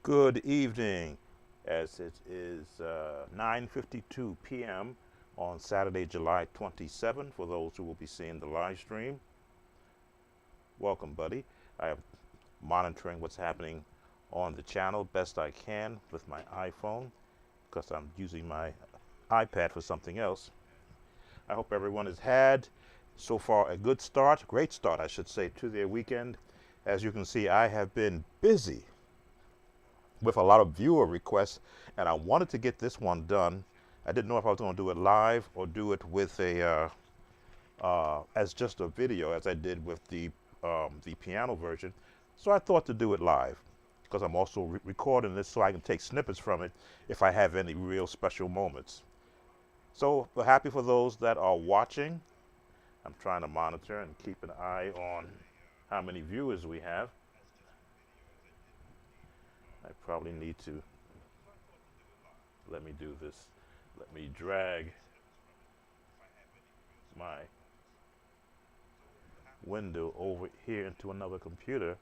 Good evening, as it is 9:52 p.m. on Saturday, July 27, for those who will be seeing the live stream. Welcome, buddy. I am monitoring what's happening on the channel best I can with my iPhone because I'm using my iPad for something else. I hope everyone has had so far a good start, great start, I should say, to their weekend. As you can see, I have been busy with a lot of viewer requests, and I wanted to get this one done. I didn't know if I was going to do it live or do it with a as just a video, as I did with the piano version. So I thought to do it live because I'm also recording this so I can take snippets from it if I have any real special moments. So we're happy for those that are watching. I'm trying to monitor and keep an eye on how many viewers we have. I probably need to, let me do this. Let me drag my window over here into another computer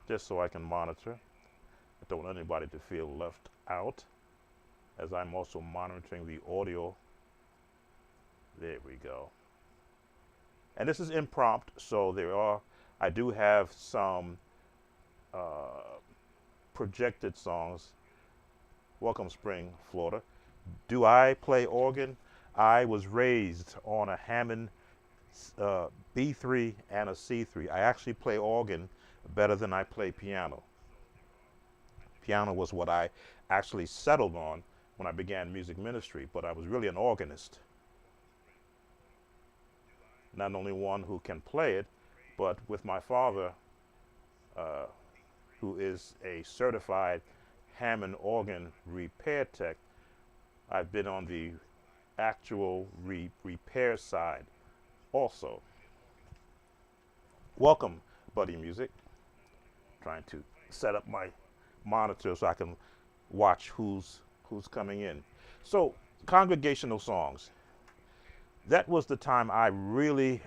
just so I can monitor. I don't want anybody to feel left out, as I'm also monitoring the audio. There we go. And this is impromptu, so I do have some projected songs. Welcome, Spring, Florida. Do I play organ? I was raised on a Hammond B3 and a C3. I actually play organ better than I play piano. Piano was what I actually settled on when I began music ministry, but I was really an organist. Not only one who can play it, but with my father, who is a certified Hammond organ repair tech, I've been on the actual repair side also. Welcome, Buddy Music. Trying to set up my monitor so I can watch who's coming in. So, congregational songs. That was the time I really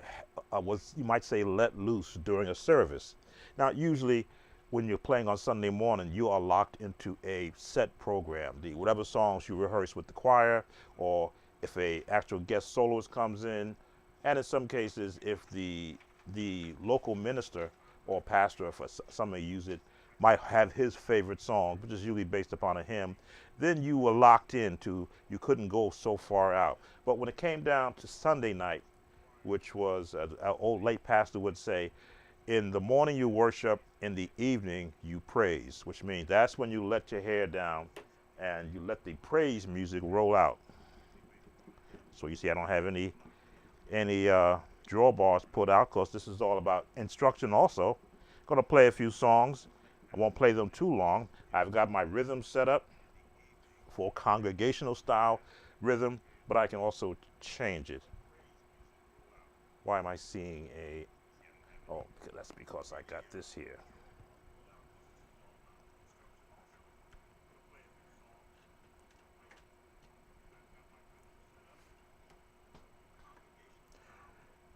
was, you might say, let loose during a service. Now, usually when you're playing on Sunday morning, you are locked into a set program. Whatever songs you rehearse with the choir, or if a actual guest soloist comes in, and in some cases, if the local minister or pastor, if some may use it, might have his favorite song, which is usually based upon a hymn, then you were locked into, you couldn't go so far out. But when it came down to Sunday night, which was, our old late pastor would say, in the morning you worship, in the evening you praise, which means that's when you let your hair down and you let the praise music roll out. So you see, I don't have any drawbars put out because this is all about instruction also. Going to play a few songs. I won't play them too long. I've got my rhythm set up for congregational style rhythm, but I can also change it. Why am I seeing a, oh, that's because I got this here.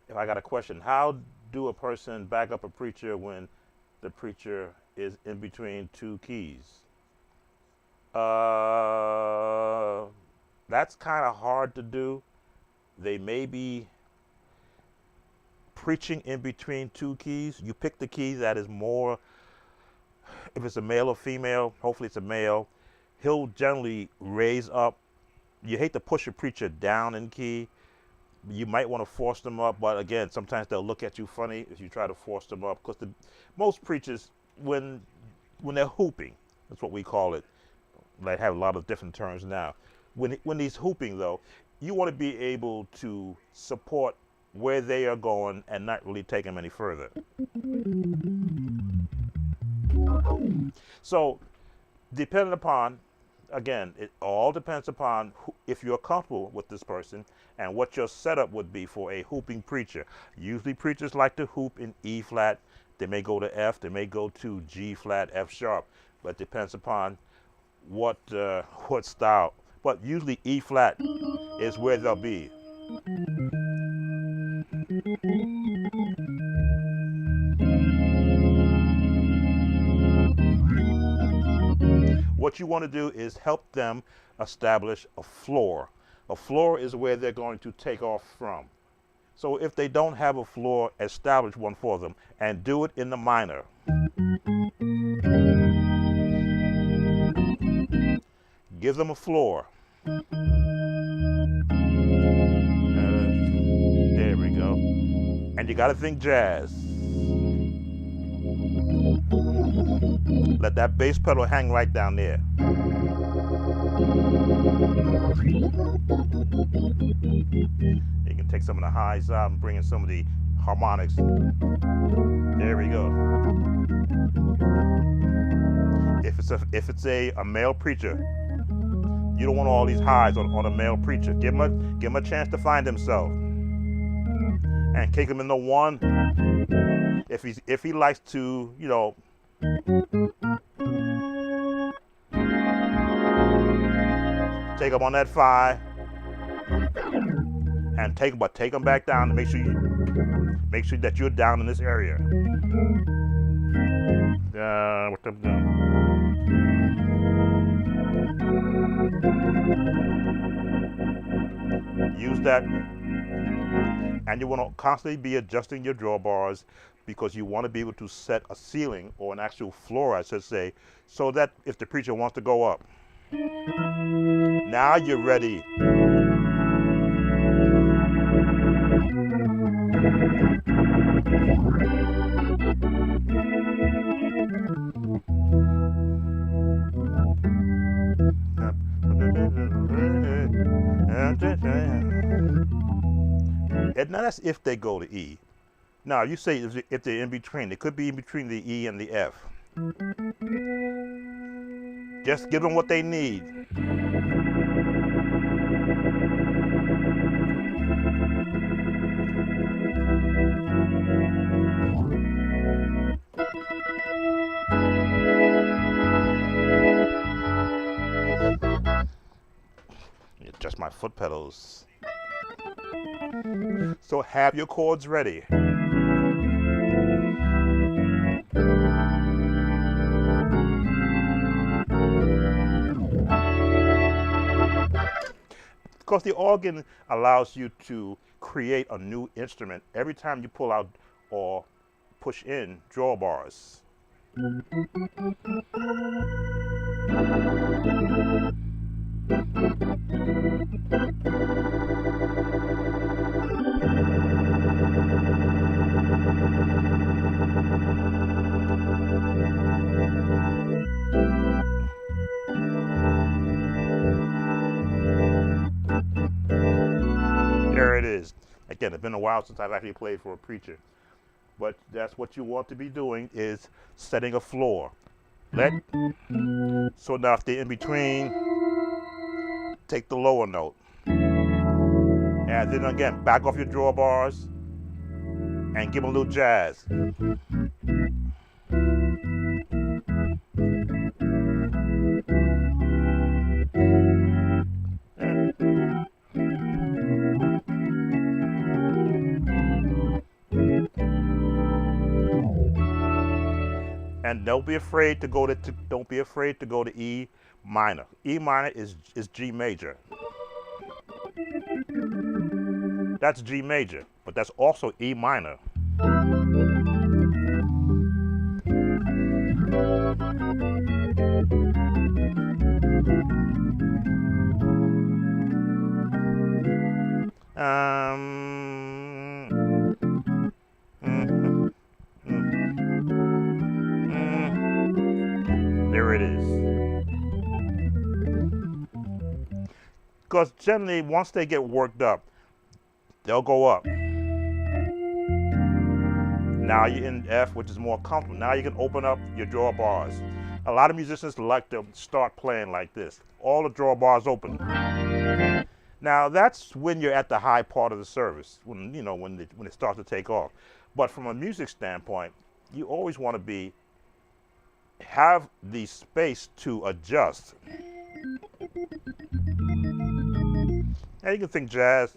If I got a question, how do a person back up a preacher when the preacher is in between two keys? That's kind of hard to do. They may be preaching in between two keys. You pick the key that is more, if it's a male or female, hopefully it's a male, he'll generally raise up. You hate to push a preacher down in key. You might want to force them up, but again, sometimes they'll look at you funny if you try to force them up, because most preachers, when they're hooping, that's what we call it. They have a lot of different terms now. When he's hooping, though, you want to be able to support where they are going and not really take them any further. So, depending upon, again, it all depends upon if you're comfortable with this person and what your setup would be for a hooping preacher. Usually preachers like to hoop in E flat. They may go to F, they may go to G flat, F sharp, but it depends upon what style. But usually E flat is where they'll be. what you want to do is help them establish a floor. A floor is where they're going to take off from. So if they don't have a floor, establish one for them and do it in the minor. Give them a floor. There we go. And you got to think jazz. Let that bass pedal hang right down there. You can take some of the highs out and bring in some of the harmonics. There we go. If it's a male preacher, you don't want all these highs on a male preacher. Give him a chance to find himself. And kick him in the one. If he likes to, you know, take him on that 5 and take him back down to make sure that you're down in this area. Use that, and you want to constantly be adjusting your drawbars because you want to be able to set a ceiling or an actual floor, I should say, so that if the preacher wants to go up, now you're ready. And now that's if they go to E. Now you say if they're in between, it could be in between the E and the F. Just give them what they need. Adjust my foot pedals. So have your chords ready. Because the organ allows you to create a new instrument every time you pull out or push in drawbars. There it is. Again, it's been a while since I've actually played for a preacher, but that's what you want to be doing, is setting a floor. So now if they're in between, take the lower note. And then again, back off your drawbars and give them a little jazz. And don't be afraid to go to E minor. E minor is G major. That's G major, but that's also E minor. There it is. Because generally, once they get worked up, they'll go up. Now you're in F, which is more comfortable. Now you can open up your drawbars. A lot of musicians like to start playing like this. All the drawbars open. Now that's when you're at the high part of the service, when it starts to take off. But from a music standpoint, you always want to have the space to adjust. Now you can think jazz.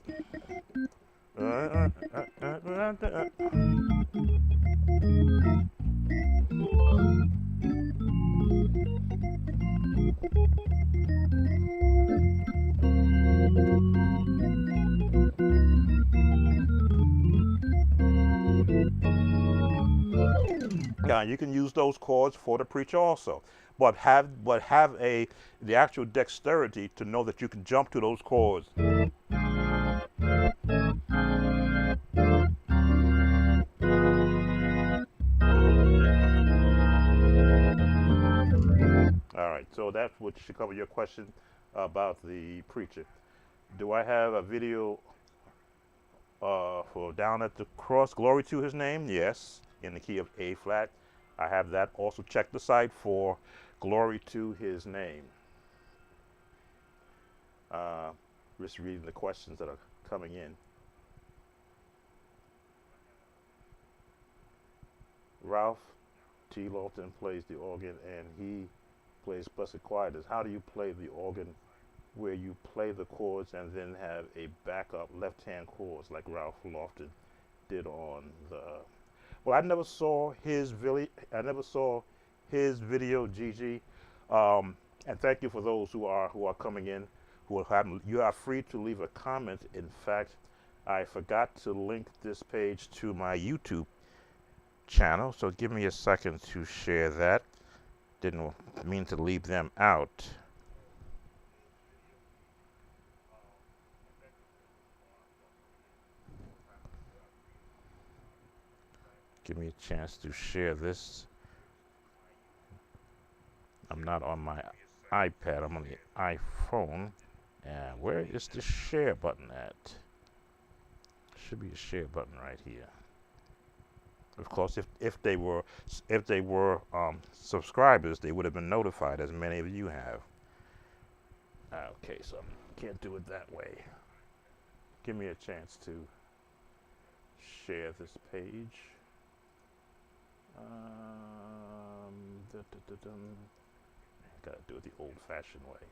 You can use those chords for the preacher also, but have the actual dexterity to know that you can jump to those chords. All right, so that would should cover your question about the preacher. Do I have a video for Down at the Cross, Glory to His Name? Yes, in the key of A flat. I have that. Also check the site for Glory to His Name. Just reading the questions that are coming in. Ralph T. Lawton plays the organ and he plays Blessed Quietness. How do you play the organ where you play the chords and then have a backup left-hand chords like Ralph Lawton did on the... Well, I never saw his video, Gigi. And thank you for those who are coming in, you are free to leave a comment. In fact, I forgot to link this page to my YouTube channel, so give me a second to share that. Didn't mean to leave them out. Give me a chance to share this. I'm not on my iPad, I'm on the iPhone. And where is the share button at? Should be a share button right here. Of course, if they were subscribers, they would have been notified, as many of you have. Okay, so can't do it that way. Give me a chance to share this page. Gotta do it the old-fashioned way.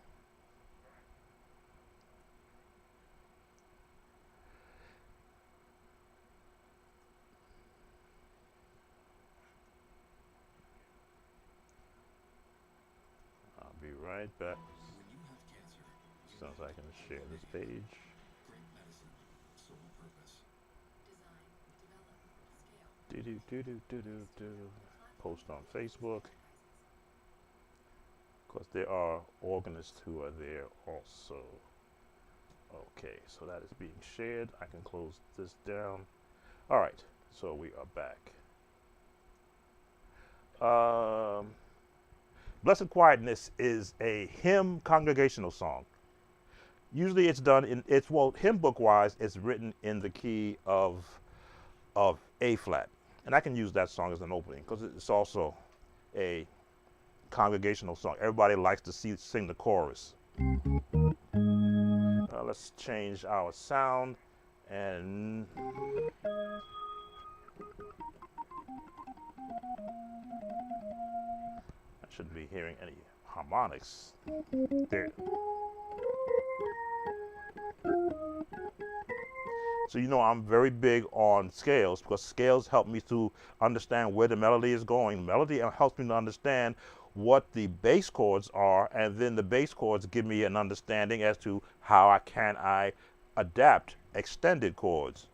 I'll be right back. So I can share this page. Post on Facebook. Of course, there are organists who are there also. Okay, so that is being shared. I can close this down. All right, so we are back. Blessed Quietness is a hymn congregational song. Usually it's done in, hymn book wise, it's written in the key of A flat. And I can use that song as an opening because it's also a congregational song. Everybody likes to sing the chorus. Let's change our sound and I shouldn't be hearing any harmonics. There. So you know I'm very big on scales because scales help me to understand where the melody is going. Melody helps me to understand what the bass chords are, and then the bass chords give me an understanding as to how I adapt extended chords.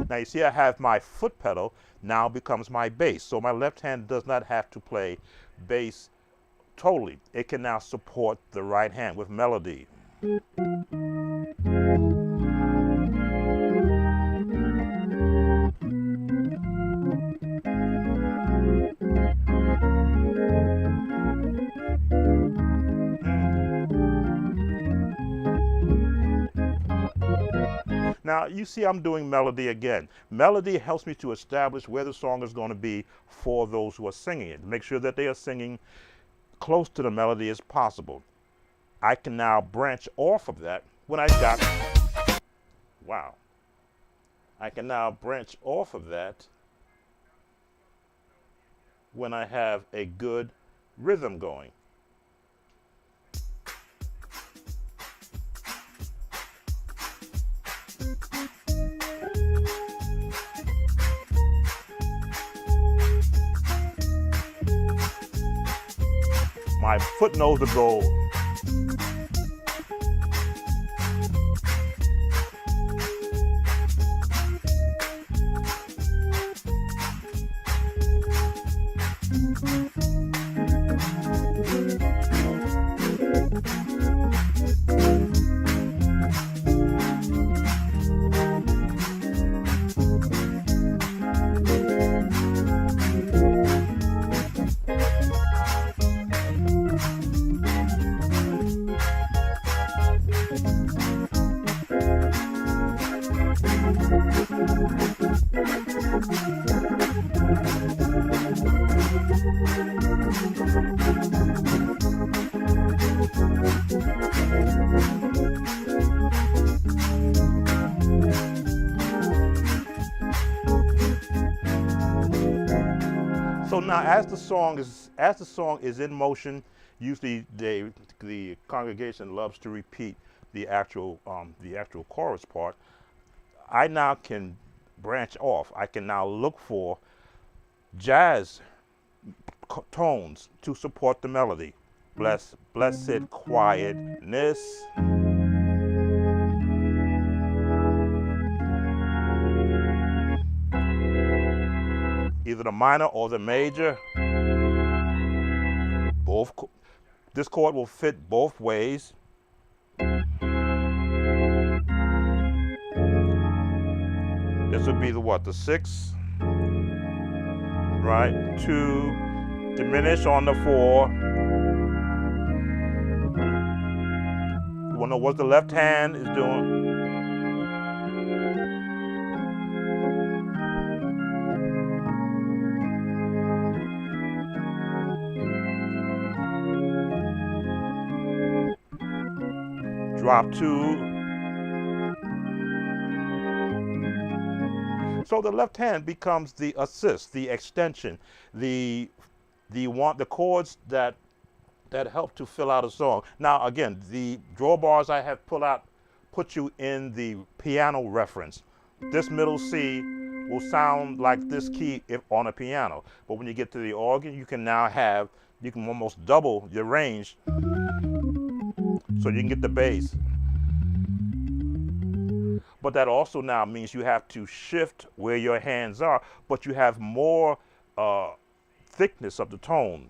Now you see I have my foot pedal now becomes my bass. So my left hand does not have to play bass totally. It can now support the right hand with melody. Now you see I'm doing melody again. Melody helps me to establish where the song is going to be for those who are singing it. Make sure that they are singing close to the melody as possible. I can now branch off of that when I got, wow. I can now branch off of that when I have a good rhythm going. My foot knows the goal. So now, as the song is in motion, usually the congregation loves to repeat the actual chorus part. I now can branch off. I can now look for jazz tones to support the melody. Blessed quietness. Either the minor or the major. This chord will fit both ways. This would be the 6, right? 2, diminish on the 4. You wanna know what the left hand is doing? Drop 2. So the left hand becomes the assist, the extension, the chords that help to fill out a song. Now again, the drawbars I have put you in the piano reference. This middle C will sound like this key if on a piano, but when you get to the organ, you can almost double your range, so you can get the bass. But that also now means you have to shift where your hands are, but you have more thickness of the tone.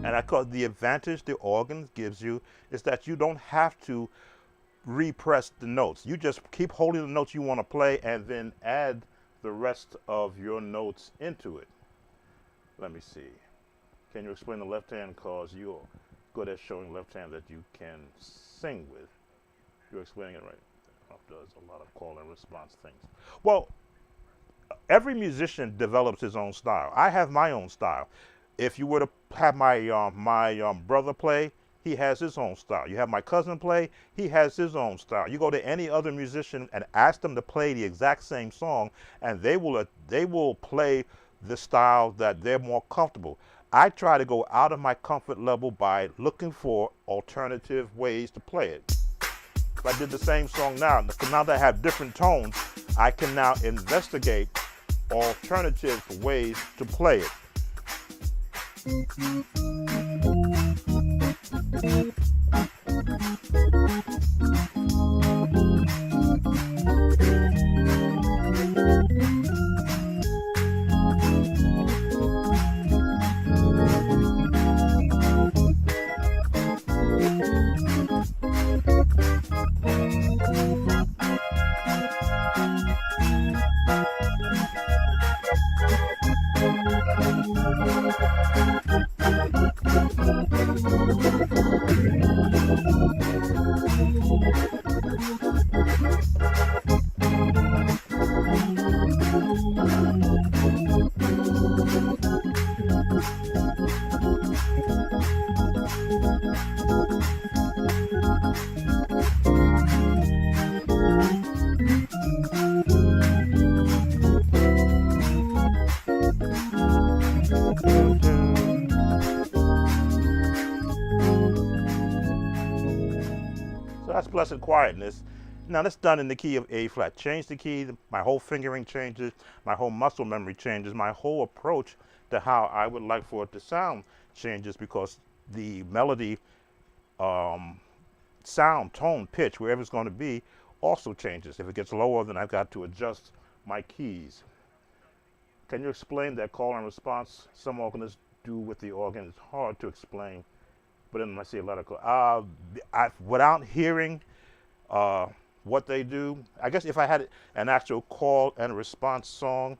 And I call the advantage the organ gives you is that you don't have to repress the notes. You just keep holding the notes you want to play and then add the rest of your notes into it. Let me see. Can you explain the left hand, because you're good at showing left hand that you can sing with. You're explaining it right. Does a lot of call and response things. Well, every musician develops his own style. I have my own style. If you were to have my brother play, he has his own style. You have my cousin play, he has his own style. You go to any other musician and ask them to play the exact same song, and they will play the style that they're more comfortable. I try to go out of my comfort level by looking for alternative ways to play it. If I did the same song now that I have different tones, I can now investigate alternative ways to play it. So that's Blessed Quietness. Now that's done in the key of A flat. Change the key, my whole fingering changes, my whole muscle memory changes, my whole approach to how I would like for it to sound changes, because the melody, sound, tone, pitch, wherever it's going to be, also changes. If it gets lower, then I've got to adjust my keys. Can you explain that call and response some organists do with the organ? It's hard to explain But then I see a lot of without hearing what they do. I guess if I had an actual call and response song,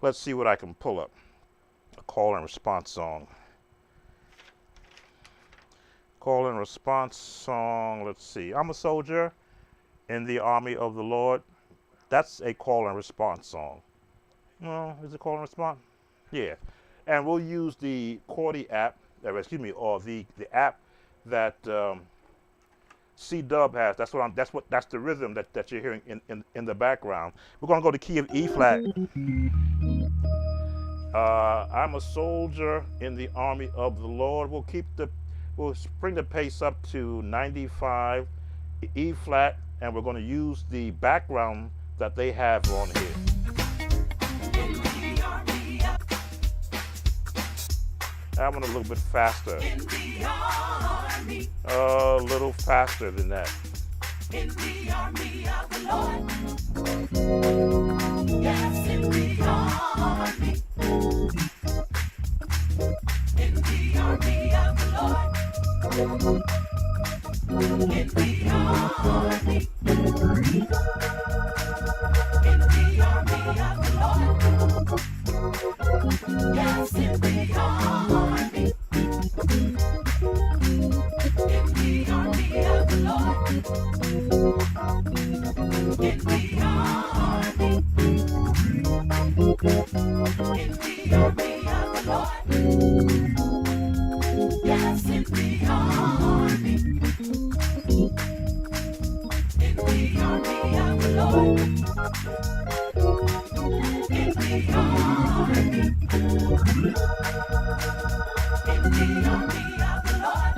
let's see what I can pull up. A call and response song. Call and response song. Let's see. I'm a soldier in the army of the Lord. That's a call and response song. No, is it call and response? Yeah. And we'll use the Chordy app, or the app that C-Dub has. That's the rhythm that you're hearing in the background. We're gonna go to key of E flat. I'm a soldier in the army of the Lord. We'll bring the pace up to 95 E flat, and we're going to use the background that they have on here. I went a little bit faster. A little faster than that. In the army of the Lord. Yes, in the army. In the army of the Lord. In the army. In the army of the Lord. Yes, in the army. In the army of the Lord. In the army. In the army of the Lord. Yes, in the army. In the army of the Lord. In the army. In the army of the Lord.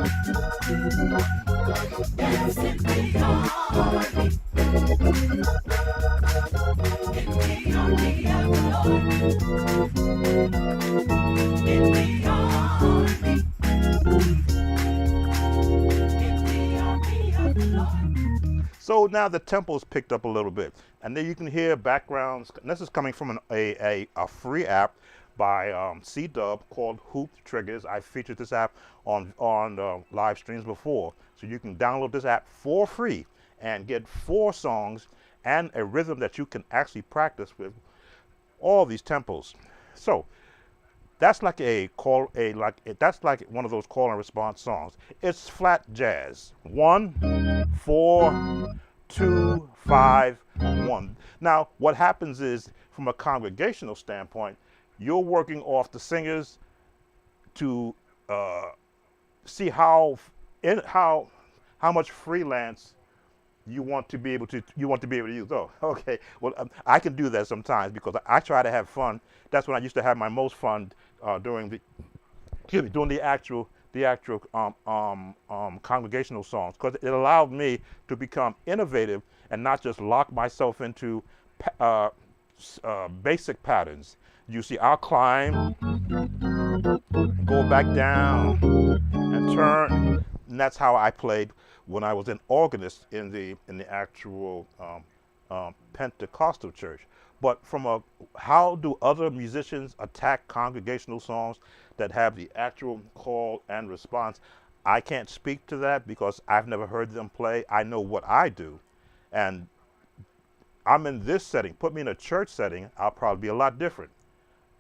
Yes, in the army. In the army of the Lord. In the army. In the army of the Lord. So now the tempo's picked up a little bit, and then you can hear backgrounds. This is coming from a free app by C-Dub called Hoop Triggers. I featured this app on live streams before, so you can download this app for free and get 4 songs and a rhythm that you can actually practice with all these tempos. So that's like that's like one of those call and response songs. It's flat jazz. 1, 4, 2, 5, 1. Now, what happens is, from a congregational standpoint, you're working off the singers to see how much freelance you want to be able to use. Oh, okay. Well, I can do that sometimes because I try to have fun. That's when I used to have my most fun during the actual congregational songs, because it allowed me to become innovative and not just lock myself into basic patterns. You see, I'll climb, go back down, and turn, and that's how I played when I was an organist in the actual Pentecostal church. But how do other musicians attack congregational songs that have the actual call and response? I can't speak to that because I've never heard them play. I know what I do, and I'm in this setting. Put me in a church setting, I'll probably be a lot different,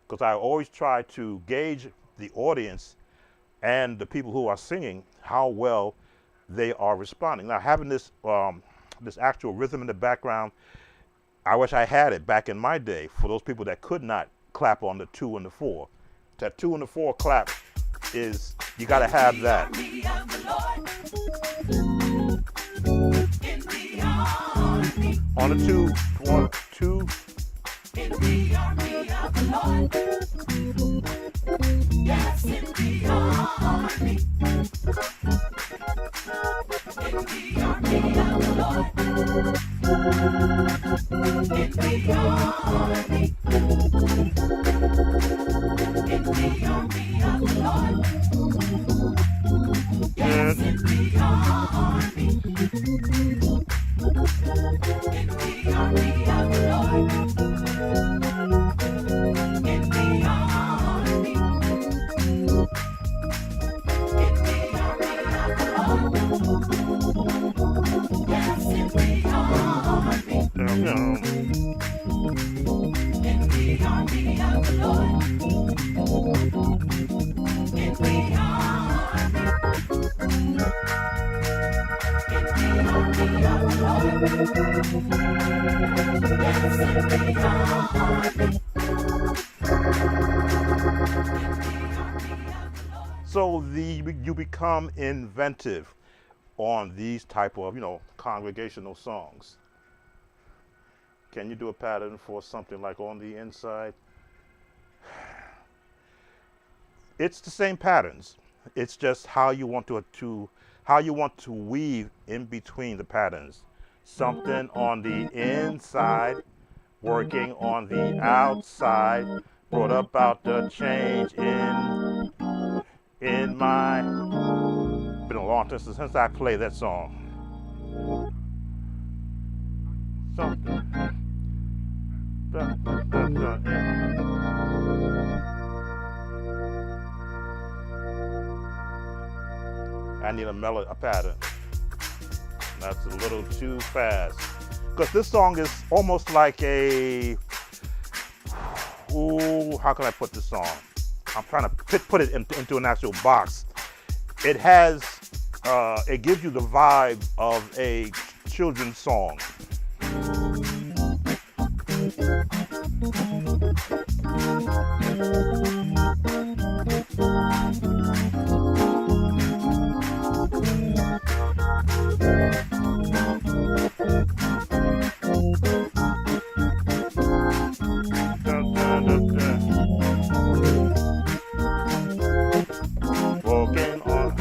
because I always try to gauge the audience and the people who are singing, how well they are responding. Now, having this actual rhythm in the background, I wish I had it back in my day for those people that could not clap on the 2 and the 4. That 2 and the 4 clap is, you got to have that. On the 2, 1, 2. In the army of the Lord. Yes, in the army. In the army of the Lord. In the army. In the army of the Lord. Yes, in the army. In the army of the Lord. In the army. In the army of Yes, in the army. In the army of the Lord. In the army. In the army of the Lord. Yes, in the army. So you become inventive on these type of, congregational songs. Can you do a pattern for something like On the Inside? It's the same patterns. It's just how you want to weave in between the patterns. Something on the inside, working on the outside, brought about the change in my. Been a long time since I played that song. Something. I need a pattern. That's a little too fast. Because this song is almost like how can I put this song? I'm trying to put it into an actual box. It gives you the vibe of a children's song. Walking on.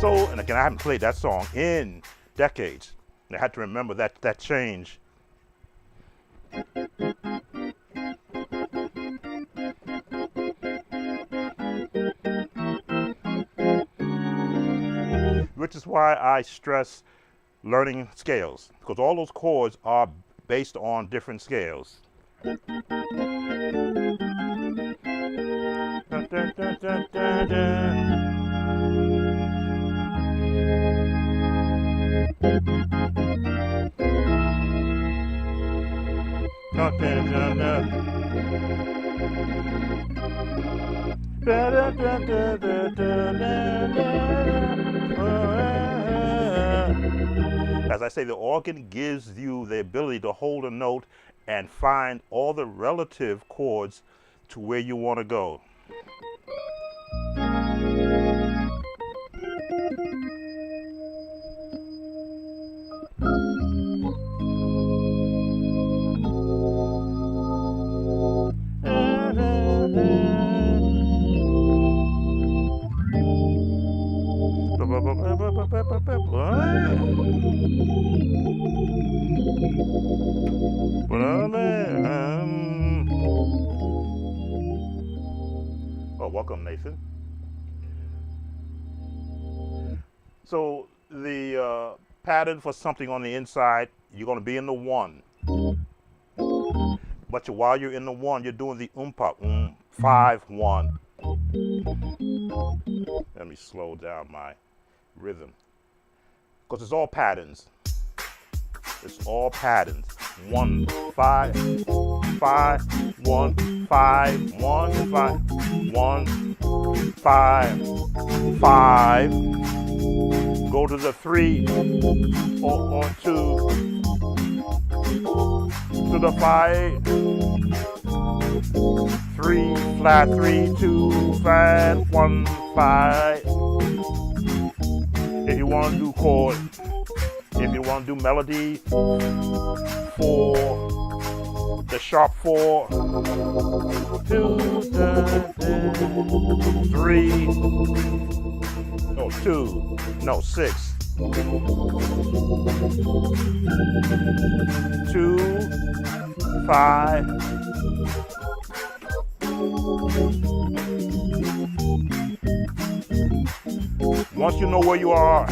So, and again, I haven't played that song in decades. I had to remember that change. Which is why I stress learning scales, because all those chords are based on different scales. As I say, the organ gives you the ability to hold a note and find all the relative chords to where you want to go. Oh, welcome, Nathan. So the pattern for something on the inside, you're going to be in the one. But while you're in the one, you're doing the umpa, 5-1. Let me slow down my rhythm. Because it's all patterns. It's all patterns. 1, 5, 5, 1, 5, 1, 5, 1, 5, 5. Go to the 3 or 2, to the 5, 3 flat, 3 2 flat, 1 5. If you want to do chord, if you want to do melody, 4, the sharp 4, 2 3, no 2, no 6, 2, 5. Once you know where you are,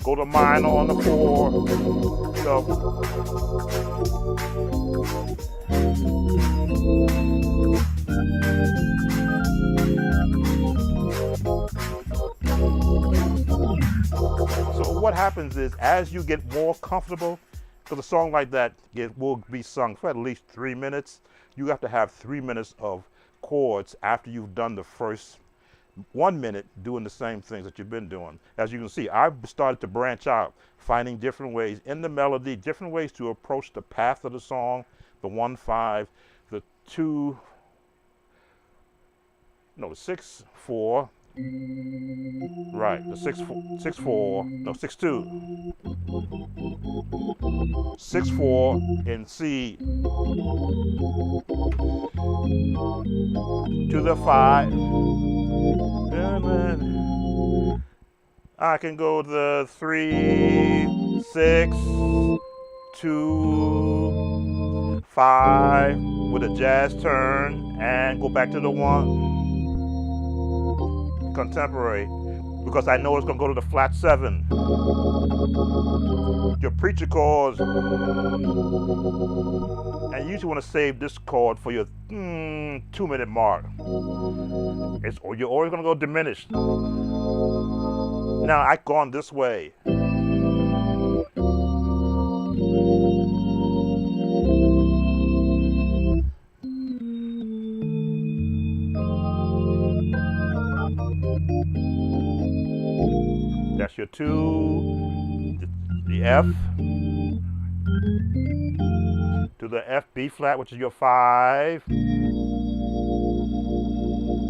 go to minor on the 4. So what happens is, as you get more comfortable, because a song like that will be sung for at least 3 minutes, you have to have 3 minutes of chords after you've done the first 1 minute doing the same things that you've been doing. As you can see, I've started to branch out, finding different ways in the melody, different ways to approach the path of the song, the 1 5, the 2, no, the 6 4, right, the 6 4, no, 6 2, 6 4 in C to the 5. I can go the 3 6 2 5 with a jazz turn and go back to the 1 contemporary, because I know it's going to go to the flat 7. Your preacher chords, and you usually want to save this chord for your 2-minute mark. You're always going to go diminished. Now I've gone this way. That's your 2, the F, to the F B flat, which is your 5.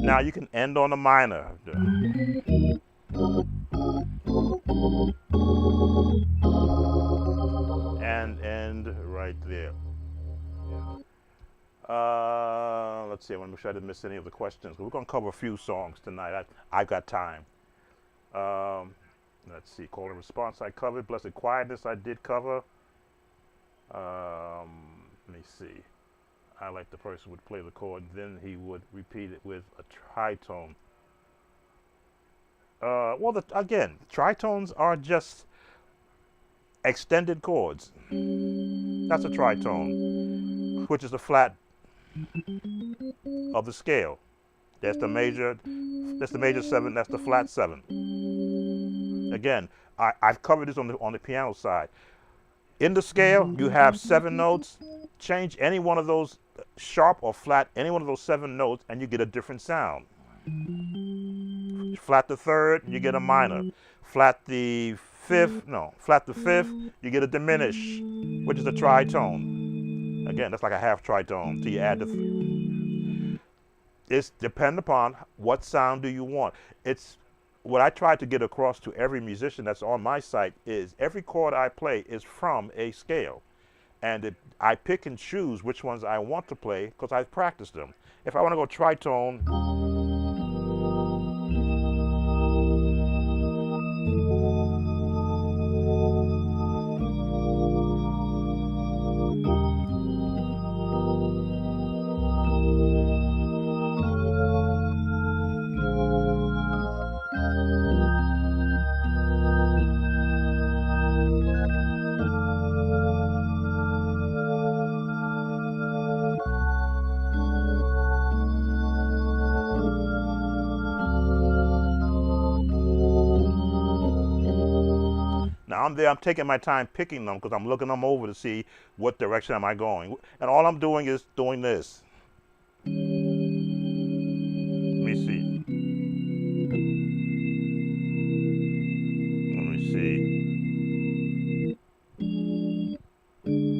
Now you can end on a minor. And end right there. Let's see, I want to make sure I didn't miss any of the questions. We're going to cover a few songs tonight. I've got time. Let's see, call and response I covered. Blessed quietness I did cover. Let me see. I like the person would play the chord, then he would repeat it with a tritone. Again, tritones are just extended chords. That's a tritone, which is the flat of the scale. That's the major 7, that's the flat 7. Again, I've covered this on the piano side. In the scale, you have 7 notes. Change any one of those, sharp or flat, any one of those 7 notes, and you get a different sound. Flat the 3rd, you get a minor. Flat the 5th, you get a diminish, which is a tritone. Again, that's like a half tritone till you add the. It's depend upon what sound do you want. It's what I try to get across to every musician that's on my site is every chord I play is from a scale. And I pick and choose which ones I want to play because I've practiced them. If I want to go tritone, I'm there. I'm taking my time picking them because I'm looking them over to see what direction am I going. And all I'm doing is doing this. Let me see. Let me see.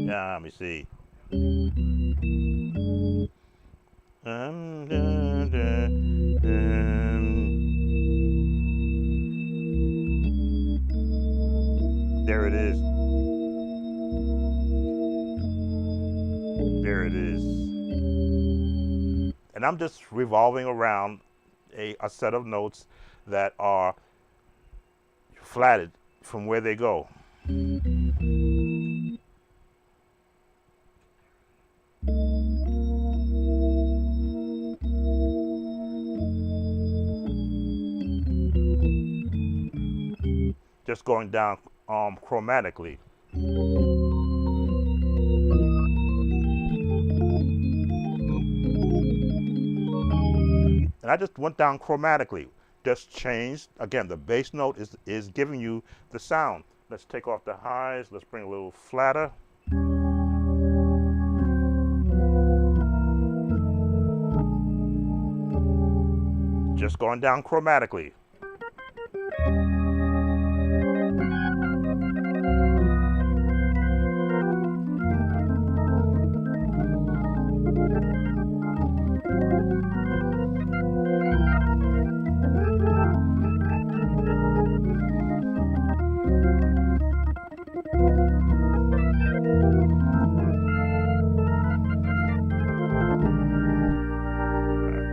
Yeah, let me see. There it is. There it is. And I'm just revolving around a set of notes that are flatted from where they go. Just going down chromatically. And I just went down chromatically. Just changed. Again, the bass note is giving you the sound. Let's take off the highs. Let's bring a little flatter. Just going down chromatically.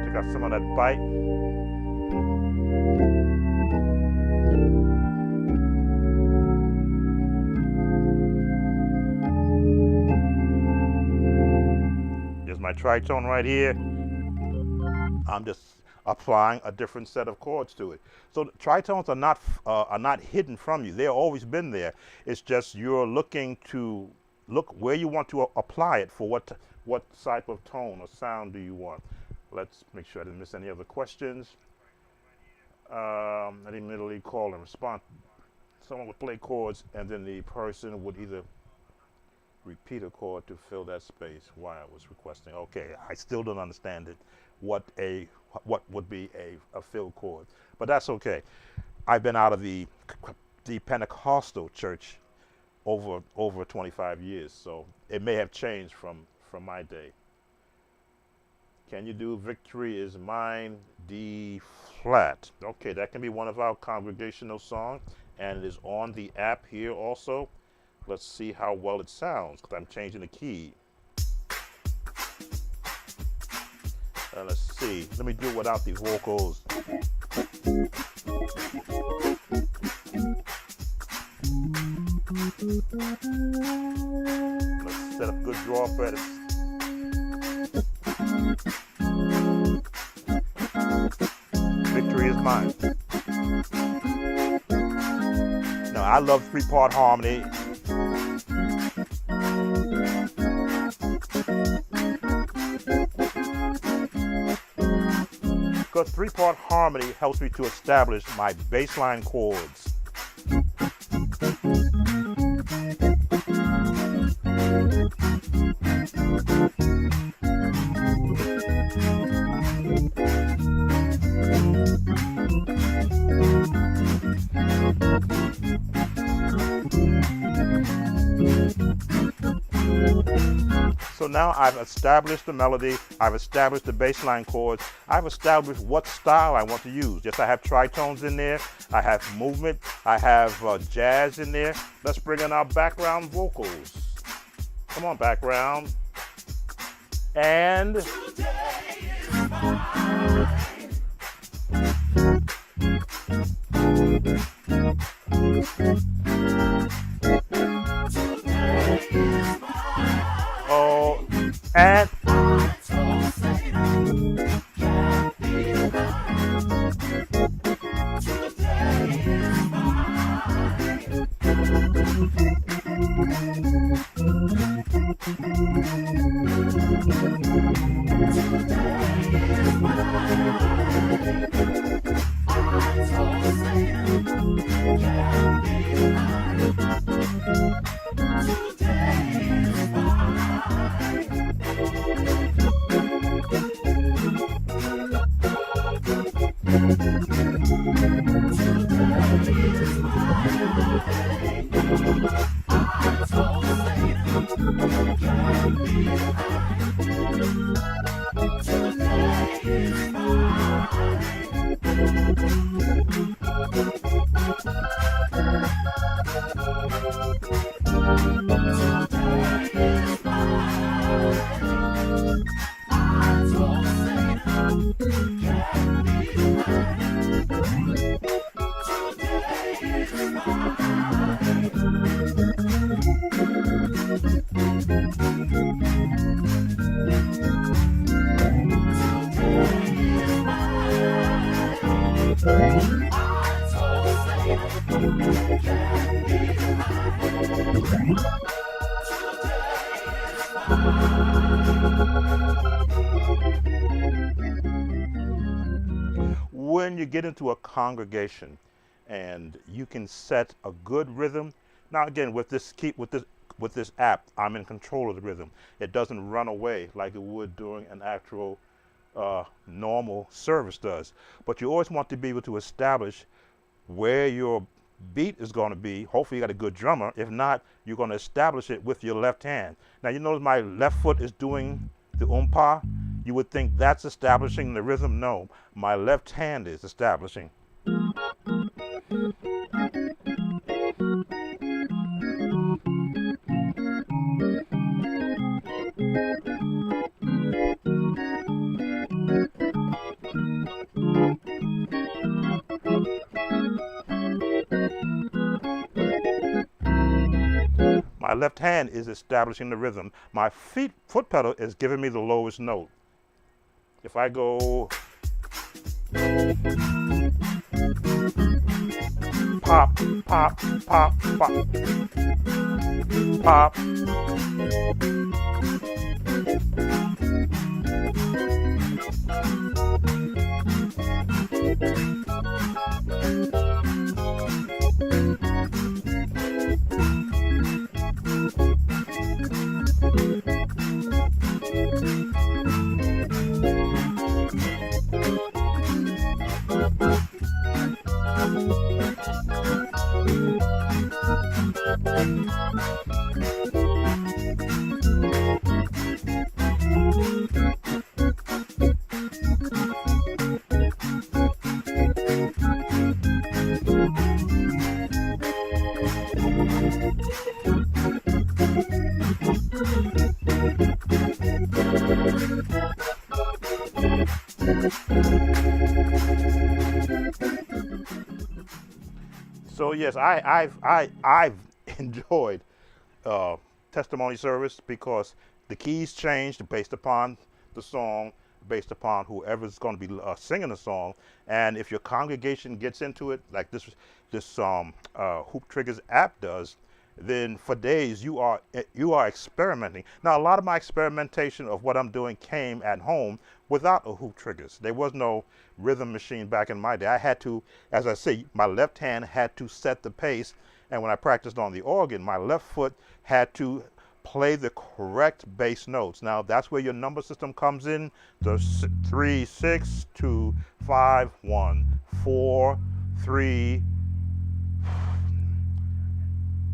Take out some of that bite. Here's my tritone right here. I'm just applying a different set of chords to it. So tritones are not hidden from you. They've always been there. It's just you're looking to look where you want to apply it for what type of tone or sound do you want. Let's make sure I didn't miss any other questions. I immediately call and respond. Someone would play chords, and then the person would either repeat a chord to fill that space while I was requesting. Okay, I still don't understand it. What would be a fill chord? But that's okay. I've been out of the Pentecostal church over 25 years, so it may have changed from my day. Can you do Victory Is Mine, D flat? Okay, that can be one of our congregational songs, and it is on the app here also. Let's see how well it sounds, because I'm changing the key. Let's see. Let me do it without the vocals. Let's set up good draw frets. Victory Is Mine. Now, I love three-part harmony. Because three-part harmony helps me to establish my baseline chords. So now I've established the melody, I've established the baseline chords, I've established what style I want to use. Yes, I have tritones in there, I have movement, I have jazz in there. Let's bring in our background vocals. Come on, background. And today is mine. Oh, and today is mine. When you get into a congregation and you can set a good rhythm. Now again, with this app, I'm in control of the rhythm. It doesn't run away like it would during an actual normal service does. But you always want to be able to establish where your beat is going to be. Hopefully you got a good drummer. If not, you're going to establish it with your left hand. Now you notice my left foot is doing the umpa. You would think that's establishing the rhythm. No, my left hand is establishing. My left hand is establishing the rhythm. My foot pedal is giving me the lowest note. If I go pop, pop, pop, pop, pop. So yes, I've enjoyed testimony service because the keys changed based upon the song, based upon whoever's going to be singing the song, and if your congregation gets into it, like this Hoop Triggers app does, then for days you are experimenting. Now, a lot of my experimentation of what I'm doing came at home without a Hoop Triggers. There was no rhythm machine back in my day. I had to, as I say, my left hand had to set the pace, and when I practiced on the organ, my left foot had to play the correct bass notes. Now that's where your number system comes in. The 3, 6, 2, 5, 1, 4, 3.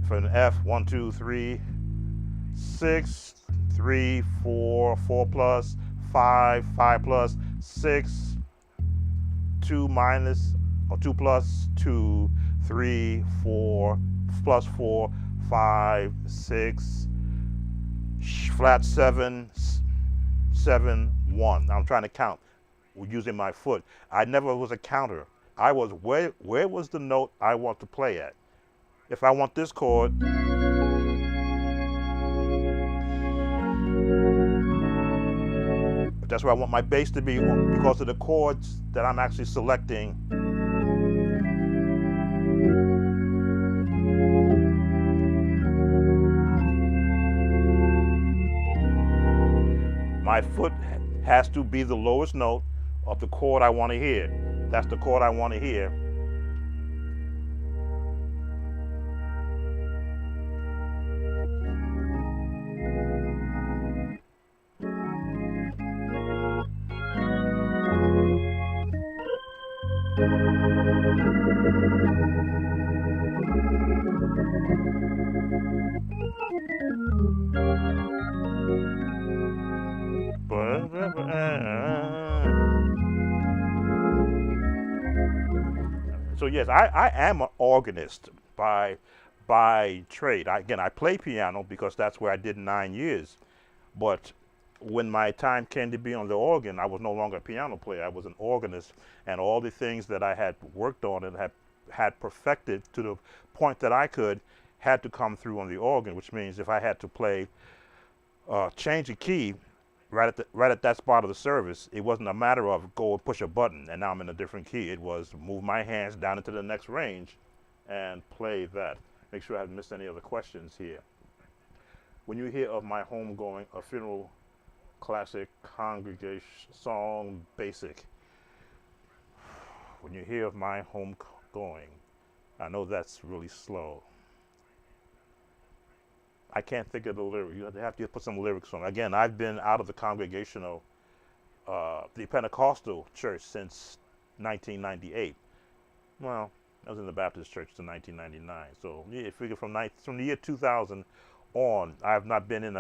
For an F, 1, 2, 3, 6, 3, 4, 4 plus, 5, 5 plus, 6, 2 minus, or 2 plus, 2, 3, 4, plus 4, 5, 6, flat 7, 7, 1. I'm trying to count using my foot. I never was a counter. I was, where was the note I want to play at? If I want this chord, that's where I want my bass to be because of the chords that I'm actually selecting. My foot has to be the lowest note of the chord I want to hear. That's the chord I want to hear. So yes, I am an organist by trade. Again, I play piano because that's where I did 9 years. But when my time came to be on the organ, I was no longer a piano player. I was an organist, and all the things that I had worked on and had perfected to the point that I could had to come through on the organ. Which means if I had to play change a key right at that spot of the service, it wasn't a matter of go and push a button and now I'm in a different key. It was move my hands down into the next range and play that. Make sure I haven't missed any other questions here. When you hear of my homegoing, a funeral classic congregation song basic. When you hear of my homegoing, I know that's really slow. I can't think of the lyrics. You have to put some lyrics on. Again, I've been out of the congregational, the Pentecostal church since 1998. Well, I was in the Baptist church till 1999. So yeah, figure from the year 2000 on, I have not been in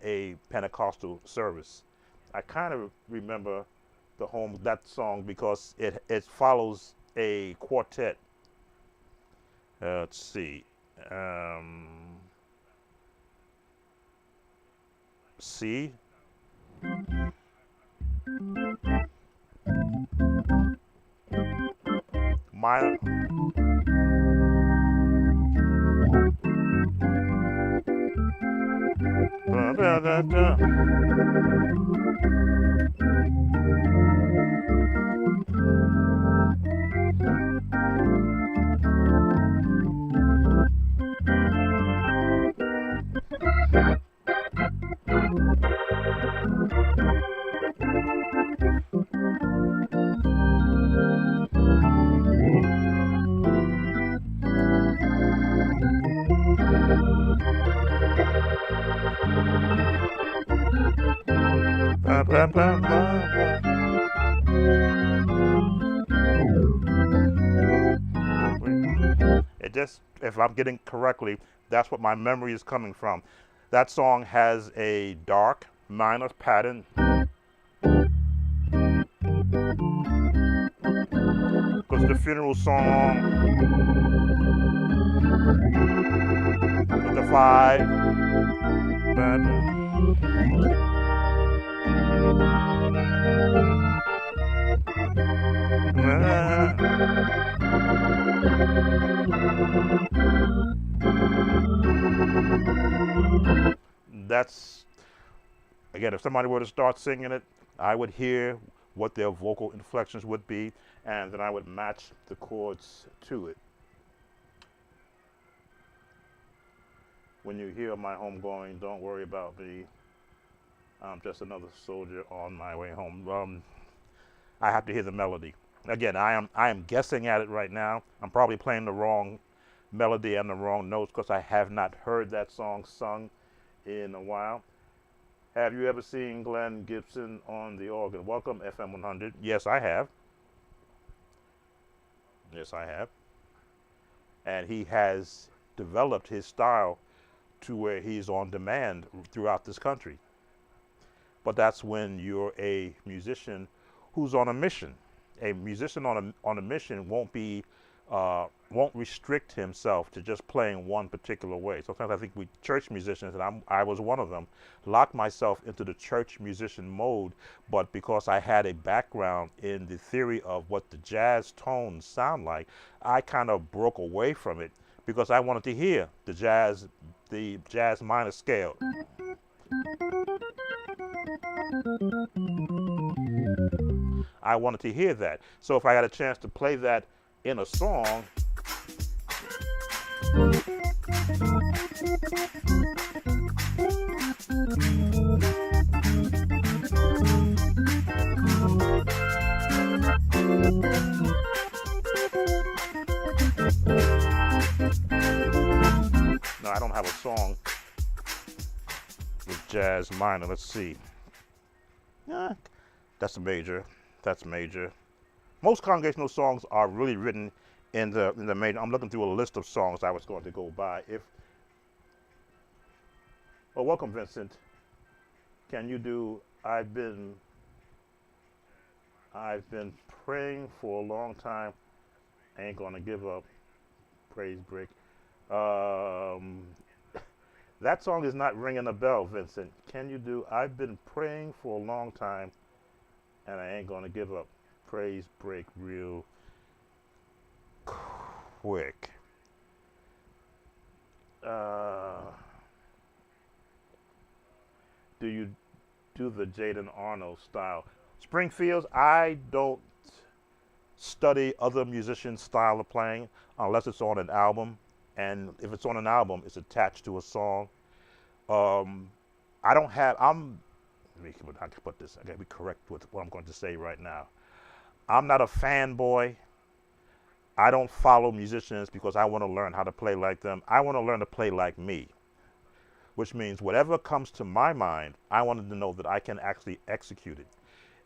a Pentecostal service. I kind of remember that song because it follows a quartet. Let's see. C. Minor. Da, da, da. Ba, ba, ba, ba, ba. It just, if I'm getting correctly, that's what my memory is coming from. That song has a dark minor pattern. Because the funeral song with the 5. That's, again, if somebody were to start singing it, I would hear what their vocal inflections would be, and then I would match the chords to it. When you hear my homegoing, don't worry about me. I'm just another soldier on my way home. I have to hear the melody. Again, I am guessing at it right now. I'm probably playing the wrong melody and the wrong notes because I have not heard that song sung in a while. Have you ever seen Glenn Gibson on the organ? Welcome, FM 100. Yes, I have. Yes, I have. And he has developed his style to where he's on demand throughout this country. But that's when you're a musician who's on a mission. A musician on a mission won't restrict himself to just playing one particular way. Sometimes I think we church musicians, and I was one of them, locked myself into the church musician mode, but because I had a background in the theory of what the jazz tones sound like, I kind of broke away from it because I wanted to hear the jazz minor scale. I wanted to hear that. So if I had a chance to play that in a song, no, I don't have a song with jazz minor. Let's see. That's a major. That's major. most congregational songs are really written in the major. I'm looking through a list of songs I was going to go by. Well, welcome, Vincent. Can you do I've been praying for a long time. Ain't gonna give up. Praise break. That song is not ringing a bell, Vincent. Can you do I've been praying for a long time and I ain't gonna give up. Praise break real quick. Do you do the Jaden Arnold style? Springfields, I don't study other musicians' style of playing unless it's on an album. And if it's on an album, it's attached to a song. I don't have, let me how to put this, I gotta be correct with what I'm going to say right now. I'm not a fanboy. I don't follow musicians because I want to learn how to play like them. I want to learn to play like me, which means whatever comes to my mind, I wanted to know that I can actually execute it.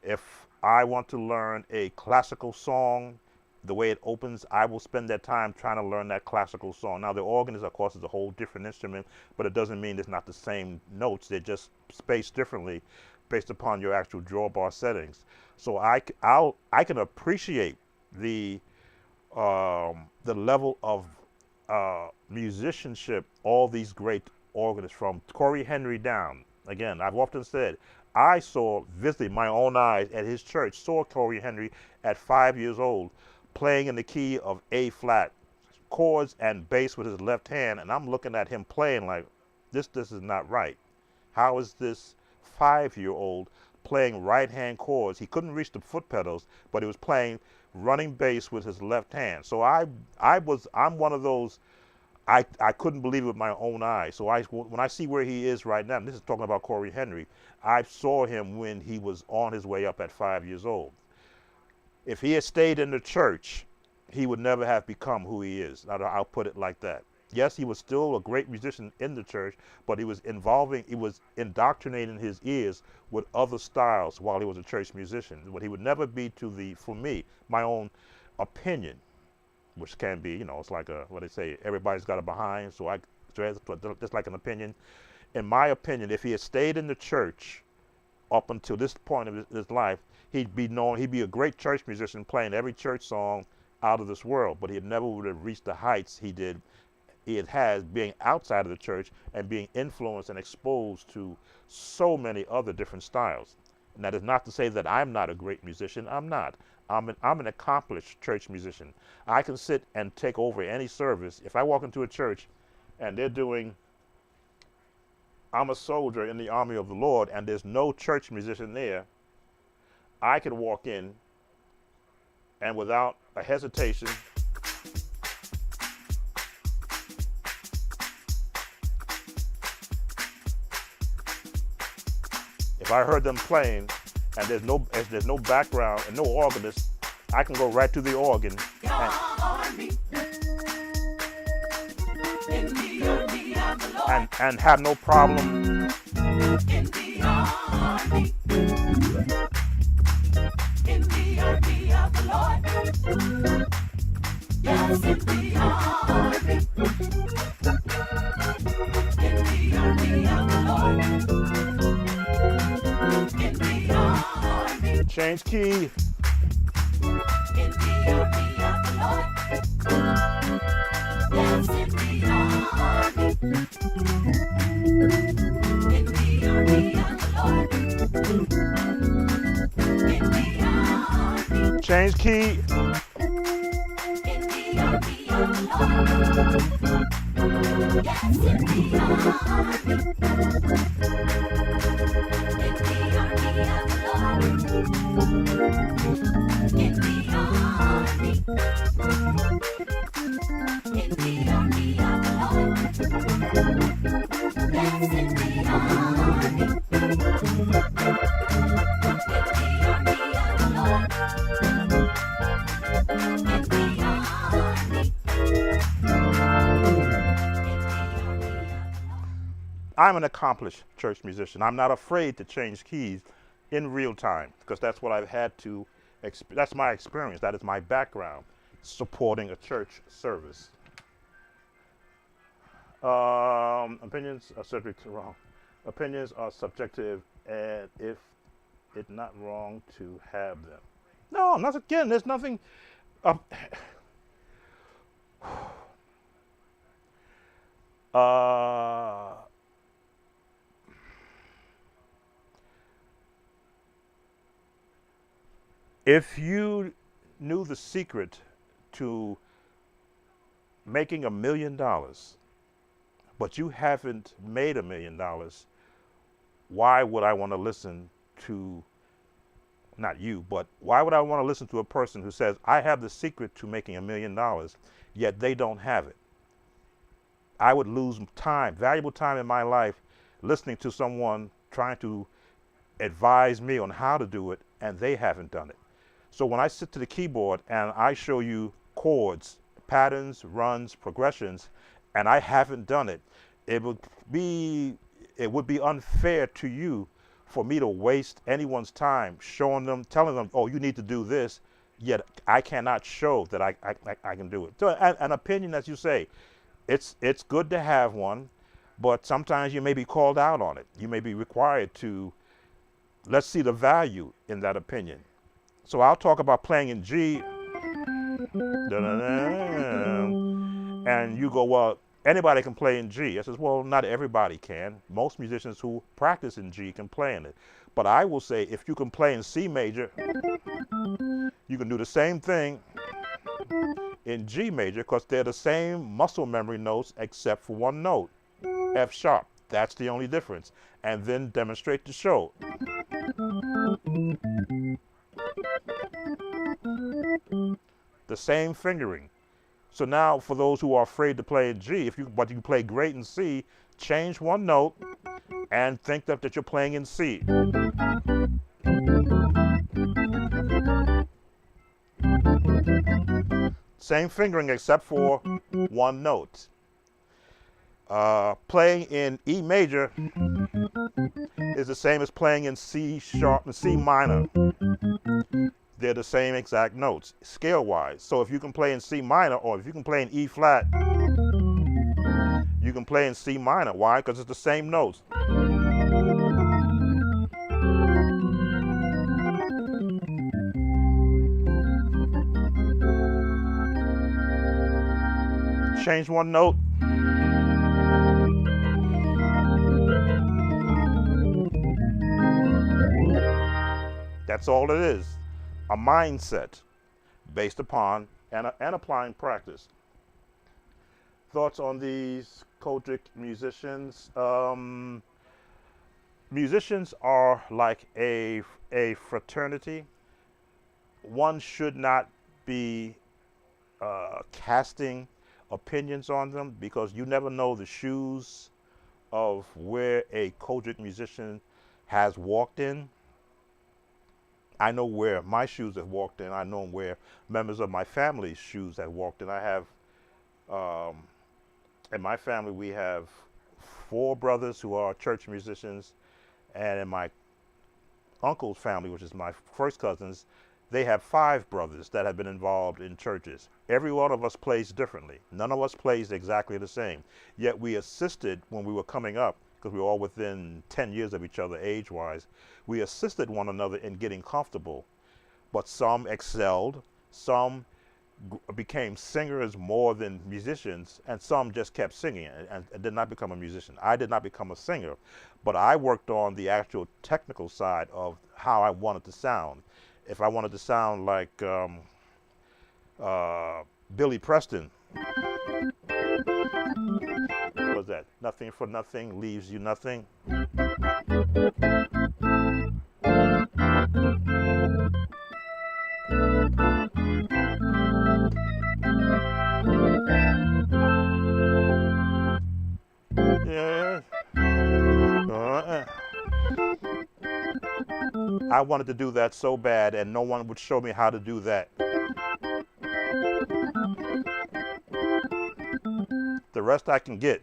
If I want to learn a classical song, the way it opens, I will spend that time trying to learn that classical song. Now, the organist, of course, is a whole different instrument, but it doesn't mean it's not the same notes. They're just spaced differently based upon your actual drawbar settings. So I can appreciate the level of musicianship all these great organists, from Corey Henry down. Again, I've often said, I saw visibly my own eyes at his church, saw Corey Henry at 5 years old playing in the key of A flat, chords and bass with his left hand, and I'm looking at him playing like, this is not right. How is this 5-year-old playing right hand chords? He couldn't reach the foot pedals, but he was playing running bass with his left hand. So I'm one of those, I couldn't believe it with my own eyes. So when I see where he is right now, and this is talking about Corey Henry, I saw him when he was on his way up at 5 years old. If he had stayed in the church, he would never have become who he is. I'll put it like that. Yes, he was still a great musician in the church, but he was indoctrinating his ears with other styles while he was a church musician. But he would never be for me, my own opinion, which can be, it's like what they say, everybody's got a behind, so just like an opinion. In my opinion, if he had stayed in the church up until this point of his life, he'd be a great church musician playing every church song out of this world, but he never would have reached the heights he has being outside of the church and being influenced and exposed to so many other different styles. And that is not to say that I'm not a great musician. I'm not. I'm an accomplished church musician. I can sit and take over any service. If I walk into a church and they're doing I'm a soldier in the army of the Lord and there's no church musician there, I could walk in and without a hesitation if I heard them playing and there's no background and no organist, I can go right to the organ and have no problem. Change key. In the army of the Lord. Yes, in the army. In the army of the Lord. In the army. Change key. In the army of the Lord. Yes, in the army. In the army of the Lord. In the army. In the army of the Lord. Yes, in the army. In the army of the Lord. In the army. I'm an accomplished church musician. I'm not afraid to change keys in real time because that's what I've had to That's my experience. That is my background, supporting a church service. Opinions are subject to wrong. Opinions are subjective, and if it's not wrong to have them. No, not again. There's nothing. Uh, uh, if you knew the secret to making $1 million, but you haven't made $1 million, why would I want to listen to, not you, but why would I want to listen to a person who says, I have the secret to making $1 million, yet they don't have it? I would lose time, valuable time in my life, listening to someone trying to advise me on how to do it, and they haven't done it. So when I sit to the keyboard and I show you chords, patterns, runs, progressions, and I haven't done it, it would be unfair to you for me to waste anyone's time showing them, telling them, oh, you need to do this, yet I cannot show that I can do it. So an opinion, as you say, it's good to have one, but sometimes you may be called out on it. You may be required to, let's see the value in that opinion. So I'll talk about playing in G, and you go, well, anybody can play in G. I says, well, not everybody can. Most musicians who practice in G can play in it. But I will say, if you can play in C major, you can do the same thing in G major, because they're the same muscle memory notes except for one note, F sharp. That's the only difference. And then demonstrate the show. The same fingering. So now, for those who are afraid to play in G, but you play great in C, change one note and think that you're playing in C. Same fingering except for one note. Playing in E major is the same as playing in C sharp and C minor. They're the same exact notes, scale-wise. So if you can play in C minor, or if you can play in E flat, you can play in C minor. Why? Because it's the same notes. Change one note. That's all it is. A mindset based upon and applying practice. Thoughts on these Kojic musicians? Musicians are like a fraternity. One should not be casting opinions on them, because you never know the shoes of where a Kojic musician has walked in. I know where my shoes have walked in. I know where members of my family's shoes have walked in. I have, in my family, we have 4 brothers who are church musicians. And in my uncle's family, which is my first cousins, they have 5 brothers that have been involved in churches. Every one of us plays differently. None of us plays exactly the same. Yet we assisted when we were coming up, because we were all within 10 years of each other age-wise. We assisted one another in getting comfortable. But some excelled, some became singers more than musicians, and some just kept singing and did not become a musician. I did not become a singer, but I worked on the actual technical side of how I wanted to sound. If I wanted to sound like Billy Preston, what was that? Nothing for nothing leaves you nothing. Yeah. I wanted to do that so bad, and no one would show me how to do that. The rest I can get.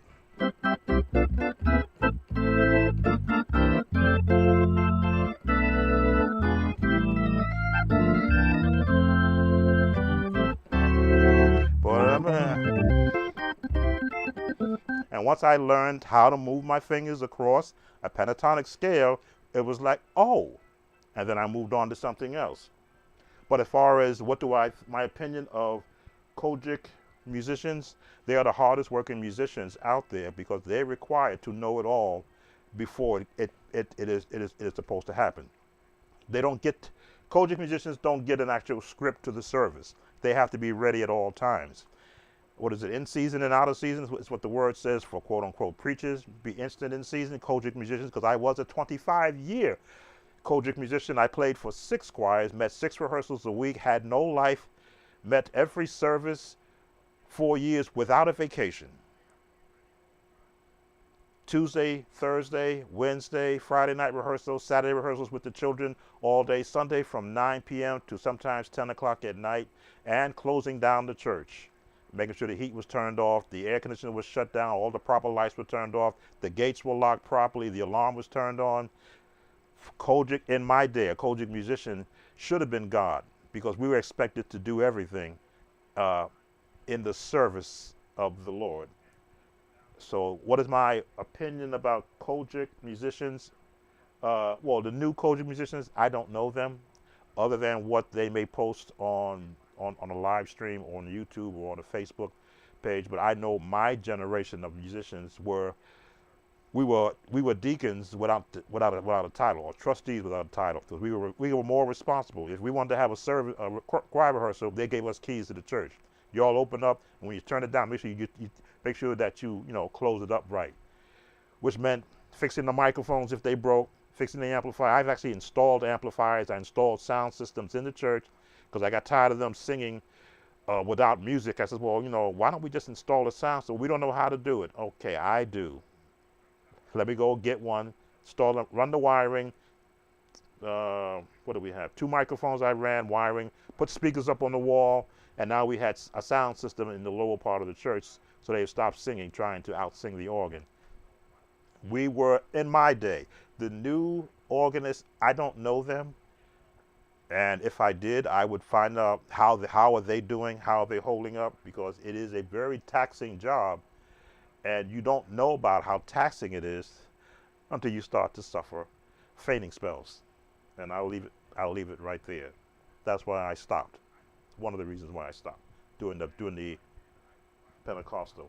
And once I learned how to move my fingers across a pentatonic scale, it was like, oh, and then I moved on to something else. But as far as my opinion of Kojic musicians, they are the hardest working musicians out there because they're required to know it all before it is supposed to happen. They don't get, Kojic musicians don't get an actual script to the service. They have to be ready at all times. What is it, in season and out of season? It's what the word says for quote unquote preachers. Be instant in season, Kojic musicians, because I was a 25-year Kojic musician. I played for 6 choirs, met 6 rehearsals a week, had no life, met every service 4 years without a vacation. Tuesday, Thursday, Wednesday, Friday night rehearsals, Saturday rehearsals with the children all day, Sunday from 9 p.m. to sometimes 10 o'clock at night, and closing down the church. Making sure the heat was turned off, the air conditioner was shut down, all the proper lights were turned off, the gates were locked properly, the alarm was turned on. Kojic, in my day, a Kojic musician should have been God because we were expected to do everything in the service of the Lord. So what is my opinion about Kojic musicians? Well, the new Kojic musicians, I don't know them other than what they may post on a live stream or on YouTube or on a Facebook page. But I know my generation of musicians we were deacons without a title, or trustees without a title, because we were more responsible. If we wanted to have a choir rehearsal, they gave us keys to the church. You all open up, and when you turn it down, make sure that you close it up right. Which meant fixing the microphones if they broke, fixing the amplifier. I've actually installed amplifiers. I installed sound systems in the church because I got tired of them singing without music. I said, well, why don't we just install a sound system? We don't know how to do it. Okay, I do. Let me go get one, install it, run the wiring. What do we have? 2 microphones I ran, wiring, put speakers up on the wall, and now we had a sound system in the lower part of the church, so they stopped singing, trying to out-sing the organ. We were, in my day, the new organists, I don't know them, and if I did, I would find out how are they doing, how are they holding up, because it is a very taxing job. And you don't know about how taxing it is until you start to suffer fainting spells. And I'll leave it right there. That's why I stopped. One of the reasons why I stopped doing the Pentecostal.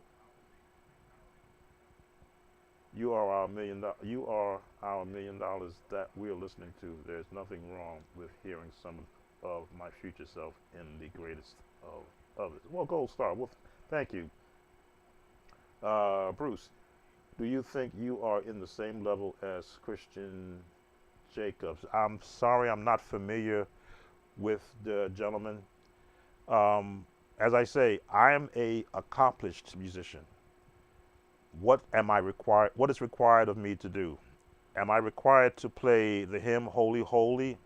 You are our $1 million. You are our $1 million that we're listening to. There's nothing wrong with hearing some of my future self in the greatest of others. Well, gold star. Well, thank you. Bruce, do you think you are in the same level as Christian Jacobs? I'm sorry, I'm not familiar with the gentleman. As I say, I am a accomplished musician. What is required of me to do? Am I required to play the hymn Holy, Holy?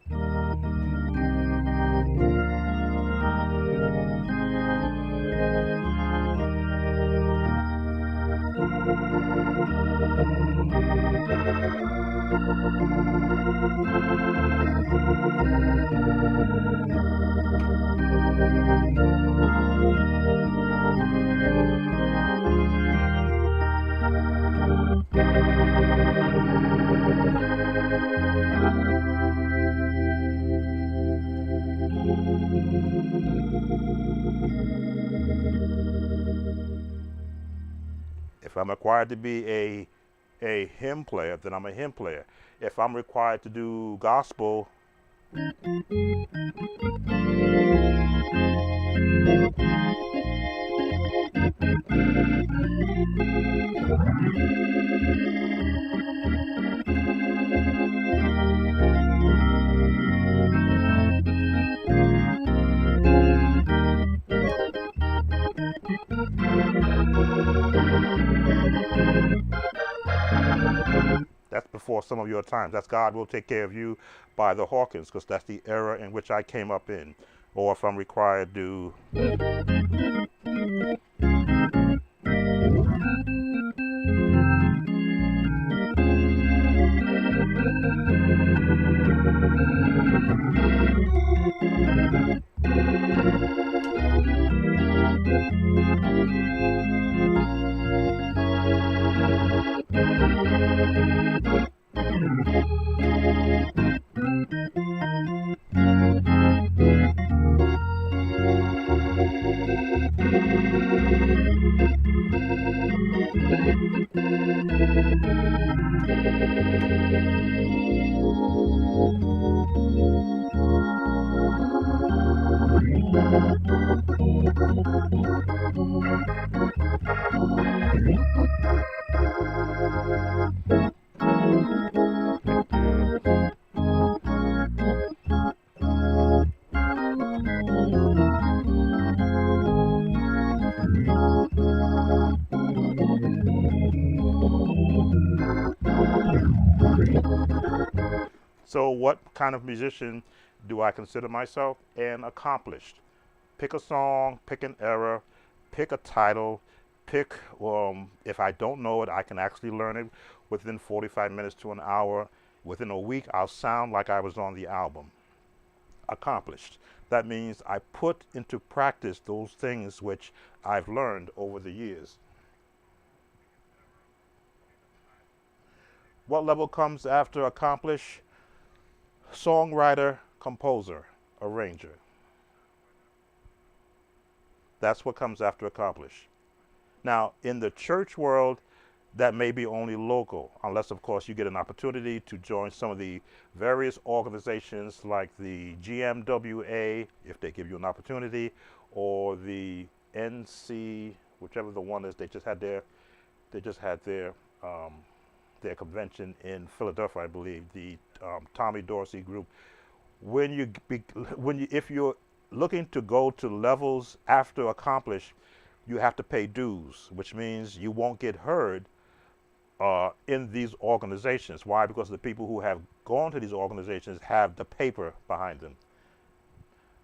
If I'm required to be a hymn player, then I'm a hymn player. If I'm required to do gospel, that's before some of your times. That's God Will Take Care of You by the Hawkins, because that's the era in which I came up in. Or if I'm required to So what kind of musician do I consider myself? An accomplished. Pick a song, pick an era, pick a title, pick, if I don't know it, I can actually learn it within 45 minutes to an hour. Within a week, I'll sound like I was on the album. Accomplished. That means I put into practice those things which I've learned over the years. What level comes after accomplish? Songwriter, composer, arranger. That's what comes after accomplish. Now, in the church world, that may be only local, unless, of course, you get an opportunity to join some of the various organizations like the GMWA, if they give you an opportunity, or the NC, whichever the one is. They just had their convention in Philadelphia, I believe. The Tommy Dorsey group. If you're looking to go to levels after accomplish, you have to pay dues, which means you won't get heard in these organizations. Why? Because the people who have gone to these organizations have the paper behind them.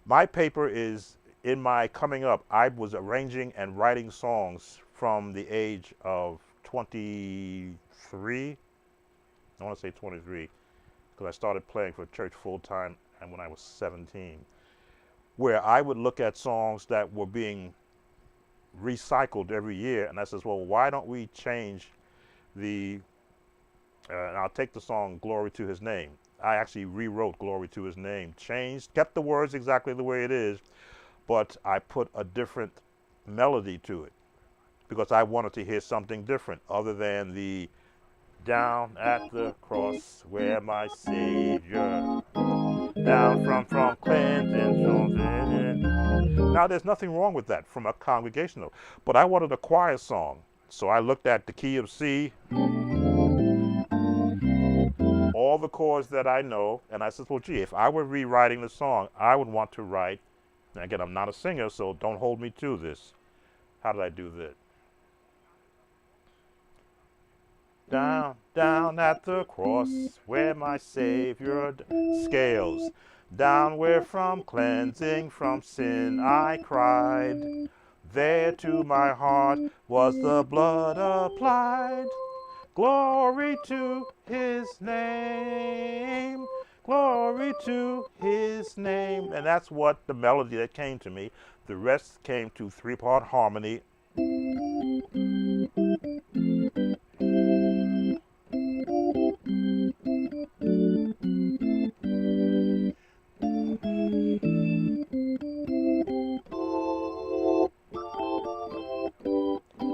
My paper is, in my coming up, I was arranging and writing songs from the age of 23. I want to say 23, because I started playing for church full time and when I was 17, where I would look at songs that were being recycled every year, and I says, well, why don't we change and I'll take the song Glory to His Name. I actually rewrote Glory to His Name, kept the words exactly the way it is, but I put a different melody to it because I wanted to hear something different other than the down at the cross where my Savior, down from cleansing. Now, there's nothing wrong with that from a congregational, but I wanted a choir song. So I looked at the key of C, all the chords that I know, and I said, well, gee, if I were rewriting the song, I would want to write, and again, I'm not a singer, so don't hold me to this. How did I do that? Down at the cross where my Savior scales, down where from cleansing from sin I cried, there to my heart was the blood applied. Glory to His name, glory to His name. And that's what the melody that came to me. The rest came to three-part harmony.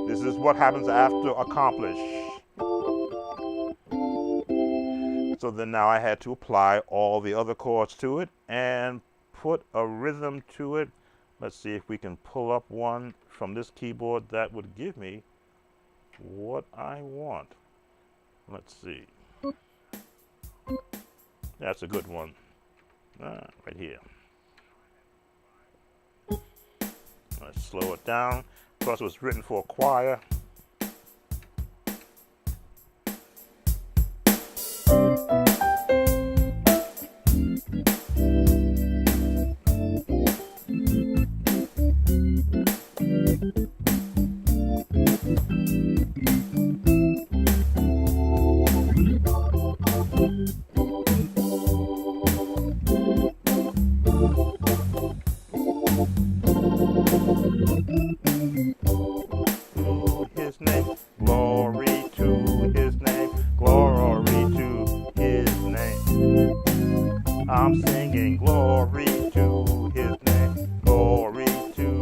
This is what happens after accomplish. So then now I had to apply all the other chords to it and put a rhythm to it. Let's see if we can pull up one from this keyboard that would give me what I want. Let's see. That's a good one. Right here. Let's slow it down. Of course, it was written for a choir. I'm singing glory to His name, glory to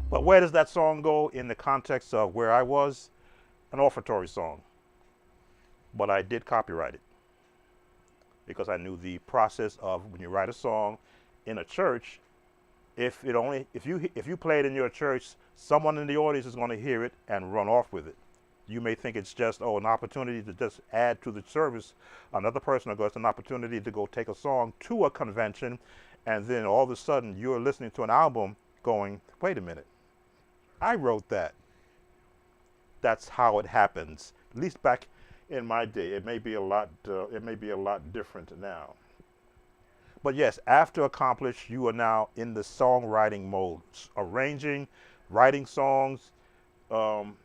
But where does that song go in the context of where I was? An offertory song. But I did copyright it because I knew the process of when you write a song in a church, if you play it in your church, someone in the audience is going to hear it and run off with it. You may think it's just an opportunity to just add to the service. Another person will go, it's an opportunity to go take a song to a convention, and then all of a sudden you're listening to an album going, wait a minute, I wrote that. That's how it happens. At least back in my day. It may be a lot different now. But yes, after accomplished, you are now in the songwriting mode, arranging, writing songs.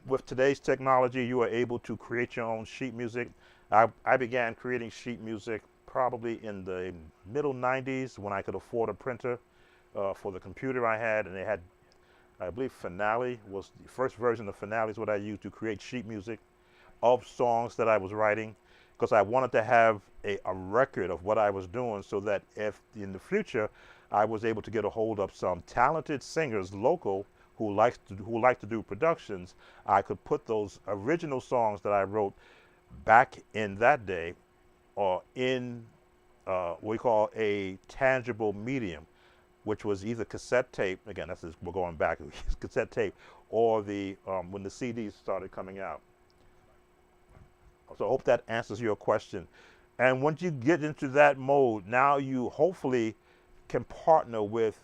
With today's technology, you are able to create your own sheet music. I began creating sheet music probably in the middle 90s when I could afford a printer for the computer I had, and they had, I believe Finale was the first version of Finale is what I used to create sheet music of songs that I was writing, because I wanted to have a record of what I was doing, so that if in the future I was able to get a hold of some talented singers local who like to do productions, I could put those original songs that I wrote back in that day or in what we call a tangible medium, which was either cassette tape, again, we're going back, cassette tape, or the when the CDs started coming out. So I hope that answers your question. And once you get into that mode, now you hopefully can partner with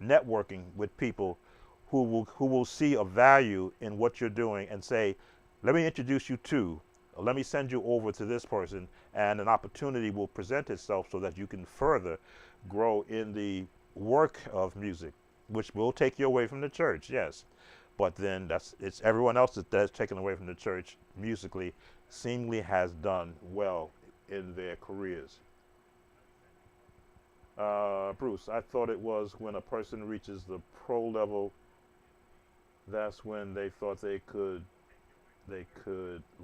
networking with people who will see a value in what you're doing and say, let me introduce you to, or let me send you over to this person, and an opportunity will present itself so that you can further grow in the work of music, which will take you away from the church, yes. But then it's everyone else that's taken away from the church musically seemingly has done well in their careers. Bruce, I thought it was when a person reaches the pro level, that's when they thought they could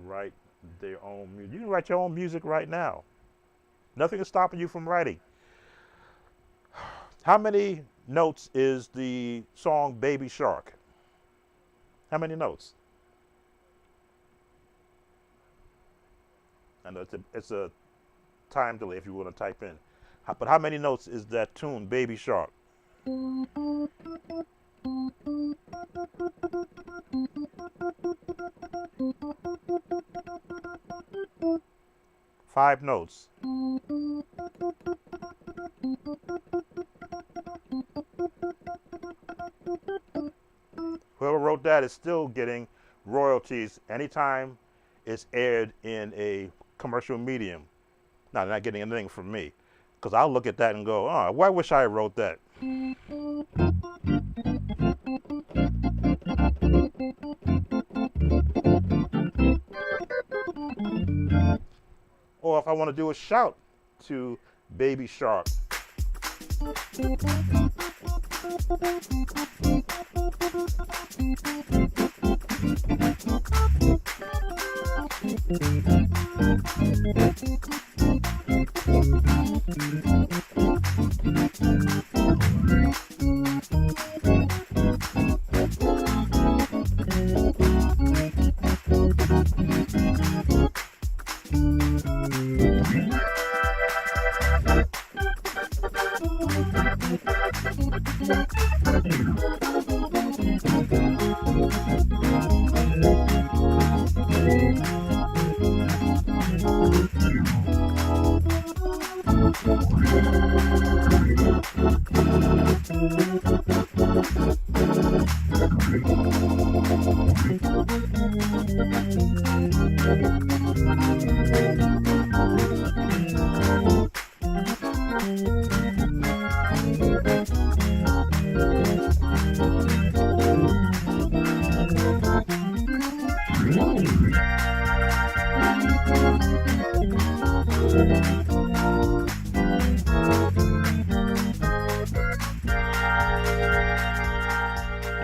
write their own music. You can write your own music right now. Nothing is stopping you from writing. How many notes is the song Baby Shark? How many notes? I know it's a time delay if you want to type in. But how many notes is that tune, Baby Shark? 5 notes. Whoever wrote that is still getting royalties anytime it's aired in a commercial medium. Now, they're not getting anything from me, because I'll look at that and go, oh, why wish I wrote that? Or if I want to do a shout to Baby Shark.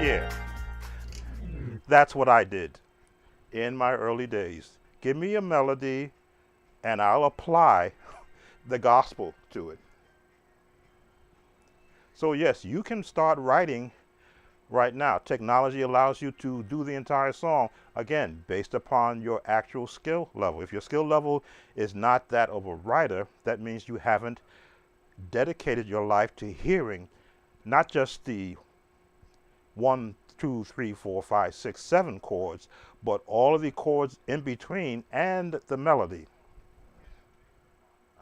Yeah, that's what I did. in my early days. Give me a melody and I'll apply the gospel to it. So yes, you can start writing right now. Technology allows you to do the entire song, again, based upon your actual skill level. If your skill level is not that of a writer, that means you haven't dedicated your life to hearing not just the 1, 2, 3, 4, 5, 6, 7 chords, but all of the chords in between and the melody.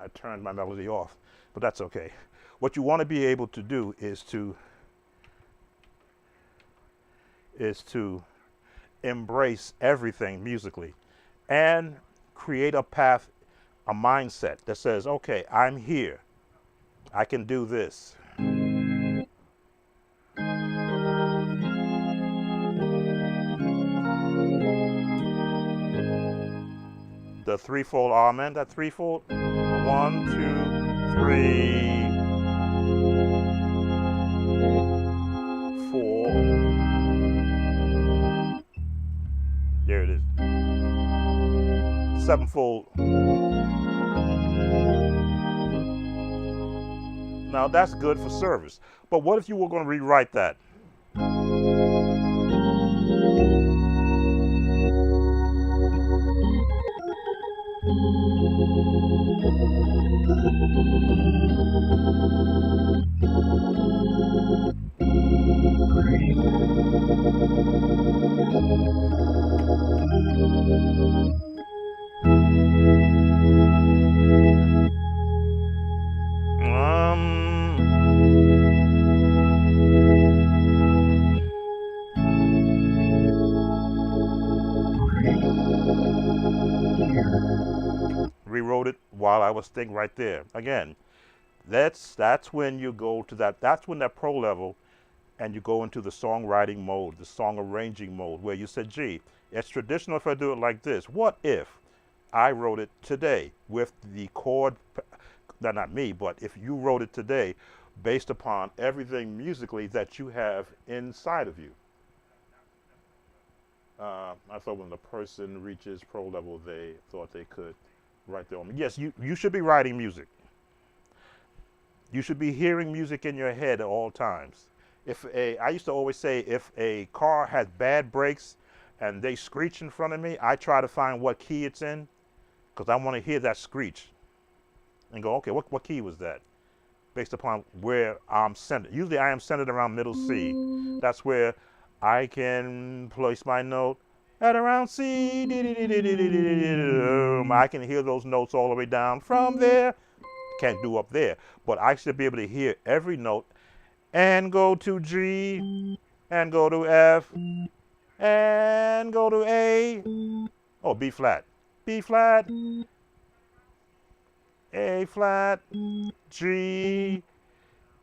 I turned my melody off, but that's okay. What you want to be able to do is to embrace everything musically and create a path, a mindset that says, okay, I'm here. I can do this. The threefold amen, that threefold, 1, 2, 3, 4. There it is. Sevenfold. Now that's good for service. But what if you were going to rewrite that? Rewrote it while I was thinking right there. Again, that's when you go to that. That's when that pro level, and you go into the songwriting mode, the song arranging mode, where you said, gee, it's traditional if I do it like this. What if I wrote it today with the chord, not me, but if you wrote it today based upon everything musically that you have inside of you? I thought when the person reaches pro level, they thought they could write their own. Yes, you should be writing music. You should be hearing music in your head at all times. I used to always say, if a car has bad brakes and they screech in front of me, I try to find what key it's in, because I want to hear that screech and go, okay, what key was that? Based upon where I'm centered. Usually I am centered around middle C. That's where I can place my note at around C. I can hear those notes all the way down from there. Can't do up there, but I should be able to hear every note and go to G and go to F and go to A. Oh, B flat, B flat, A flat, G,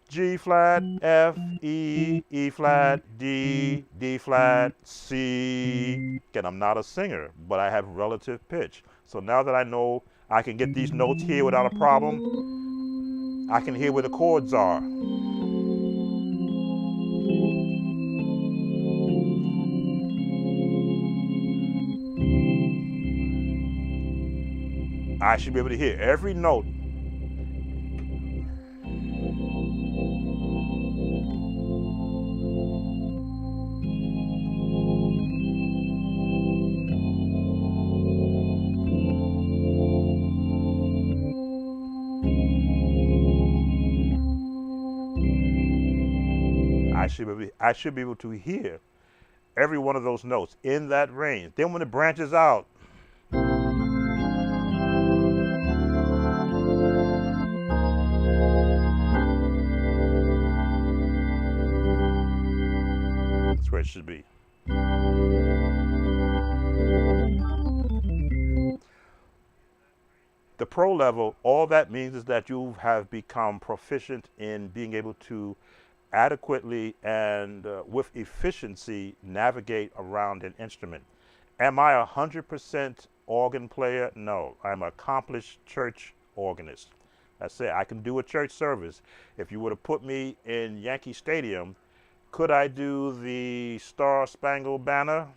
G flat, F, E, E flat, D, D flat, C. Again, I'm not a singer, but I have relative pitch. So now that I know I can get these notes here without a problem, I can hear where the chords are. I should be able to hear every note. I should be able to hear every one of those notes in that range. Then when it branches out, that's where it should be. The pro level, all that means is that you have become proficient in being able to adequately and with efficiency navigate around an instrument. Am I 100% organ player? No, I'm an accomplished church organist. That's it. I can do a church service. If you were to put me in Yankee Stadium, could I do the Star Spangled Banner?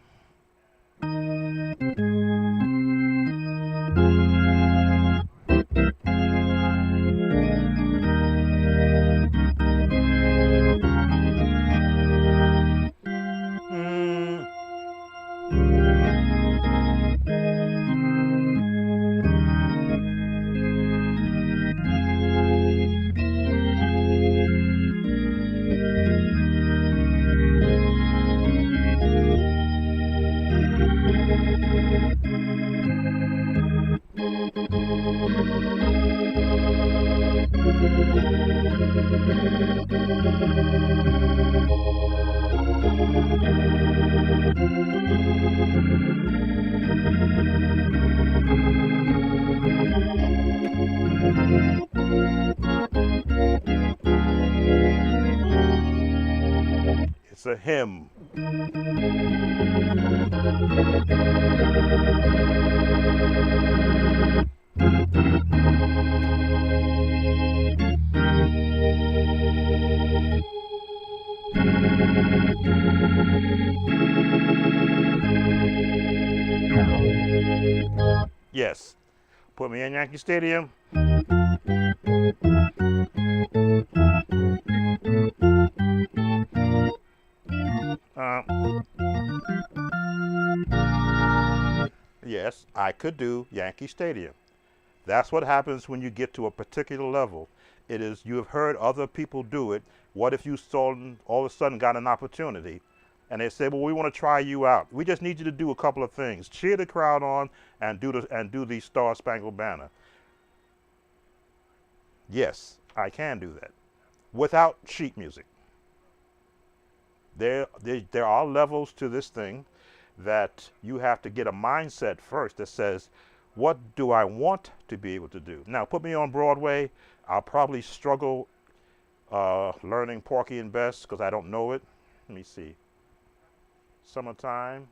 It's a hymn. Yes. Put me in Yankee Stadium. Yes, I could do Yankee Stadium. That's what happens when you get to a particular level. It is, you have heard other people do it. What if you all of a sudden got an opportunity and they say, well, we want to try you out. We just need you to do a couple of things. Cheer the crowd on and do the Star Spangled Banner. Yes, I can do that without sheet music. There are levels to this thing that you have to get a mindset first that says, what do I want to be able to do? Now, put me on Broadway. I'll probably struggle learning Porky and Bess because I don't know it. Let me see. Summertime.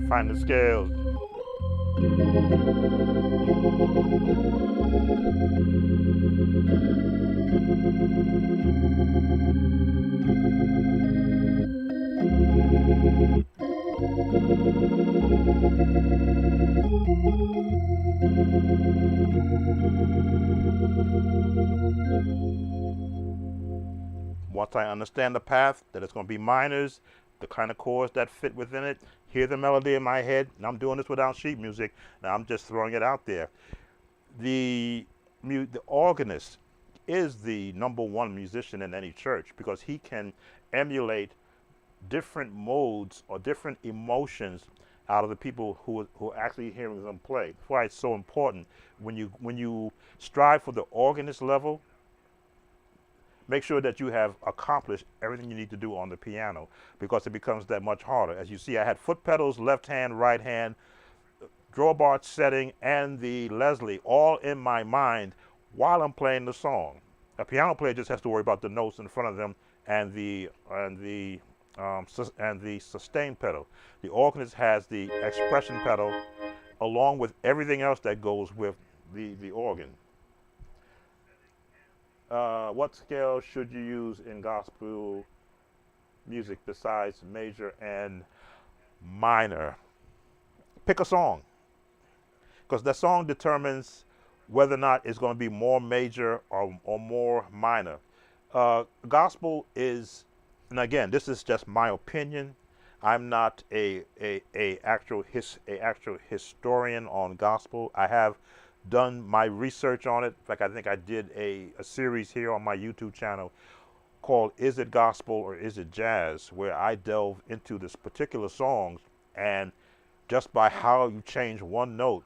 Find the scales. Once I understand the path, that it's going to be minors, the kind of chords that fit within it, hear the melody in my head, and I'm doing this without sheet music, and I'm just throwing it out there. The organist is the #1 musician in any church because he can emulate different modes or different emotions out of the people who are actually hearing them play. That's why it's so important when you strive for the organist level. Make sure that you have accomplished everything you need to do on the piano because it becomes that much harder. As you see, I had foot pedals, left hand, right hand, drawbar setting, and the Leslie all in my mind while I'm playing the song. A piano player just has to worry about the notes in front of them and the sustain pedal. The organist has the expression pedal along with everything else that goes with the organ. What scale should you use in gospel music besides major and minor? Pick a song, because that song determines whether or not it's going to be more major or more minor. Gospel is, and again, this is just my opinion. I'm not a actual historian on gospel. I have done my research on it. In fact, I think I did a series here on my YouTube channel called Is It Gospel or Is It Jazz, where I delve into this particular songs, and just by how you change one note,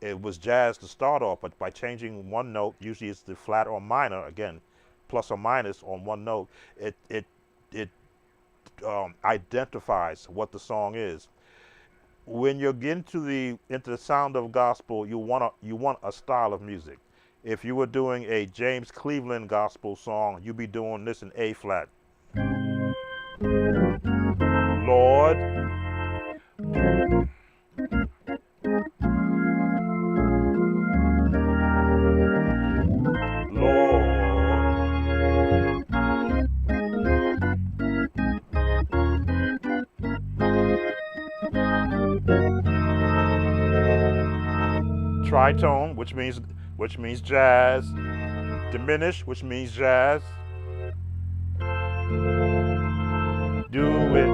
it was jazz to start off, but by changing one note, usually it's the flat or minor, again, plus or minus on one note, it identifies what the song is. When you get into the sound of gospel, you want a style of music. If you were doing a James Cleveland gospel song, you'd be doing this in A flat. Lord, tritone, which means jazz. Diminish, which means jazz. Do it.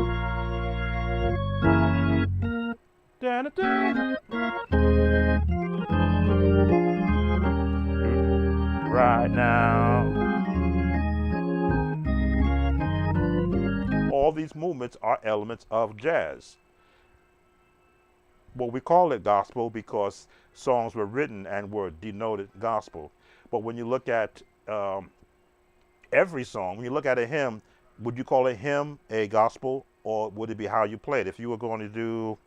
Da-da-da. Right now. All these movements are elements of jazz. well, we call it gospel because songs were written and were denoted gospel. But when you look at every song, when you look at a hymn, would you call a hymn a gospel, or would it be how you play it? If you were going to do,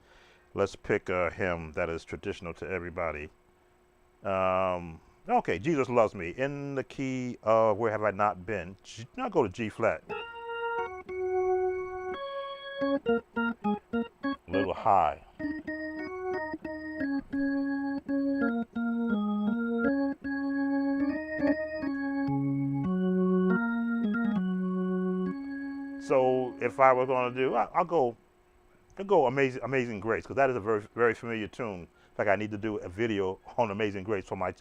let's pick a hymn that is traditional to everybody. Okay, Jesus Loves Me, in the key of Where Have I Not Been? Now go to G flat. A little high. So if I were going to do, I'll go Amazing Grace, because that is a very, very familiar tune. In fact, I need to do a video on Amazing Grace for my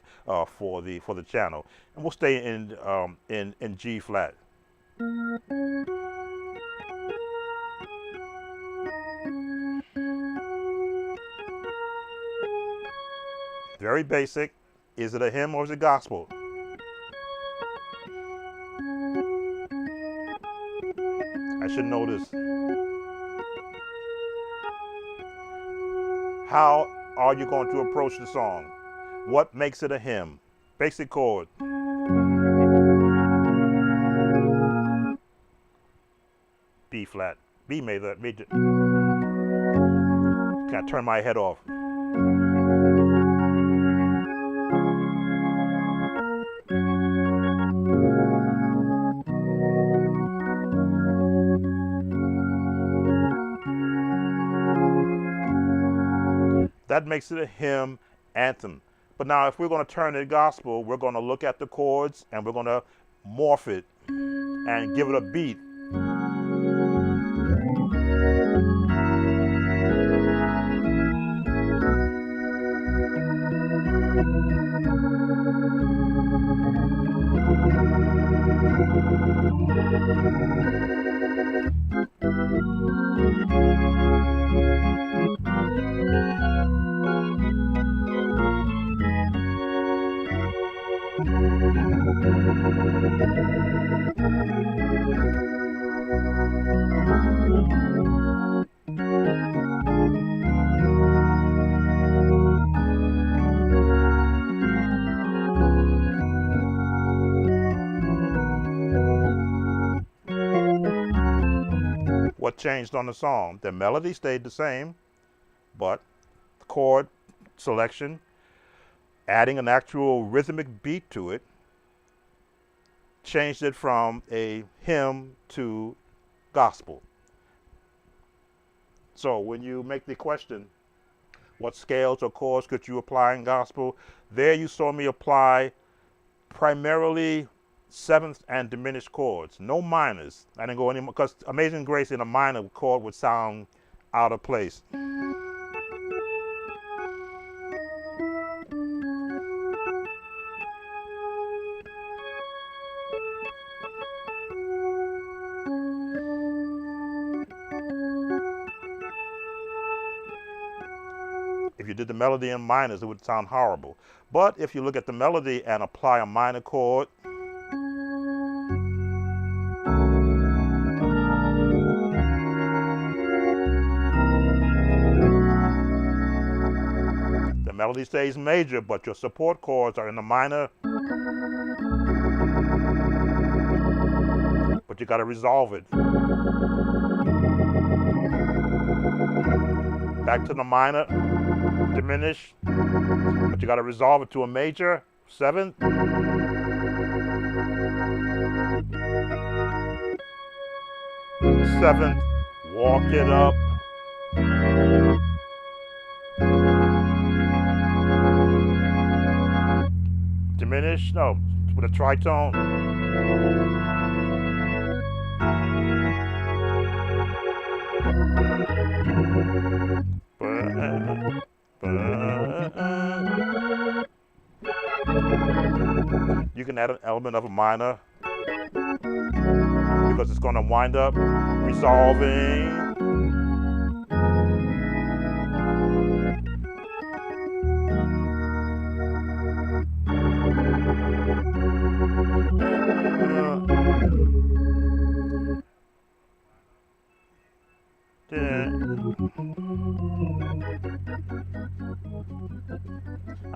for the channel, and we'll stay in G flat. Very basic. Is it a hymn or is it gospel? I should know this. How are you going to approach the song? What makes it a hymn? Basic chord. B flat. B major. Can I turn my head off? That makes it a hymn anthem. But now if we're going to turn it gospel, we're going to look at the chords and we're going to morph it and give it a beat. What changed on the song? The melody stayed the same, but the chord selection, adding an actual rhythmic beat to it, changed it from a hymn to gospel. So when you make the question, what scales or chords could you apply in gospel? There you saw me apply primarily seventh and diminished chords, no minors. I didn't go any more because Amazing Grace in a minor chord would sound out of place. If you did the melody in minors, it would sound horrible. But if you look at the melody and apply a minor chord, the melody stays major, but your support chords are in the minor. But you got to resolve it. Back to the minor, diminish, but you got to resolve it to a major, seventh. Seventh, walk it up. Diminish, no, with a tritone. You can add an element of a minor because it's going to wind up resolving.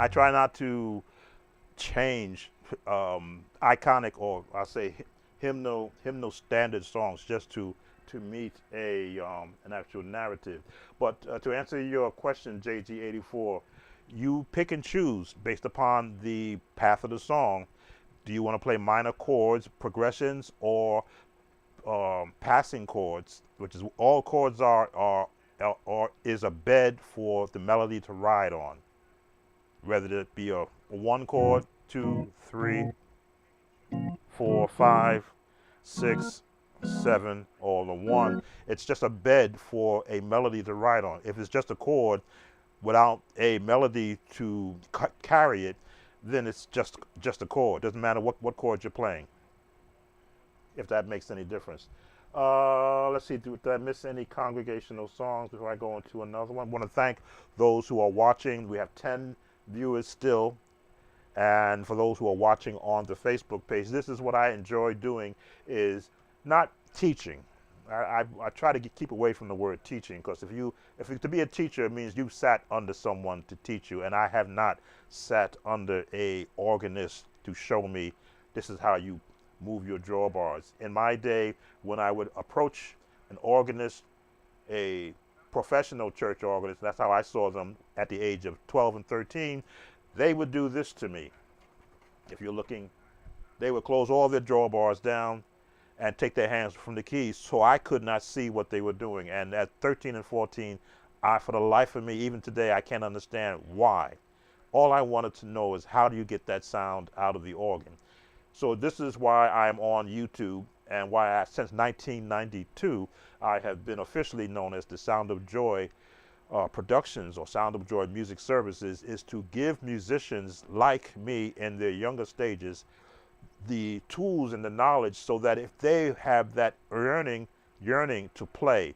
I try not to change iconic, or I say hymnal standard songs just to meet a an actual narrative. But to answer your question, JG84, you pick and choose based upon the path of the song. Do you want to play minor chords, progressions, or passing chords, which is all chords are is a bed for the melody to ride on, whether it be a one chord, two, three, four, five, six, seven, or the one. It's just a bed for a melody to ride on. If it's just a chord without a melody to carry it, then it's just a chord. Doesn't matter what chord you're playing, if that makes any difference. Let's see, did I miss any congregational songs before I go into another one? I want to thank those who are watching. We have 10 viewers still. And for those who are watching on the Facebook page, this is what I enjoy doing, is not teaching. I try to keep away from the word teaching, because to be a teacher, it means you sat under someone to teach you, and I have not sat under a organist to show me this is how you move your drawbars. In my day, when I would approach an organist, a professional church organist, that's how I saw them at the age of 12 and 13, they would do this to me. If you're looking, they would close all their drawbars down and take their hands from the keys, so I could not see what they were doing. And at 13 and 14, for the life of me, even today, I can't understand why. All I wanted to know is, how do you get that sound out of the organ? So this is why I'm on YouTube, and why since 1992, I have been officially known as the Sound of Joy Productions, or Sound of Joy Music Services, is to give musicians like me in their younger stages the tools and the knowledge, so that if they have that yearning to play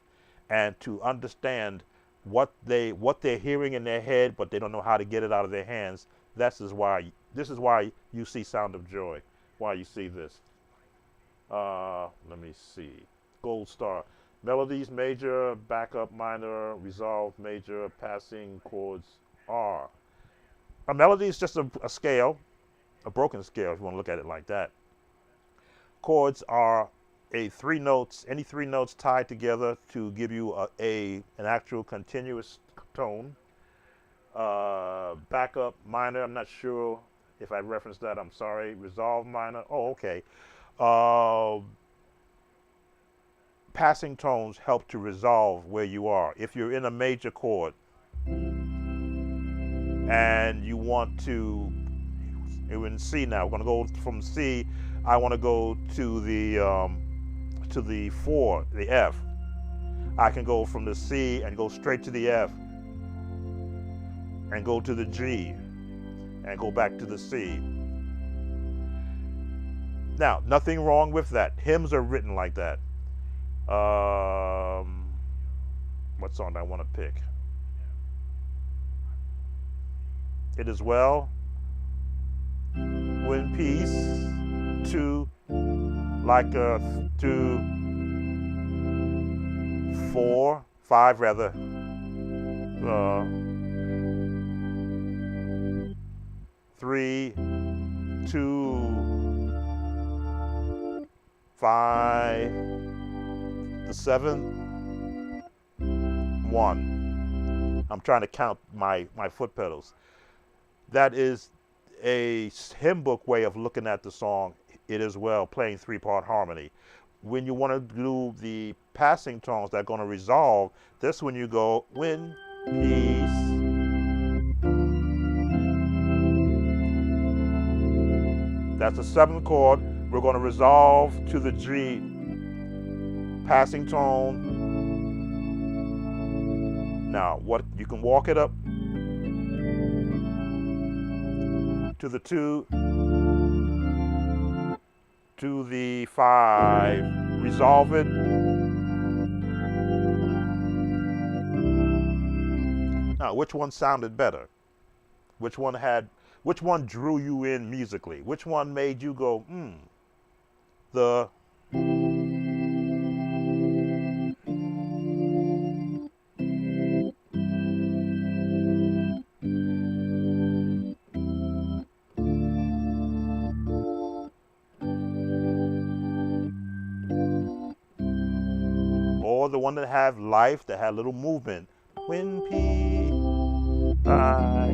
and to understand what they're hearing in their head, but they don't know how to get it out of their hands, this is why you see Sound of Joy, why you see this. Let me see. Gold star. Melodies, major, backup, minor, resolve, major, passing chords are. A melody is just a scale, a broken scale, if you want to look at it like that. Chords are any three notes tied together to give you an actual continuous tone. Backup, minor, I'm not sure if I referenced that, I'm sorry. Resolve, minor, oh, okay. Passing tones help to resolve where you are. If you're in a major chord and you want to, we're in C now, we're going to go from C, I want to go to the 4, the F. I can go from the C and go straight to the F, and go to the G, and go back to the C. Now, nothing wrong with that. Hymns are written like that. What song do I want to pick? It is well, when peace, 2, like 2, 4, 5 rather, 3, 2, 5, the 7, 1. I'm trying to count my foot pedals. That is a hymn book way of looking at the song. It is well, playing 3-part harmony. When you want to do the passing tones that are going to resolve, this when you go, when, peace, that's a 7th chord. We're going to resolve to the G passing tone. Now, what you can walk it up to the 2, to the 5, resolve it. Now, which one sounded better? Which one drew you in musically? Which one made you go, The more the one that have life, that have little movement. When peace I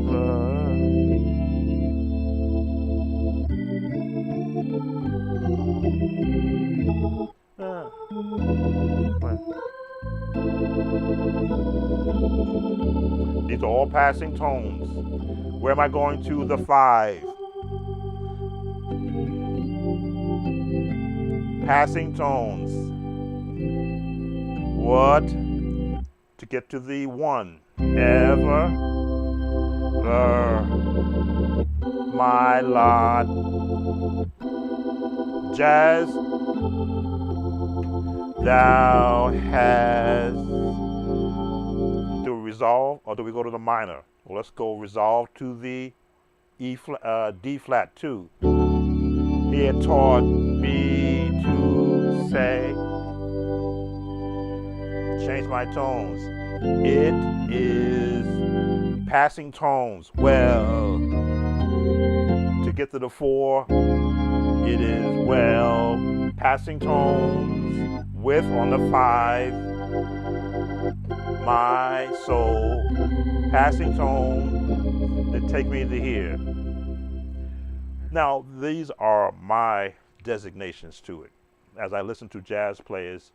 These are all passing tones. Where am I going to? The 5. Passing tones. What? To get to the 1. Ever my lot. Jazz. Thou hast. Do we resolve or do we go to the minor? Well, let's go resolve to the D flat 2. He had taught me to say, change my tones. It is passing tones. Well, to get to the 4, it is well, passing tones with on the 5, my soul, passing tone that take me to here. Now, these are my designations to it. As I listen to jazz players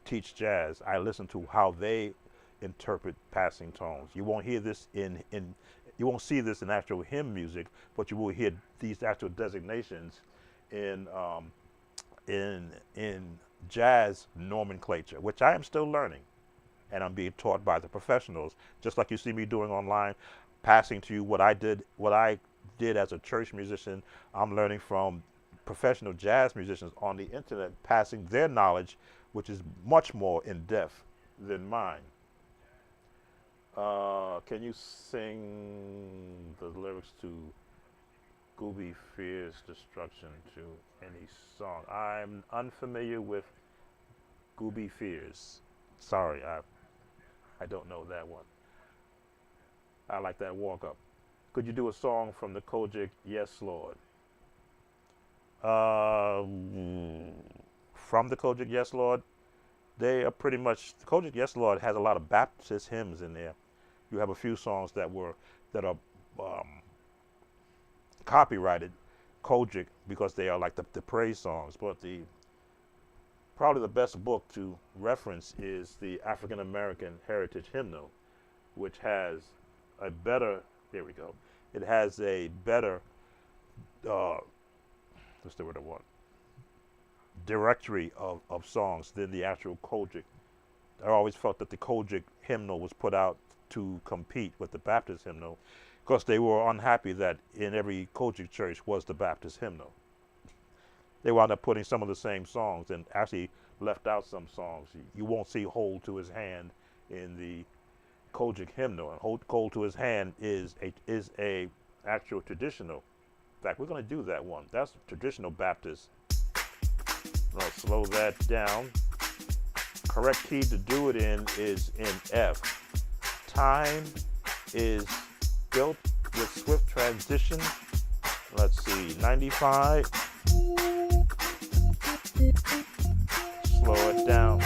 teach jazz, I listen to how they interpret passing tones. You won't hear this you won't see this in actual hymn music, but you will hear these actual designations in jazz nomenclature, which I am still learning, and I'm being taught by the professionals, just like you see me doing online, passing to you what I did as a church musician. I'm learning from professional jazz musicians on the internet, passing their knowledge, which is much more in depth than mine. Can you sing the lyrics to Gooby Fear's Destruction to any song? I'm unfamiliar with Gooby Fears. Sorry, I don't know that one. I like that walk up. Could you do a song from the Kojic Yes Lord? From the Kojic Yes Lord, they are pretty much, the Kojic Yes Lord has a lot of Baptist hymns in there. You have a few songs that are copyrighted Kojic because they are like the praise songs. But probably the best book to reference is the African American Heritage Hymnal, which has a better, there we go, it has a better, what's the word I want, directory of songs than the actual Kojic. I always felt that the Kojic hymnal was put out to compete with the Baptist hymnal because they were unhappy that in every Kojic church was the Baptist hymnal. They wound up putting some of the same songs and actually left out some songs. You won't see Hold to His Hand in the Kojic hymnal, and Hold to His Hand is a actual traditional. In fact, we're going to do that one. That's traditional Baptist. I'll slow that down. Correct key to do it in is in F. Time is built with swift transition. Let's see, 95. Slow it down.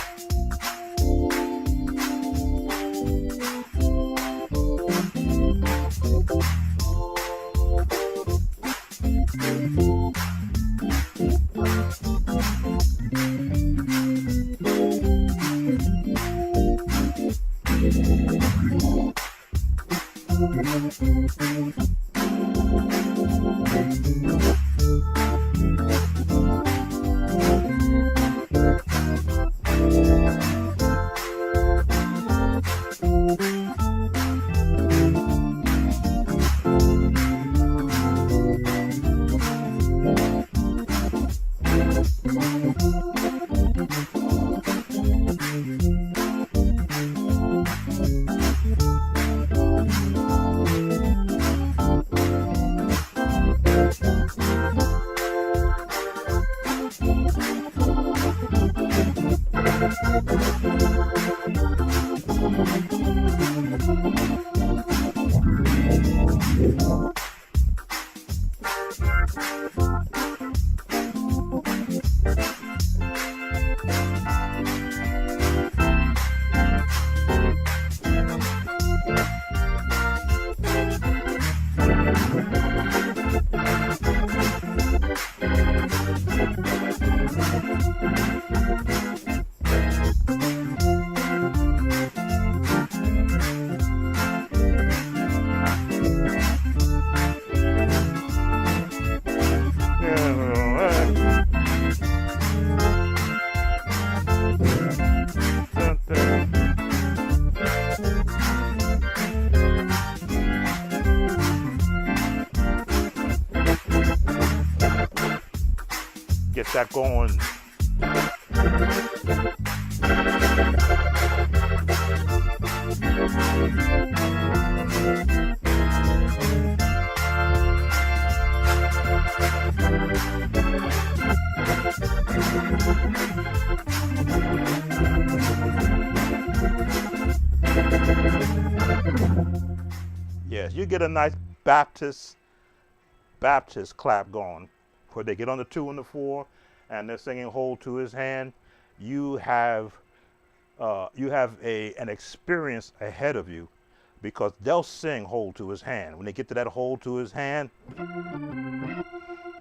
that going. Yes, you get a nice Baptist clap going. Where they get on the 2 and the 4 and they're singing Hold to His Hand, you have an experience ahead of you, because they'll sing Hold to His Hand. When they get to that Hold to His Hand,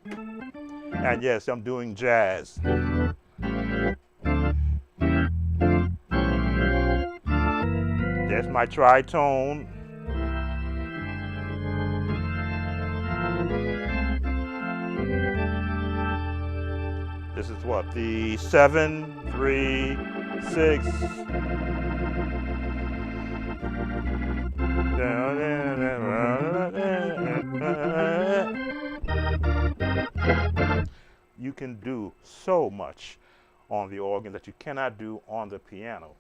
and yes, I'm doing jazz. There's my tritone. This is what? The 7, 3, 6. You can do so much on the organ that you cannot do on the piano.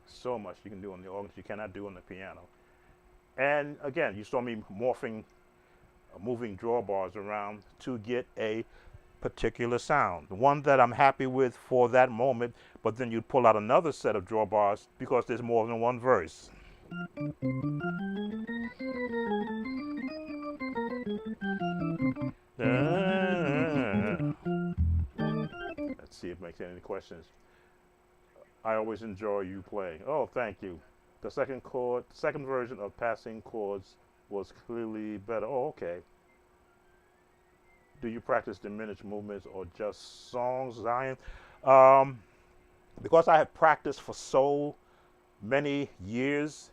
So much you can do on the organ that you cannot do on the piano. And again, you saw me moving drawbars around to get a particular sound, the one that I'm happy with for that moment, but then you pull out another set of drawbars because there's more than one verse. Let's see if it makes any questions. I always enjoy you playing. Oh, thank you. The second version of Passing Chords was clearly better. Oh, okay. Do you practice diminished movements or just songs, Zion? Because I have practiced for so many years,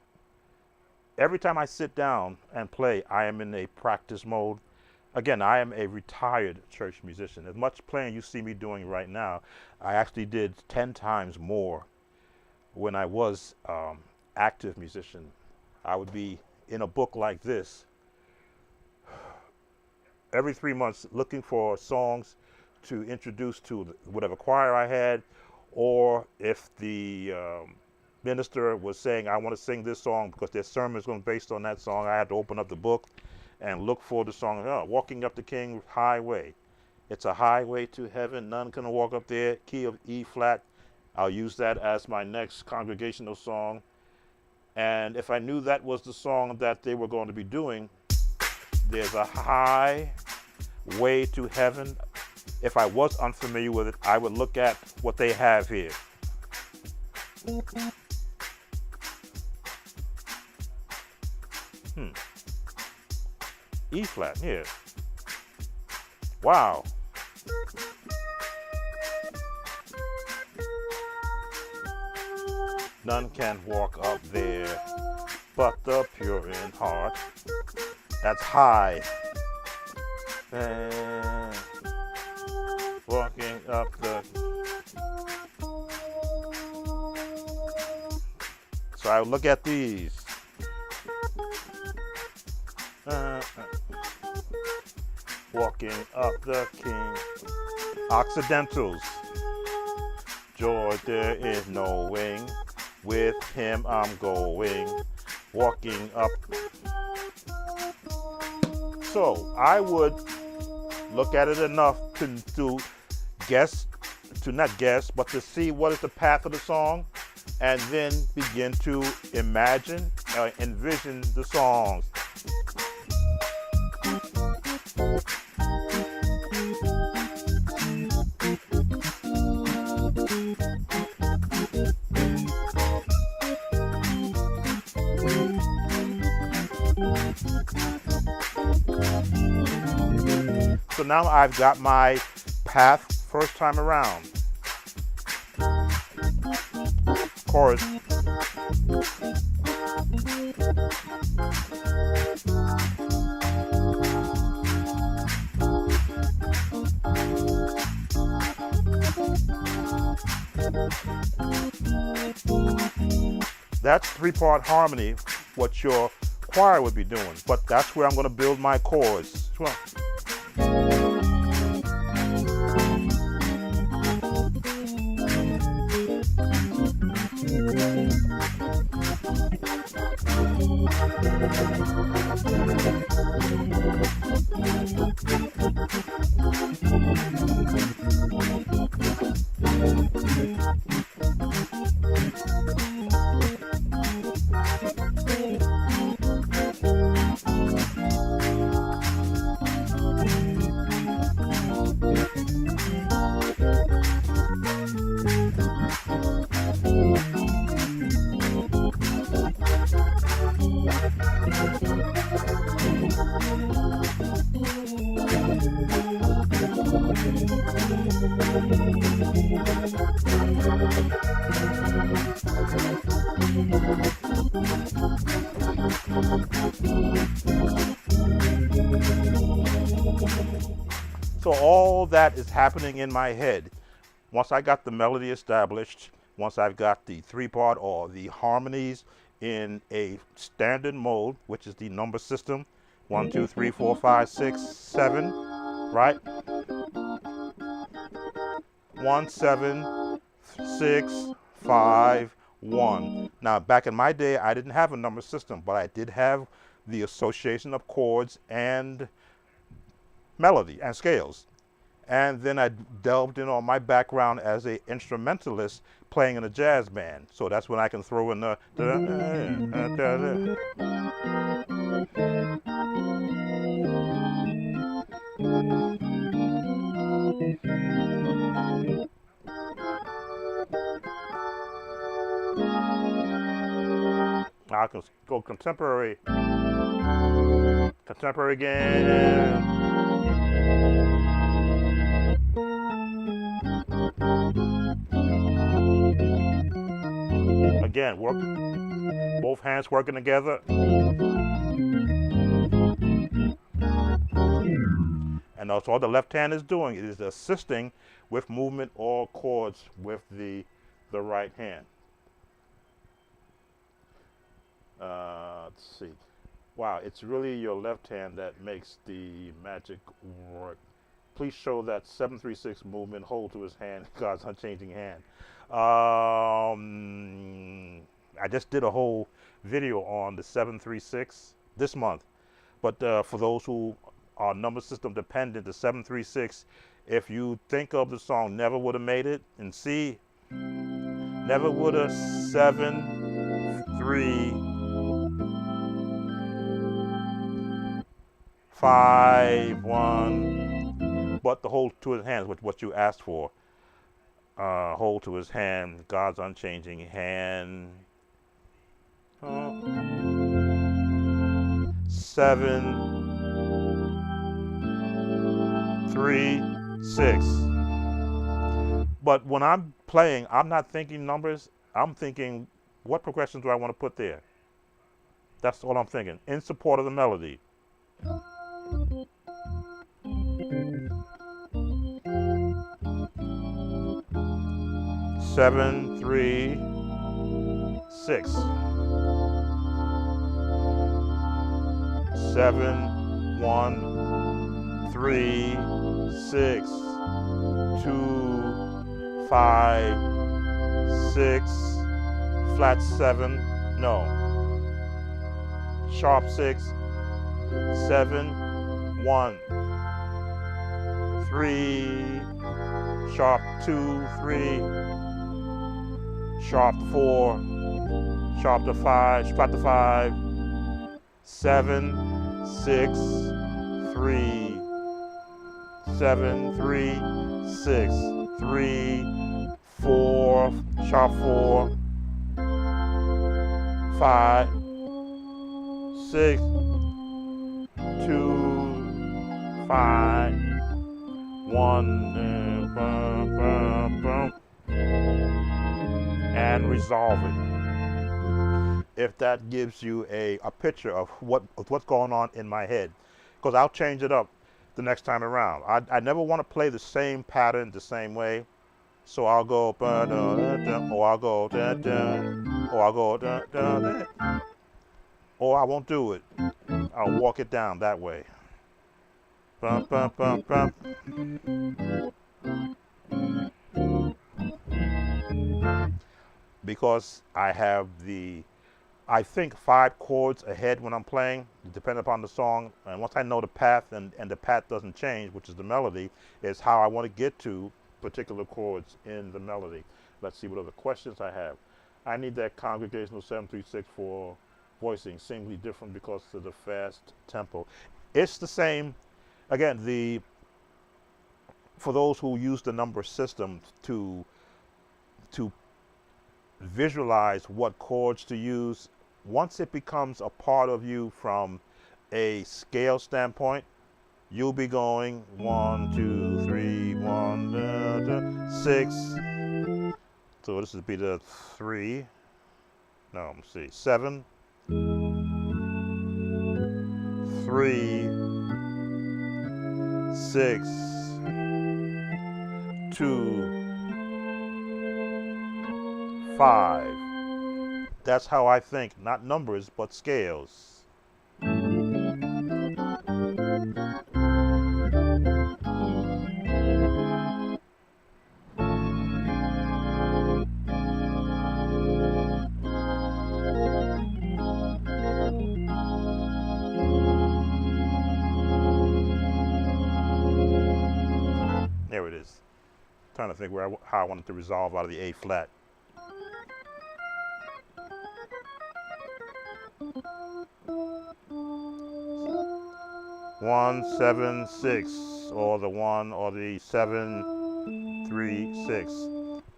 every time I sit down and play, I am in a practice mode. Again, I am a retired church musician. As much playing you see me doing right now, I actually did 10 times more when I was active musician. I would be in a book like this every 3 months looking for songs to introduce to whatever choir I had, or if the minister was saying, I want to sing this song because their sermon is going to be based on that song, I had to open up the book and look for the song. Walking Up the King's Highway. It's a highway to heaven, none can walk up there, key of E flat. I'll use that as my next congregational song. And if I knew that was the song that they were going to be doing, there's a high way to heaven. If I was unfamiliar with it, I would look at what they have here. E flat, here. Wow. None can walk up there but the pure in heart. That's high. And walking up the... So I would look at these. Walking up the King. Occidentals. Joy there is no wing. With him I'm going. Walking up. So I would look at it enough to guess, to not guess, but to see what is the path of the song, and then begin to imagine, envision the songs. So now I've got my path first time around. Chorus. That's 3-part harmony, what your choir would be doing, but that's where I'm going to build my chords. So all that is happening in my head. Once I got the melody established, once I've got the three-part or the harmonies in a standard mode, which is the number system, 1, 2, 3, 4, 5, 6, 7, right? 1, 7, 6, 5, 1. Now, back in my day, I didn't have a number system, but I did have the association of chords and melody and scales. And then I delved in on my background as a instrumentalist playing in a jazz band. So that's when I can throw in the I can go contemporary again. Again, work, both hands working together. And that's all the left hand is doing. It is assisting with movement or chords with the right hand. Let's see. Wow, it's really your left hand that makes the magic work. Please show that 736 movement, hold to his hand, God's unchanging hand. I just did a whole video on the 736 this month. But for those who are number system dependent, the 736, if you think of the song Never Would Have Made It in C, never would have 7, 3, 5, 1, but the hold to his hands, which what you asked for. Hold to his hand, God's unchanging hand. 7, 3, 6. But when I'm playing, I'm not thinking numbers. I'm thinking, what progressions do I want to put there? That's all I'm thinking, in support of the melody. 7, 3, 6. 7, 1, 3, 6, 2, 5, 6, flat 7, no. Sharp 6, 7, 1, 3, sharp 2, 3, sharp 4, sharp to 5, flat to 5, 7, 6, 3, 7, 3, 6, 3, 4, sharp 4, 5, 6, 2, 5, 1, and resolve it. If that gives you a picture of what's going on in my head, because I'll change it up the next time around. I never want to play the same pattern the same way, so I'll go or I'll go or I'll go or I won't do it. I'll walk it down that way. Because I have the I think 5 chords ahead when I'm playing, depending upon the song. And once I know the path and the path doesn't change, which is the melody, is how I want to get to particular chords in the melody. Let's see what other questions I have. I need that congregational 736 for voicing, seemingly different because of the fast tempo. It's the same. Again, for those who use the number system to visualize what chords to use, once it becomes a part of you from a scale standpoint, you'll be going 1, 2, 3, 1, 6. So this would be the 3. No, let me see. 7, 3, 6, 2, 5. That's how I think, not numbers, but scales. There it is. Trying to think how I wanted to resolve out of the A flat. One, 7, 6, or the 1, or the 7, 3, 6.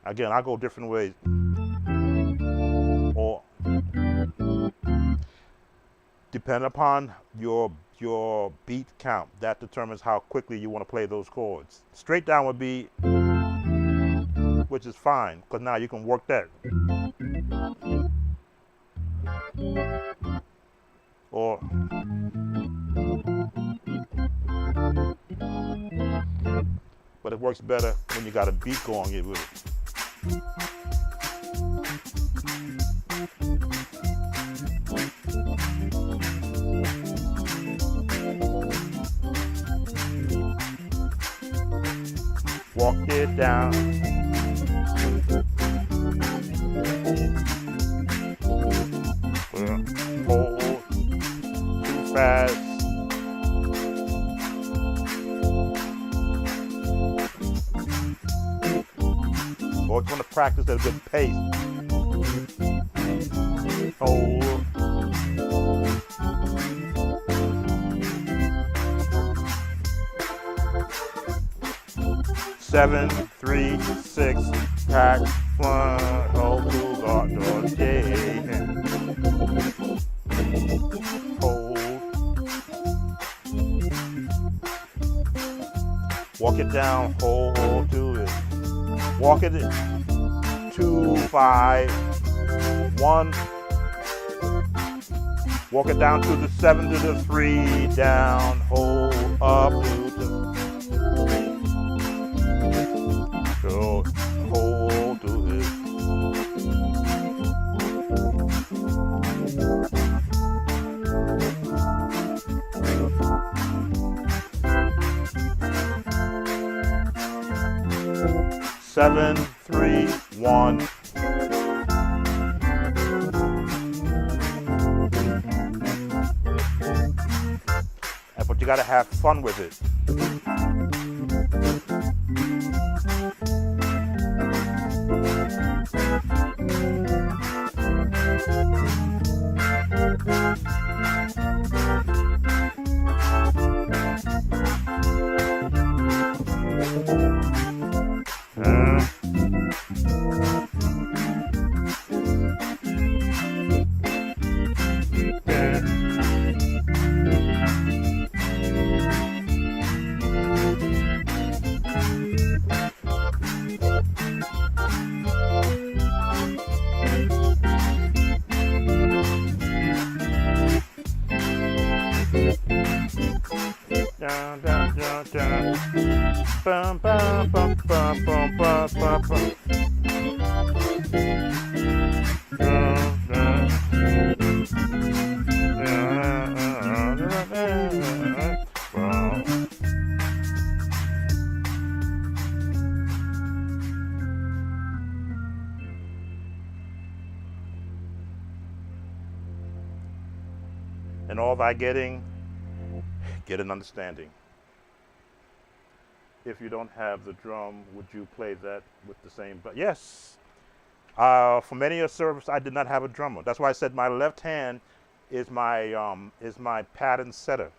Again, I go different ways. Or depend upon your beat count. That determines how quickly you want to play those chords. Straight down would be, which is fine, because now you can work that. Or but it works better when you got a beat going with it. Walk it down. Hold too fast. Always want to practice at a good pace. Hold. 7, 3, 6, pack, 1, hold, 2, God, Lord, hold. Walk it down, hold, do it. Walk it in. 2, 5, 1. Walk it down to the 7 to the 3, down, hold, up, to the so, hold to it. Seven, 3, 1. But you gotta have fun with it. Bum, bum, bum, bum, bum, bum, bum, bum. In all thy getting, get an understanding. If you don't have the drum, would you play that with the same? But yes, for many a service, I did not have a drummer. That's why I said my left hand is my pattern setter.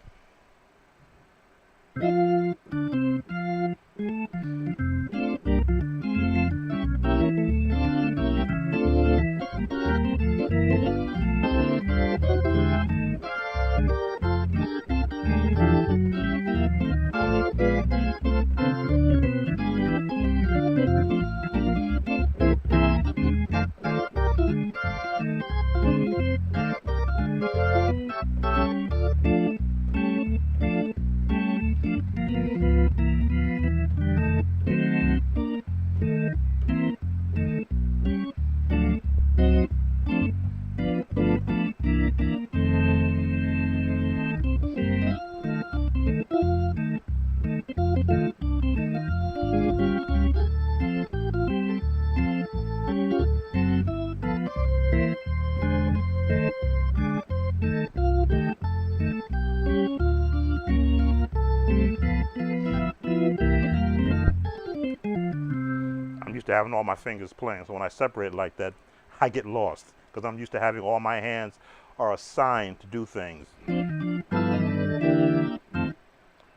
I'm used to having all my fingers playing, so when I separate like that, I get lost because I'm used to having all my hands are assigned to do things.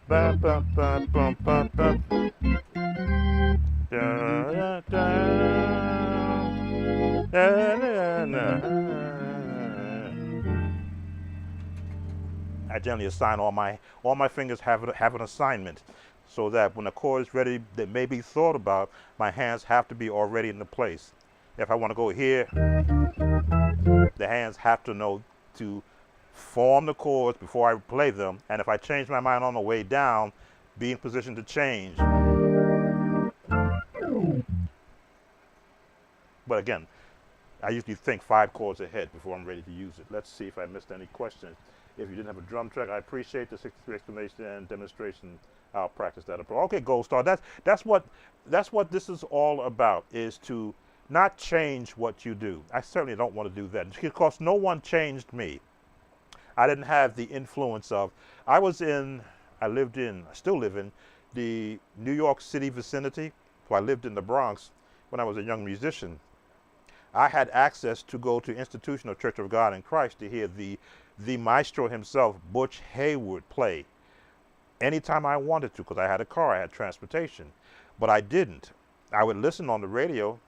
Ba, ba, ba, ba, ba, ba. Da, da, da. Da, da, da. I generally assign all my fingers have an assignment, so that when the chord is ready, that may be thought about, my hands have to be already in the place. If I want to go here, the hands have to know to form the chords before I play them, and if I change my mind on the way down, be in position to change. But again, I usually think 5 chords ahead before I'm ready to use it. Let's see if I missed any questions. If you didn't have a drum track, I appreciate the 63 explanation and demonstration. I'll practice that. Okay, Gold Star. That's what this is all about, is to not change what you do. I certainly don't want to do that because no one changed me. I didn't have the influence of, I still live in the New York City vicinity. I lived in the Bronx when I was a young musician. I had access to go to Institutional Church of God in Christ to hear the maestro himself, Butch Haywood, play anytime I wanted to, because I had a car, I had transportation. But I didn't. I would listen on the radio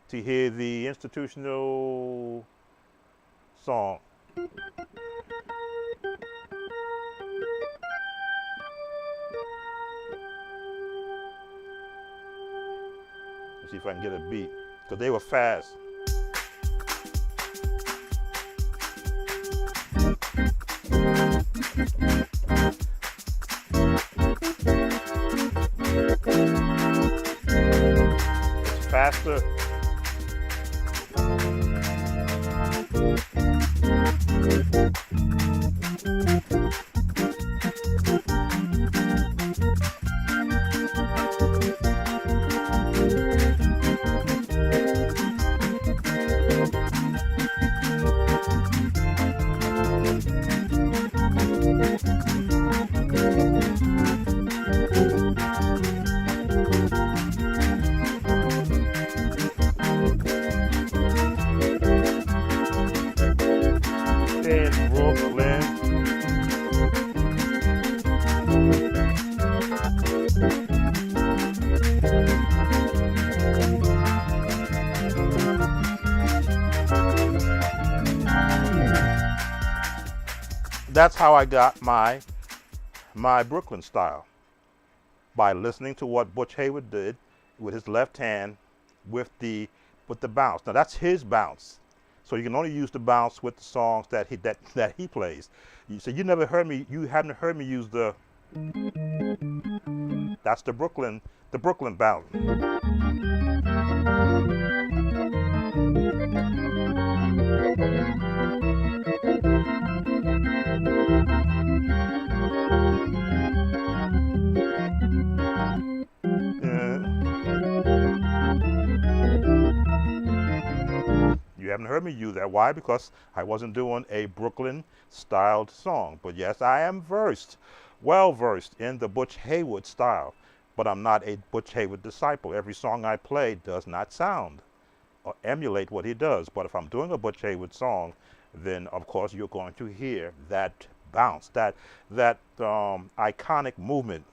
to hear the institutional song. Let's see if I can get a beat, because they were fast. It's faster. That's how I got my Brooklyn style, by listening to what Butch Haywood did with his left hand with the bounce. Now that's his bounce, so you can only use the bounce with the songs that he plays. So you haven't heard me use the. That's the Brooklyn bounce. You haven't heard me use that. Why? Because I wasn't doing a Brooklyn-styled song. But yes, I am well versed in the Butch Haywood style. But I'm not a Butch Haywood disciple. Every song I play does not sound or emulate what he does. But if I'm doing a Butch Haywood song, then of course you're going to hear that bounce, that iconic movement.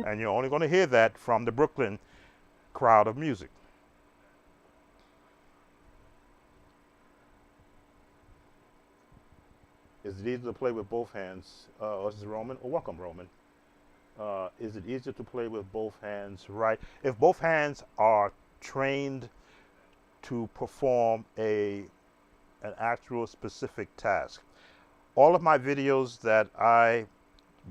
And you're only going to hear that from the Brooklyn crowd of music. Is it easier to play with both hands? This is Roman. Oh, welcome, Roman. Is it easier to play with both hands? Right. If both hands are trained to perform an actual specific task. All of my videos that I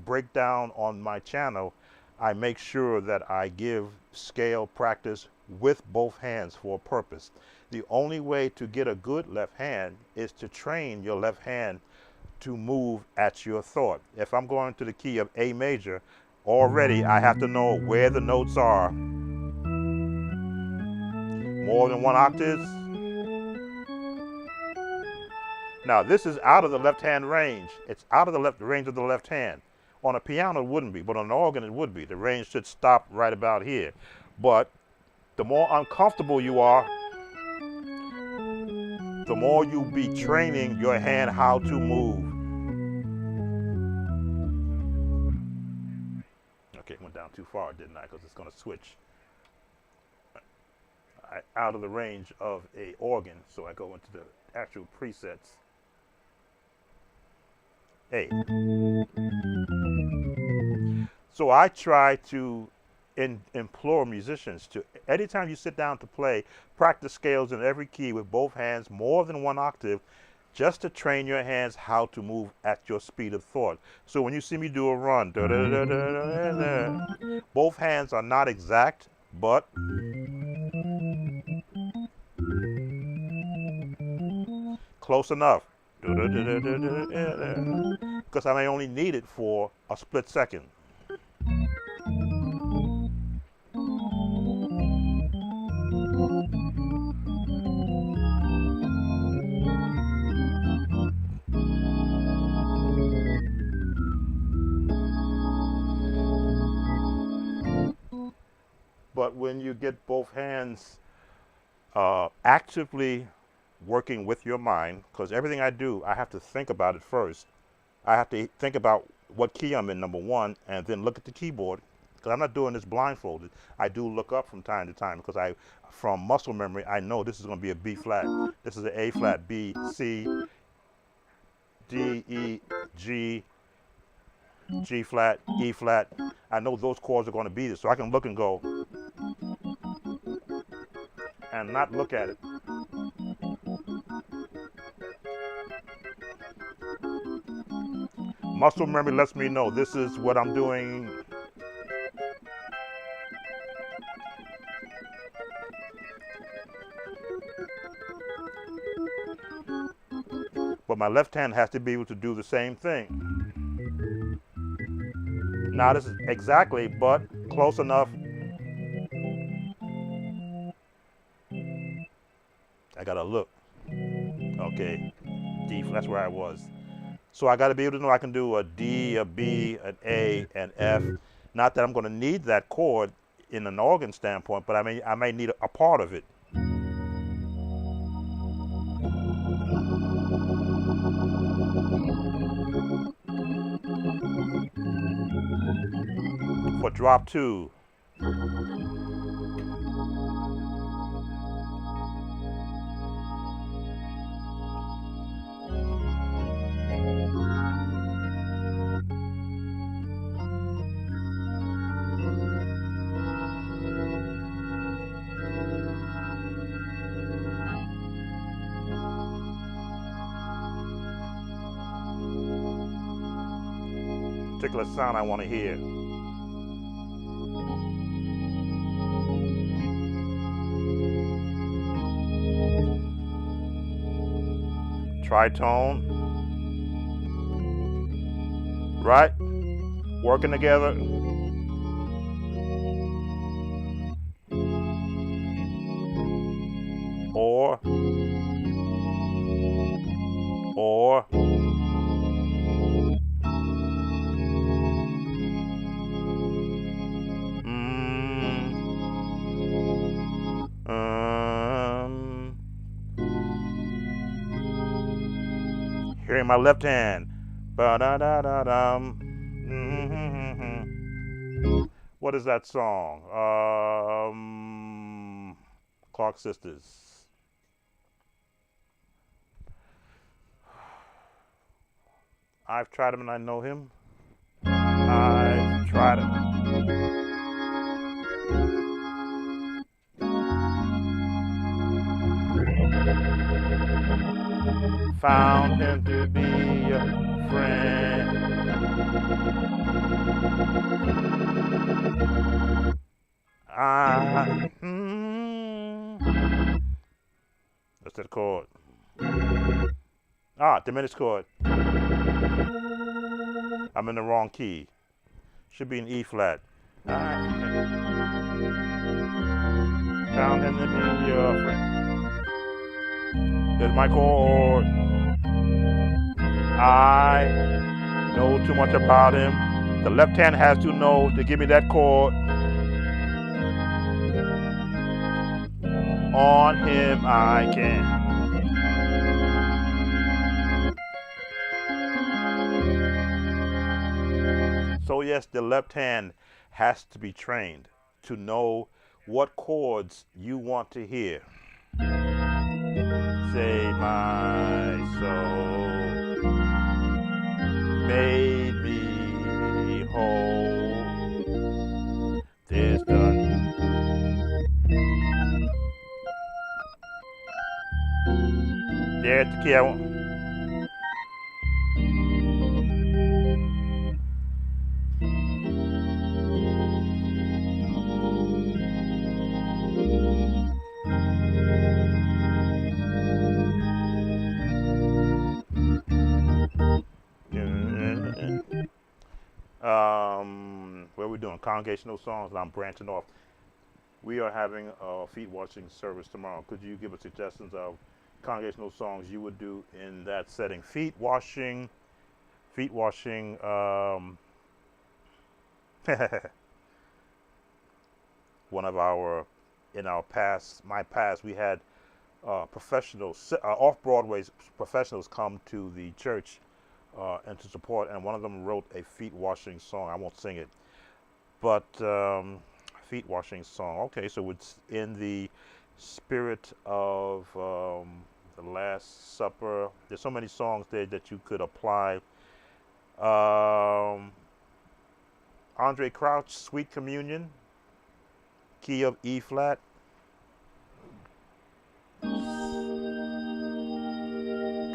break down on my channel, I make sure that I give scale practice with both hands for a purpose. The only way to get a good left hand is to train your left hand to move at your thought. If I'm going to the key of A major, already I have to know where the notes are. More than one octave. Now this is out of the left hand range. It's out of the range of the left hand. On a piano it wouldn't be, but on an organ it would be. The range should stop right about here. But the more uncomfortable you are, the more you'll be training your hand how to move. Okay, went down too far, didn't I? Because it's going to switch out of the range of a organ. So I go into the actual presets. A. So I try to implore musicians to, anytime you sit down to play, practice scales in every key with both hands, more than one octave, just to train your hands how to move at your speed of thought. So when you see me do a run, both hands are not exact, but close enough. Because I may only need it for a split second. But when you get both hands actively working with your mind, because everything I do, I have to think about it first. I have to think about what key I'm in, number one, and then look at the keyboard, because I'm not doing this blindfolded. I do look up from time to time, because from muscle memory, I know this is going to be a B flat. This is an A flat, B, C, D, E, G, G flat, E flat. I know those chords are going to be this, so I can look and go and not look at it. Muscle memory lets me know this is what I'm doing. But my left hand has to be able to do the same thing. Not as exactly, but close enough. I gotta look. Okay, D, that's where I was. So I gotta be able to know I can do a D, a B, an A, an F. Not that I'm gonna need that chord in an organ standpoint, but I may need a part of it. For drop two. Particular sound I want to hear. Tritone. right? Working together. Or um, here in my left hand. Ba-da-da-da-dum. What is that song? Clark Sisters. I've tried him and I know him. I've tried him. Found him to be a friend. That's that chord. Diminished chord. I'm in the wrong key. Should be an E flat. Found him to be a friend. There's my chord. I know too much about him. The left hand has to know to give me that chord. On him I can. So yes, the left hand has to be trained to know what chords you want to hear. Say my soul made me whole. There's done. There's the key I want. What are we doing? Congregational songs, and I'm branching off. We are having a feet washing service tomorrow. Could you give us suggestions of congregational songs you would do in that setting? Feet washing. One of our, in our past, my past, we had professionals, off-Broadway professionals come to the church and to support, and one of them wrote a feet washing song. I won't sing it, but feet washing song. Okay, so it's in the spirit of the Last Supper. There's so many songs there that you could apply. Andre Crouch, Sweet Communion, key of E flat.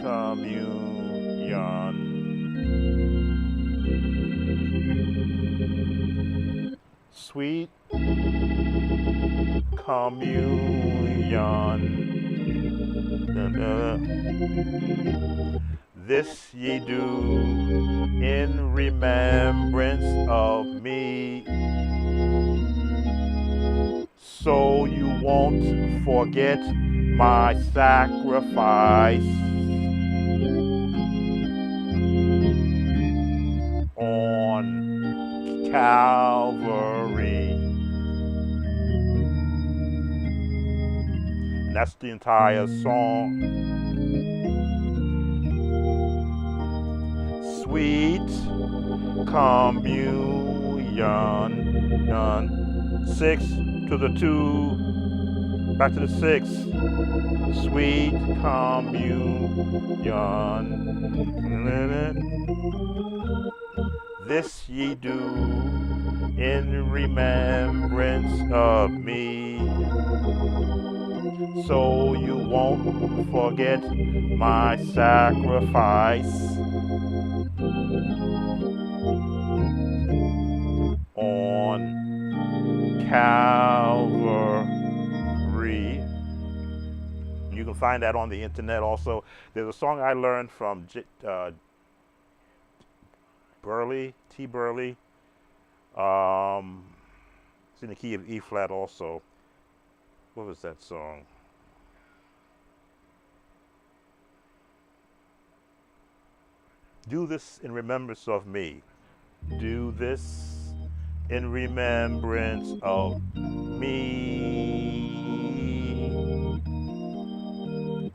Communion. Sweet communion. This ye do in remembrance of me, so you won't forget my sacrifice on Calvary. And that's the entire song. Sweet communion. 6 to the 2, back to the 6. Sweet communion. This ye do in remembrance of me, so you won't forget my sacrifice on Calvary. You can find that on the internet also. There's a song I learned from Burley, T. Burley. It's in the key of E flat also. What was that song? Do this in remembrance of me. Do this in remembrance of me.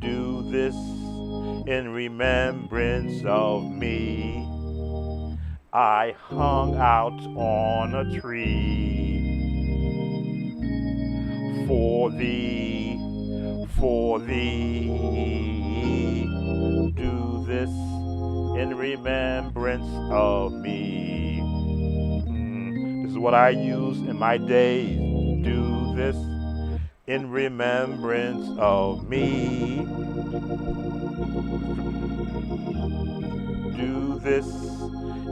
Do this in remembrance of me. I hung out on a tree for thee, for thee. Do this in remembrance of me. This is what I use in my days. Do this in remembrance of me. Do this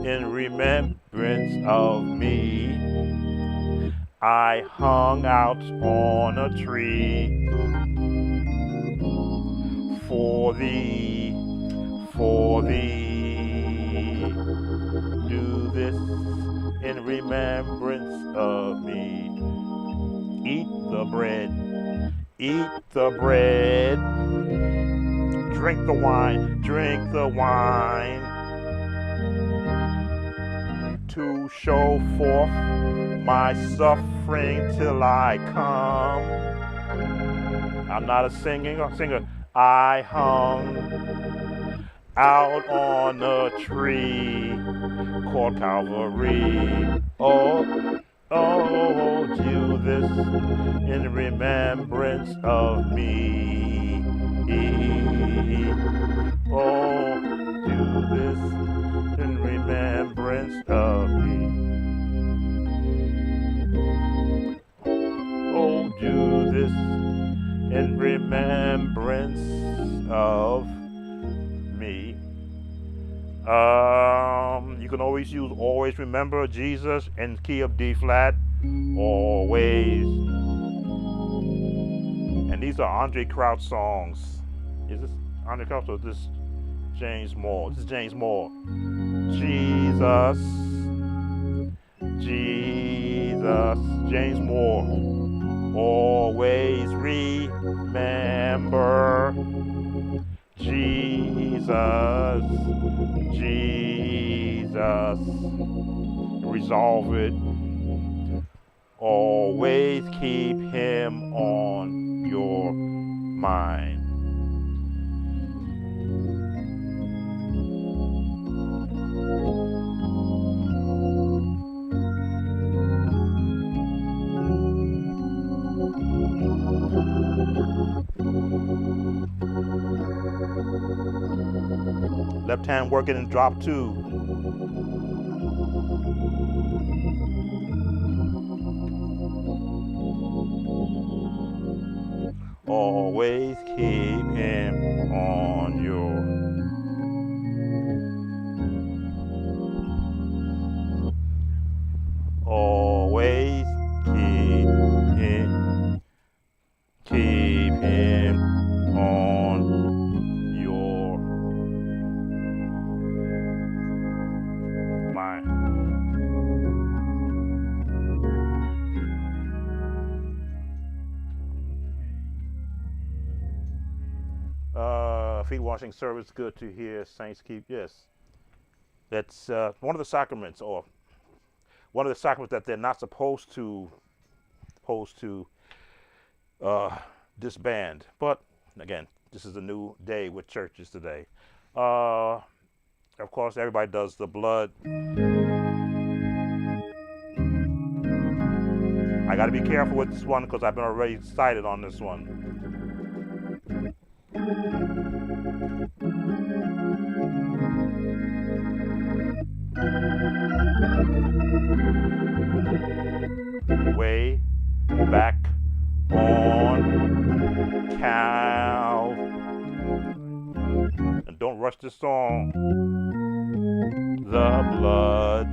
in remembrance of me. I hung out on a tree for thee, for thee. Do this in remembrance of me. Eat the bread, eat the bread. Drink the wine, drink the wine. To show forth my suffering till I come. I'm not a singer. I hung out on a tree called Calvary. Oh, do this in remembrance of me. Oh, do this in remembrance of me. Oh, do this in remembrance of me. You can always remember Jesus in key of D flat, always. And these are Andre Crouch songs. Is this Andre Crouch or is this James Moore? This is James Moore. Jesus, Jesus, James Moore. Always remember Jesus, Jesus. Resolve it. Always keep him on your mind. Left hand working in drop 2. Always keep him on your always keep him on your mind. Feet washing service, good to hear. Saints keep, yes. That's one of the sacraments, or one of the sacraments that they're not supposed to disband. But again, this is a new day with churches today. Of course, everybody does the blood. I got to be careful with this one because I've been already cited on this one. Way back on Cal. And don't rush this song. The blood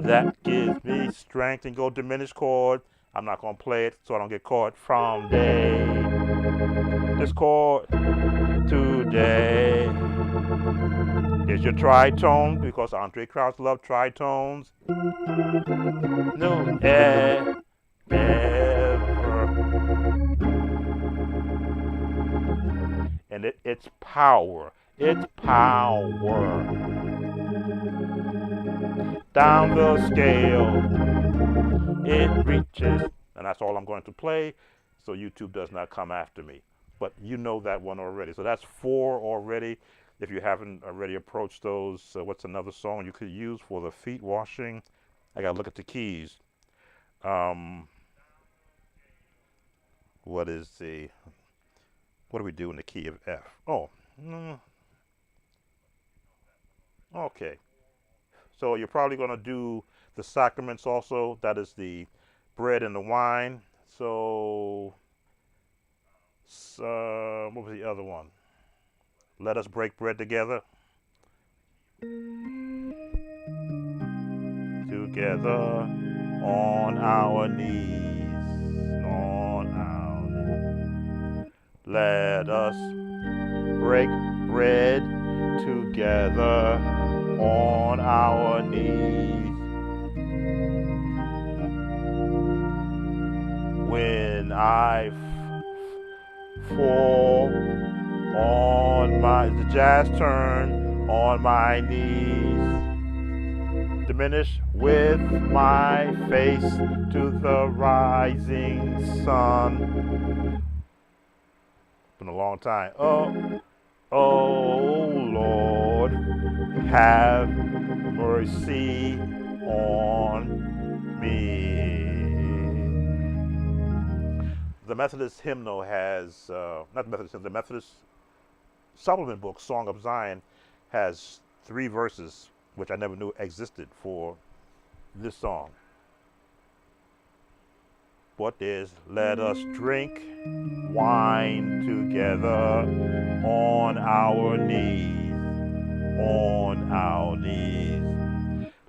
that gives me strength, and go diminished chord. I'm not going to play it so I don't get caught. From day, this chord today. Is your tritone, because Andre Crouch loved tritones. No, ever. And it's power. It's power. Down the scale, it reaches. And that's all I'm going to play, so YouTube does not come after me. But you know that one already. So that's 4 already. If you haven't already approached those, what's another song you could use for the feet washing? I got to look at the keys. What do we do in the key of F? Oh, okay. So you're probably going to do the sacraments also. That is the bread and the wine. So, what was the other one? Let us break bread together. Together on our knees. On our knees. Let us break bread together on our knees. When I fall on the jazz turn on my knees, diminish with my face to the rising sun. Been a long time. Oh Lord, have mercy on me. The Methodist hymnal has, not the Methodist hymnal, the Methodist supplement book, Song of Zion, has 3 verses, which I never knew existed for this song. What is, let us drink wine together on our knees, on our knees.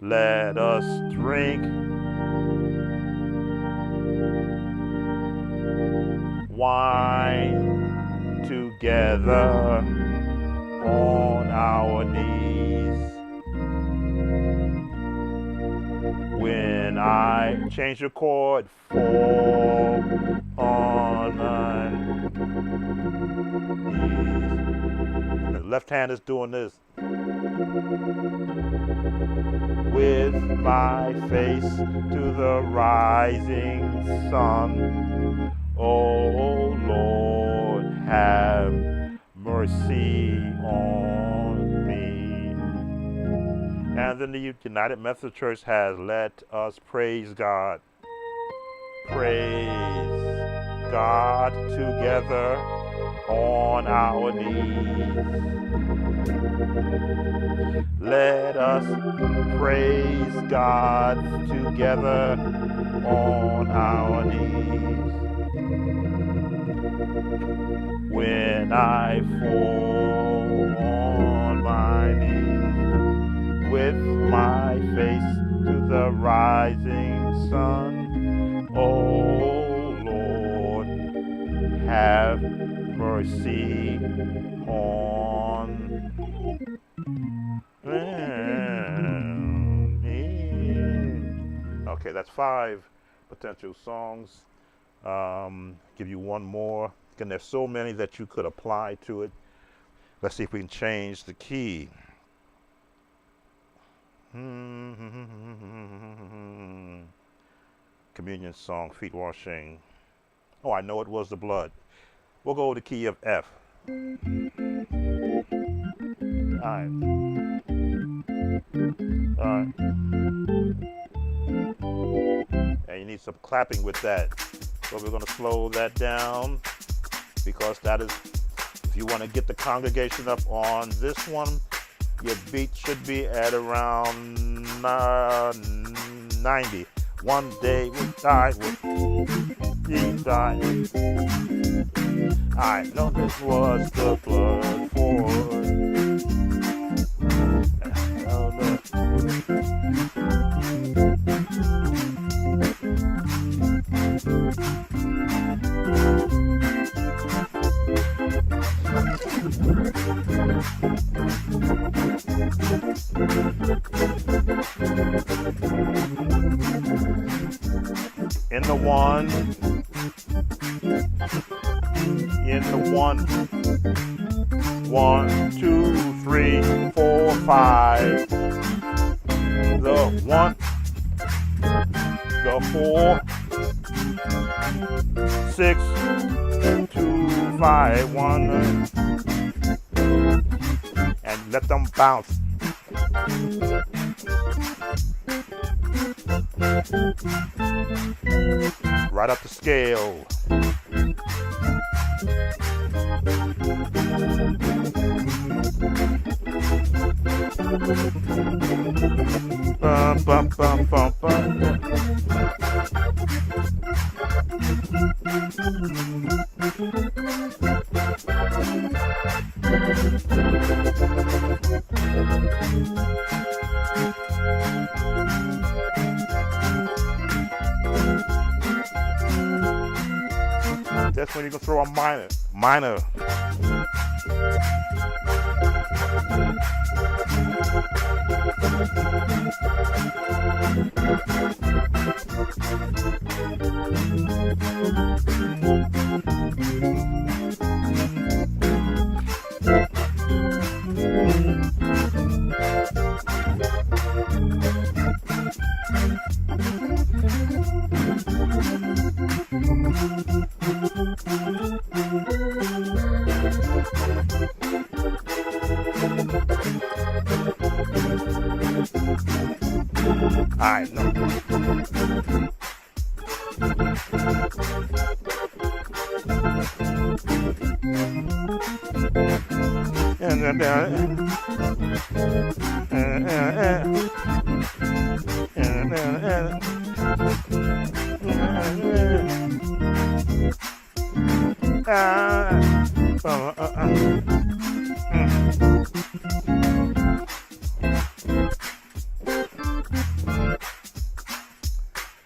Let us drink wine together on our knees. When I change the chord, fall on my knees. The left hand is doing this. With my face to the rising sun. Oh Lord, have mercy on me. And then the United Methodist Church has let us praise God. Praise God together on our knees. Let us praise God together on our knees. When I fall on my knees, with my face to the rising sun, oh Lord, have mercy on me. Okay, that's 5 potential songs. Give you one more. And there's so many that you could apply to it. Let's see if we can change the key. Communion song, feet washing. Oh, I know it was the blood. We'll go to the key of F. All right. All right. And you need some clapping with that. So we're going to slow that down, because that is, if you want to get the congregation up on this one, your beat should be at around 90. One day we died with, he died. I know this was the blood for. the one, in the one. 1, 2, 3, 4, 5. The 1, the 4, 6, 2, 5, 1, and let them bounce. Right up the scale. Bum, bum, bum, bum, bum. That's when you can throw a minor. I know.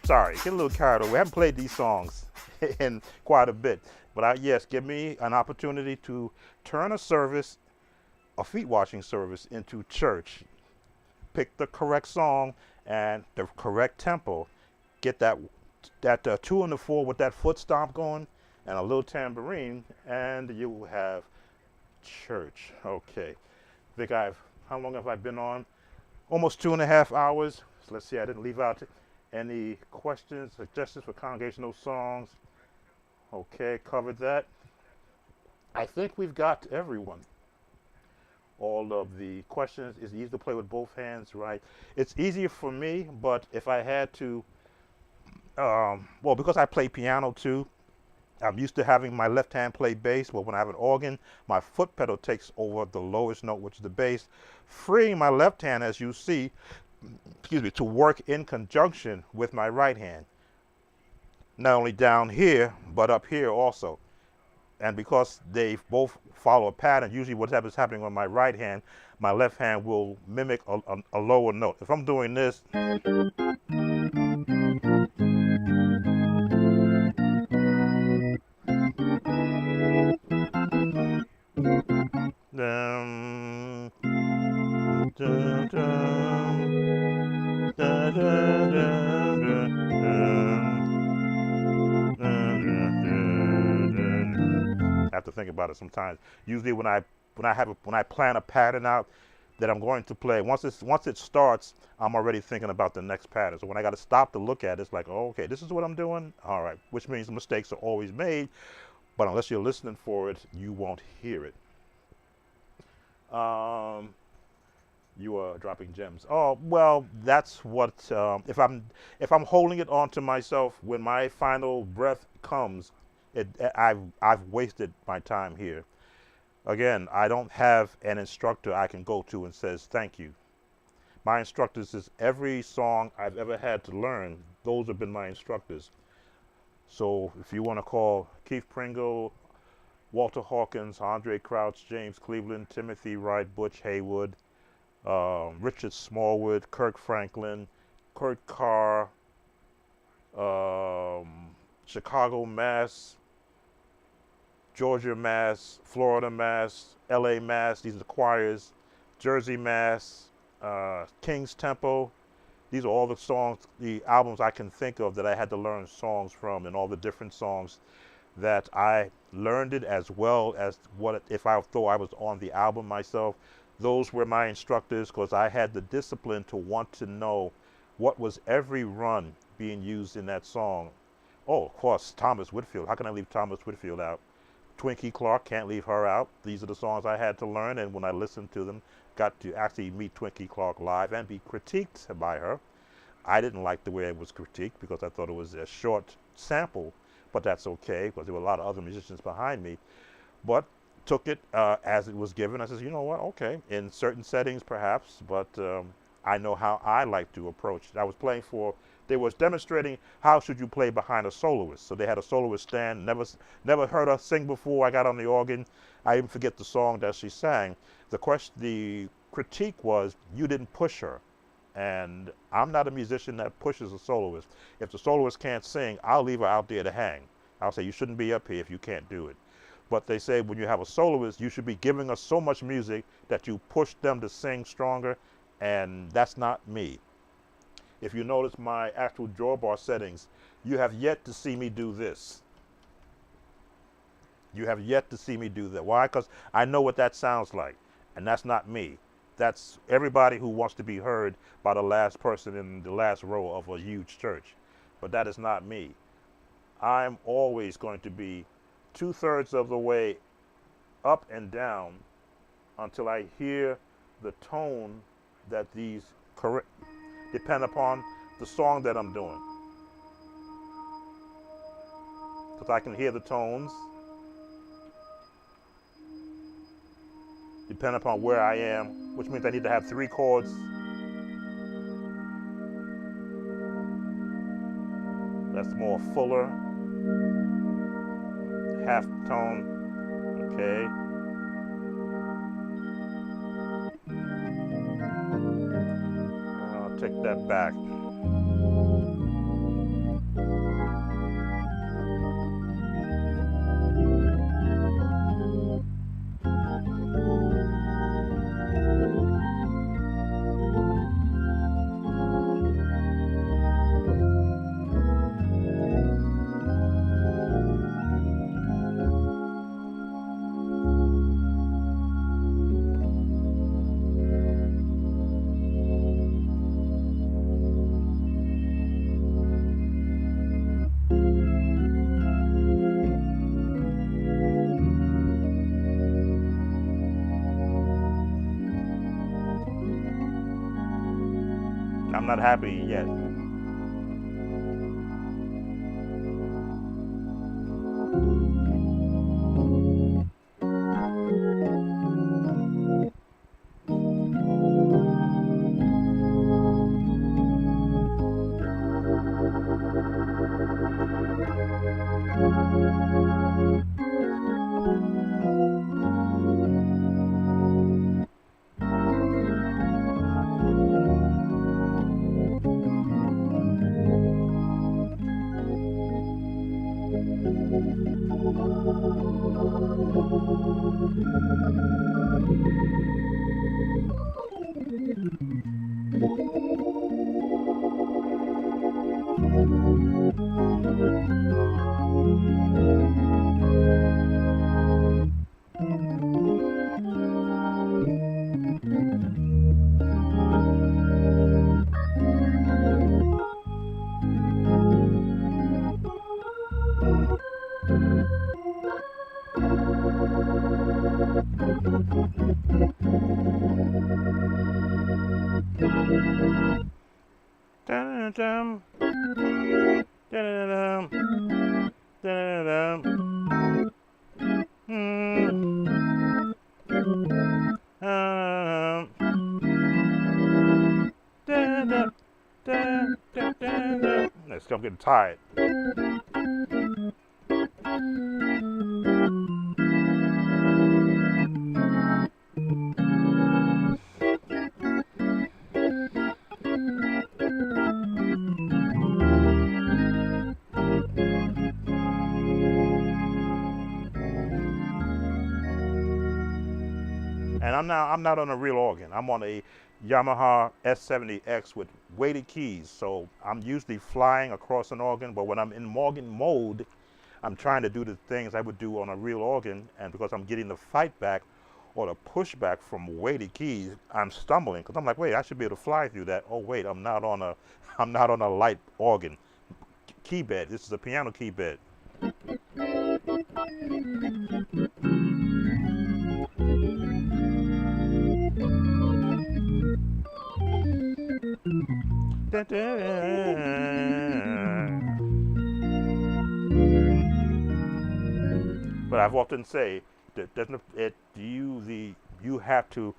Sorry, get a little carried away. I haven't played these songs in quite a bit. But yes, give me an opportunity to turn a service, a feet washing service, into church. Pick the correct song and the correct tempo. Get that 2 and the 4 with that foot stomp going and a little tambourine, and you will have church. Okay. Vic, how long have I been on? Almost 2.5 hours. So let's see, I didn't leave out any questions, suggestions for congregational songs. Okay, covered that. I think we've got everyone. All of the questions. Is easy to play with both hands, right? It's easier for me, but if I had to, well, because I play piano too, I'm used to having my left hand play bass, but when I have an organ, my foot pedal takes over the lowest note, which is the bass, freeing my left hand, as you see, to work in conjunction with my right hand. Not only down here, but up here also. And because they both follow a pattern, usually what happens happening on my right hand, my left hand will mimic a lower note. If I'm doing this, I have to think about it sometimes. Usually when I plan a pattern out that I'm going to play, once it starts, I'm already thinking about the next pattern. So when I got to stop to look at it, it's like, oh, okay, this is what I'm doing. All right, which means mistakes are always made, but unless you're listening for it, you won't hear it. You are dropping gems. Oh, well, that's what, if I'm holding it on to myself when my final breath comes, I've wasted my time here. Again, I don't have an instructor I can go to and says thank you. My instructors is every song I've ever had to learn. Those have been my instructors. So if you want to call Keith Pringle, Walter Hawkins, Andre Crouch, James Cleveland, Timothy Wright, Butch Haywood, Richard Smallwood, Kirk Franklin, Kurt Carr, Chicago, Mass, Georgia, Mass, Florida, Mass, LA, Mass, these are the choirs, Jersey, Mass, King's Tempo, These are all the songs, the albums I can think of that I had to learn songs from, and all the different songs that I learned it, as well as if I thought I was on the album myself. Those were my instructors, because I had the discipline to want to know what was every run being used in that song. Oh, of course, Thomas Whitfield. How can I leave Thomas Whitfield out? Twinkie Clark, can't leave her out. These are the songs I had to learn, and when I listened to them, got to actually meet Twinkie Clark live and be critiqued by her. I didn't like the way it was critiqued, because I thought it was a short sample, but that's okay, because there were a lot of other musicians behind me. But took it as it was given. I said, you know what, okay, in certain settings perhaps, but I know how I like to approach it. I was playing for, they was demonstrating how should you play behind a soloist. So they had a soloist stand, never heard her sing before. I got on the organ, I even forget the song that she sang. The critique was, you didn't push her. And I'm not a musician that pushes a soloist. If the soloist can't sing, I'll leave her out there to hang. I'll say, you shouldn't be up here if you can't do it. But they say when you have a soloist, you should be giving us so much music that you push them to sing stronger, and that's not me. If you notice my actual drawbar settings, you have yet to see me do this. You have yet to see me do that. Why? Because I know what that sounds like, and that's not me. That's everybody who wants to be heard by the last person in the last row of a huge church. But that is not me. I'm always going to be 2/3 of the way up and down until I hear the tone that these depend upon the song that I'm doing. Because I can hear the tones depend upon where I am, which means I need to have 3 chords. That's more fuller, half tone, okay. I'll take that back. I'm not happy yet. Dun-dun-dun. Dun-dun-dun. Dun-dun-dun. Next, I'm getting tired. And I'm not on a real organ. I'm on a Yamaha S70X with weighted keys. So I'm usually flying across an organ, but when I'm in organ mode, I'm trying to do the things I would do on a real organ, and because I'm getting the fight back or the pushback from weighted keys, I'm stumbling because I'm like, wait, I should be able to fly through that. Oh wait, I'm not on a I'm not on a light organ key bed. This is a piano key bed. Dun, dun. But I've often say that doesn't it you have to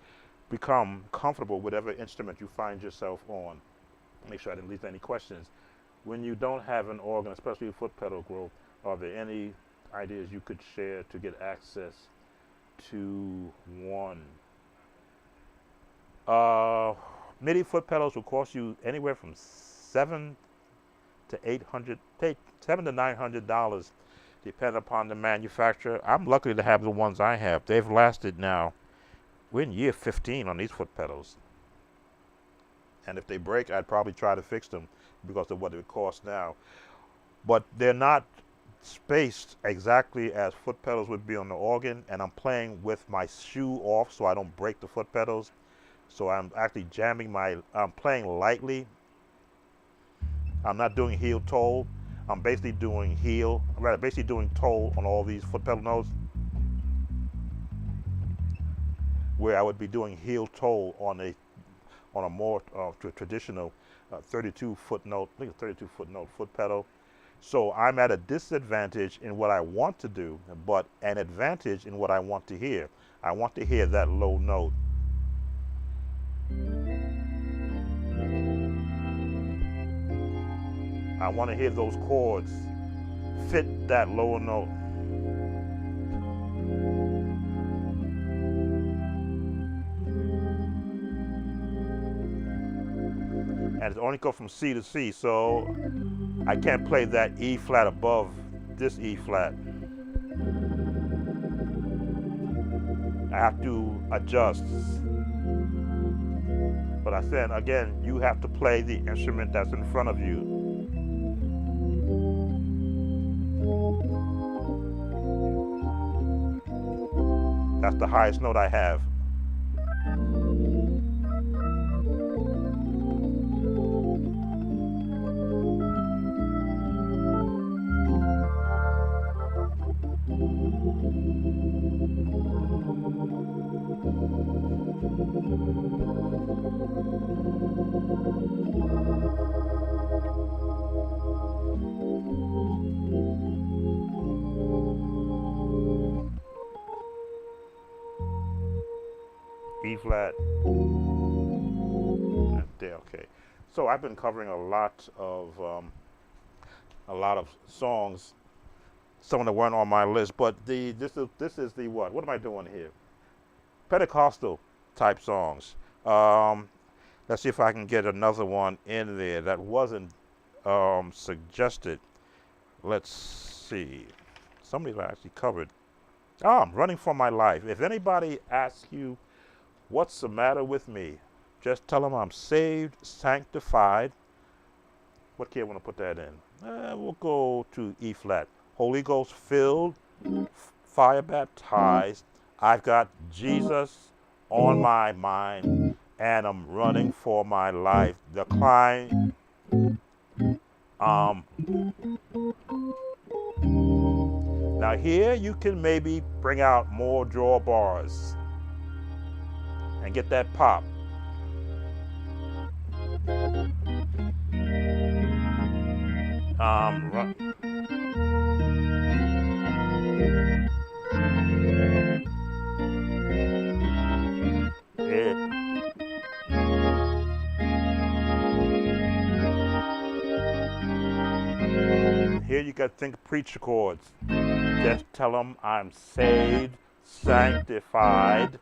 become comfortable with whatever instrument you find yourself on. Make sure I didn't leave any questions. When you don't have an organ, especially a foot pedal growth, are there any ideas you could share to get access to one? MIDI foot pedals will cost you anywhere from $700 to $900, depending upon the manufacturer. I'm lucky to have the ones I have. They've lasted now. We're in year 15 on these foot pedals. And if they break, I'd probably try to fix them because of what it costs now. But they're not spaced exactly as foot pedals would be on the organ, and I'm playing with my shoe off so I don't break the foot pedals. So I'm actually I'm playing lightly. I'm not doing heel toe. I'm basically doing toe on all these foot pedal notes, where I would be doing heel toe on a more traditional 32 foot note, I think a 32 foot note foot pedal. So I'm at a disadvantage in what I want to do, but an advantage in what I want to hear. I want to hear that low note. I want to hear those chords fit that lower note. And it only goes from C to C, so I can't play that E flat above this E flat. I have to adjust. But I said, again, you have to play the instrument that's in front of you. That's the highest note I have. E flat. There, okay. So I've been covering a lot of songs, some that weren't on my list, but this is the what? What am I doing here? Pentecostal type songs. Let's see if I can get another one in there that wasn't suggested. Let's see. Somebody actually covered. I'm running for my life. If anybody asks you, what's the matter with me? Just tell them I'm saved, sanctified. What key I want to put that in? We'll go to E flat. Holy Ghost filled, fire baptized. I've got Jesus on my mind, and I'm running for my life. The climb. Now here you can maybe bring out more draw bars and get that pop. Here you got to think preacher chords. Just tell them I'm saved, sanctified,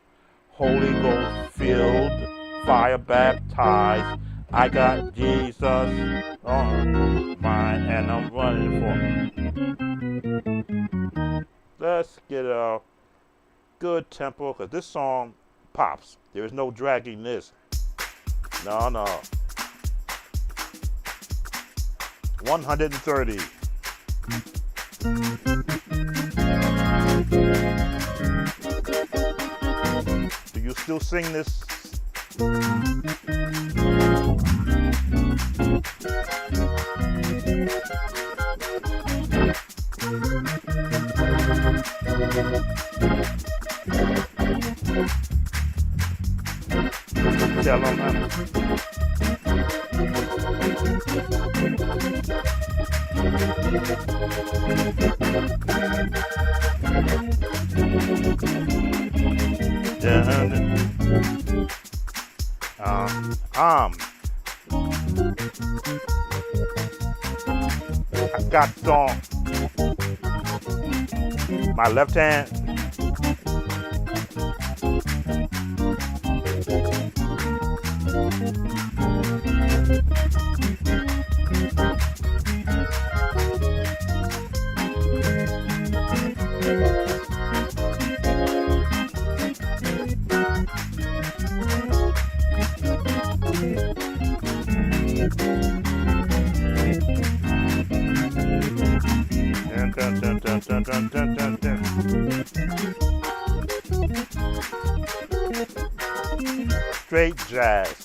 Holy Ghost filled, fire baptized. I got Jesus on mine, and I'm running for him. Let's get a good tempo, because this song pops. There is no dragging this. No, no. 130. Do you still sing this? Tell them how. I got song. My left hand. Dun, dun, dun, dun, dun, dun, dun, dun. Straight jazz.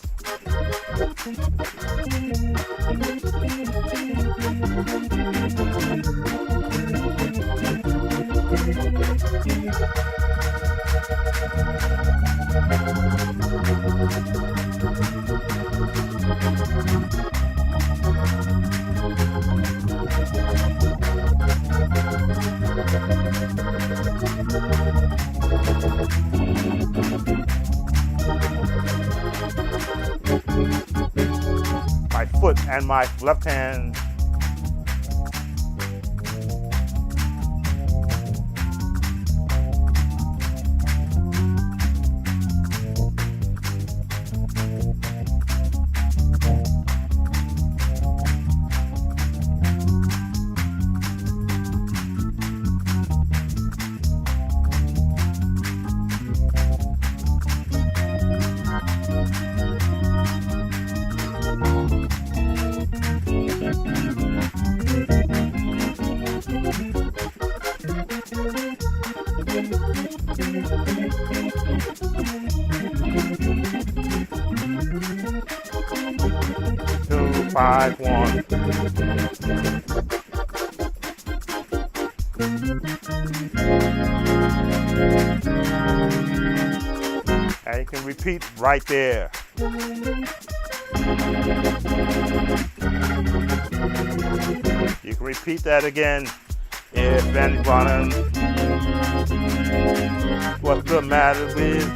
My foot and my left hand. Two, 5, 1. And you can repeat right there. You can repeat that again. If anyone, what's the matter with?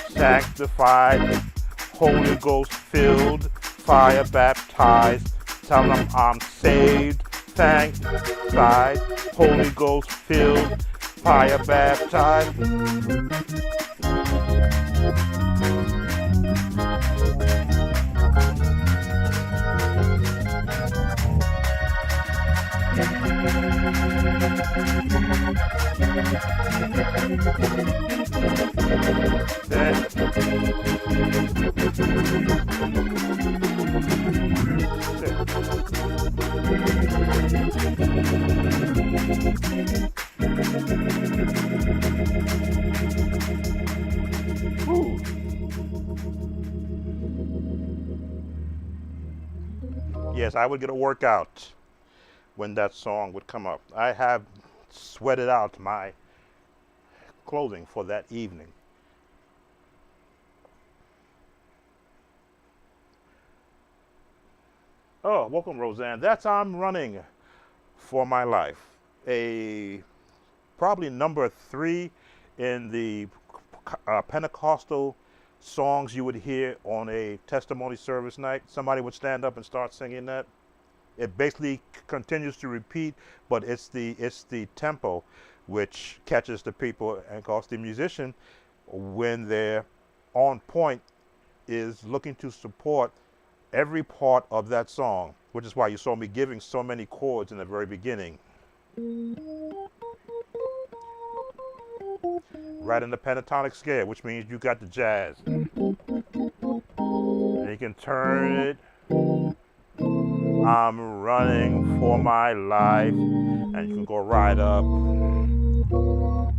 Sanctified, Holy Ghost filled, fire baptized. Tell them I'm saved, sanctified, Holy Ghost filled, fire baptized. Yes, I would get a workout when that song would come up. I have sweated out my clothing for that evening. Oh, welcome, Roseanne. That's I'm Running for My Life. Probably number 3 in the Pentecostal songs you would hear on a testimony service night. Somebody would stand up and start singing that. It basically continues to repeat, but it's the tempo which catches the people, and cause the musician, when they're on point, is looking to support every part of that song, which is why you saw me giving so many chords in the very beginning. right in the pentatonic scale, which means you got the jazz. And you can turn it. I'm running for my life. And you can go right up.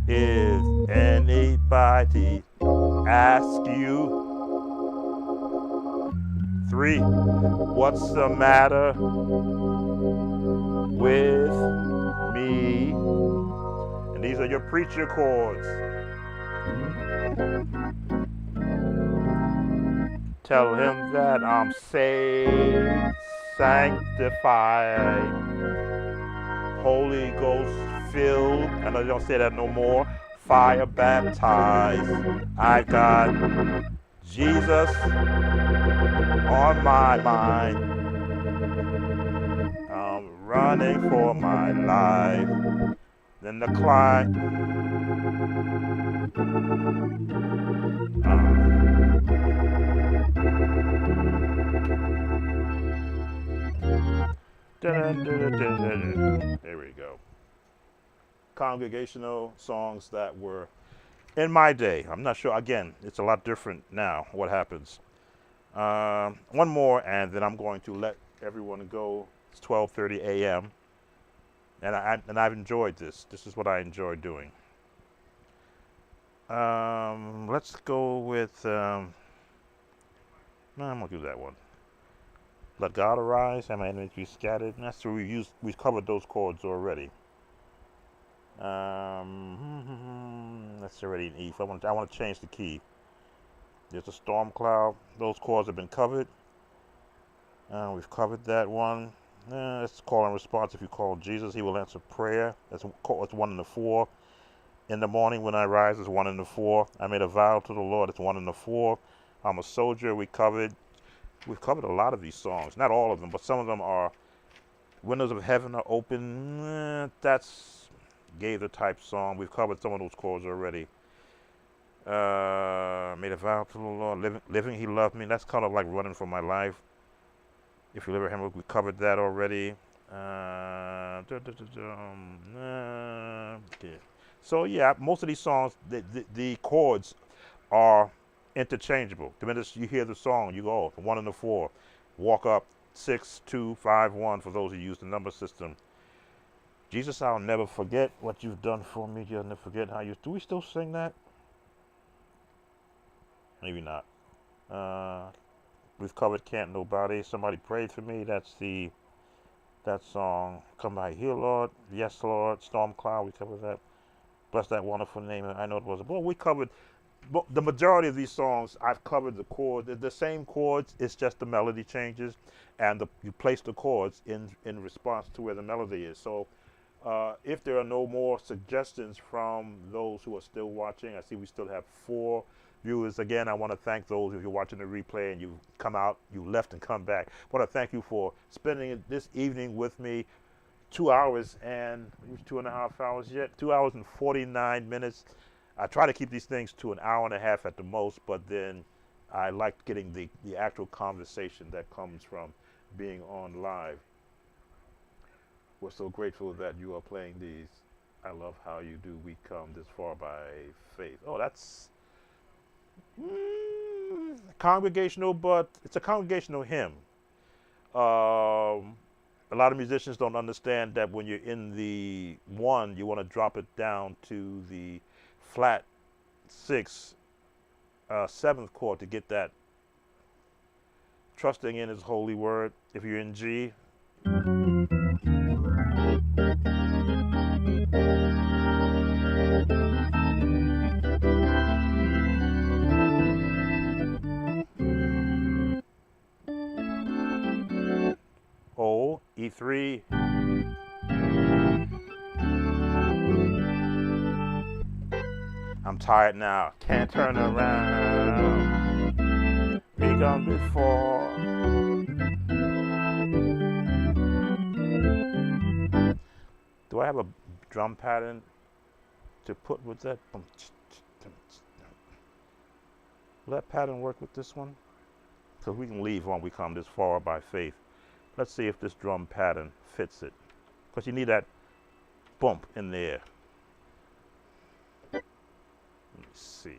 If anybody asks you, 3, what's the matter with me? And these are your preacher chords. Tell him that I'm saved, sanctified, Holy Ghost filled. I know you don't say that no more. Fire baptized. I've got Jesus on my mind. I'm running for my life. Then the climb. There we go. Congregational songs that were in my day. I'm not sure. Again, it's a lot different now. What happens? One more, and then I'm going to let everyone go. It's 12:30 a.m. and I've enjoyed this. This is what I enjoy doing. Let's go with. No, I'm gonna do that one. Let God arise, and my enemies be scattered. And that's true. We've covered those chords already. That's already an E. I want to change the key. There's a storm cloud. Those chords have been covered. We've covered that one. That's call and response. If you call Jesus, he will answer prayer. That's 1 and the 4. In the morning when I rise is 1 and the 4. I made a vow to the Lord. It's 1 and the 4. I'm a soldier. We've covered a lot of these songs. Not all of them, but some of them are windows of heaven are open. That's Gaither type song. We've covered some of those chords already. Made a vow to the Lord. Living, he loved me. That's kind of like running for my life. If you live at him, we covered that already. Okay. So yeah, most of these songs, the chords are interchangeable. The minute you hear the song, you go, oh, 1 and the 4. Walk up, 6, 2, 5, 1 for those who use the number system. Jesus, I'll never forget what you've done for me. You'll never forget how you. Do we still sing that? Maybe not. We've covered Can't Nobody. Somebody prayed for me. That's that song. Come by here, Lord. Yes, Lord. Storm Cloud. We covered that. Bless that wonderful name. I know it was. Well, we covered the majority of these songs. I've covered the chords. They're the same chords. It's just the melody changes, and you place the chords in response to where the melody is. So, if there are no more suggestions from those who are still watching, I see we still have 4 viewers. Again, I want to thank those if you're watching the replay and you come out, you left and come back. I want to thank you for spending this evening with me. 2 hours and 2.5 hours yet. 2 hours and 49 minutes. I try to keep these things to an hour and a half at the most, but then I like getting the actual conversation that comes from being on live. We're so grateful that you are playing these. I love how you do. We come this far by faith. Oh, that's congregational, but it's a congregational hymn. A lot of musicians don't understand that when you're in the 1, you want to drop it down to the flat 6, 7th chord to get that trusting in his holy word. If you're in G, O, E3, I'm tired now, can't turn around, be gone before. Do I have a drum pattern to put with that? Will that pattern work with this one? Because we can leave when we come this far by faith. Let's see if this drum pattern fits it. Because you need that bump in there. see.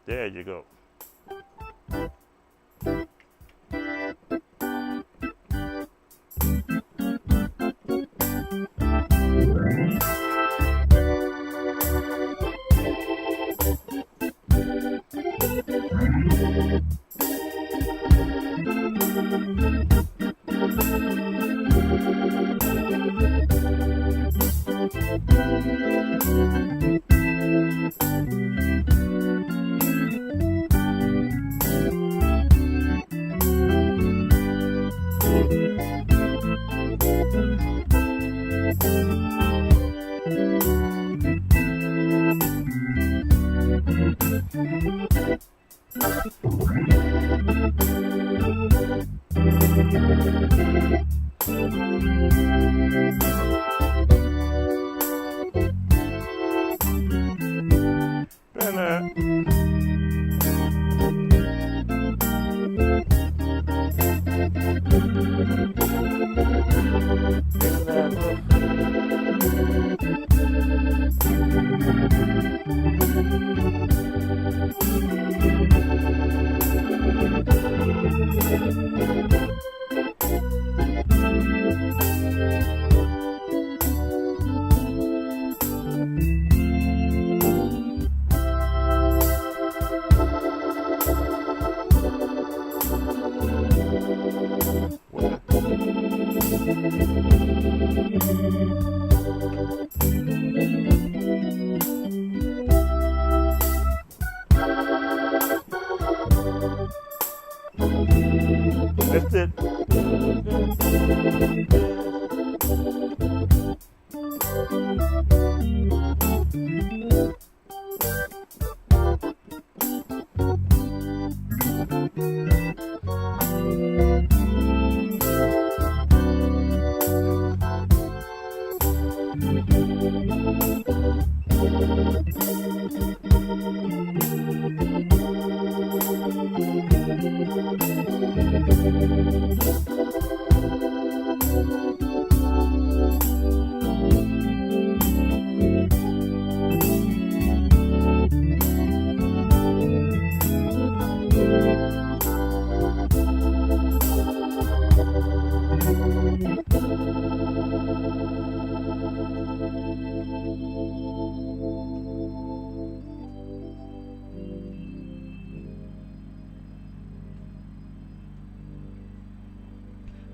There you go. Lift it.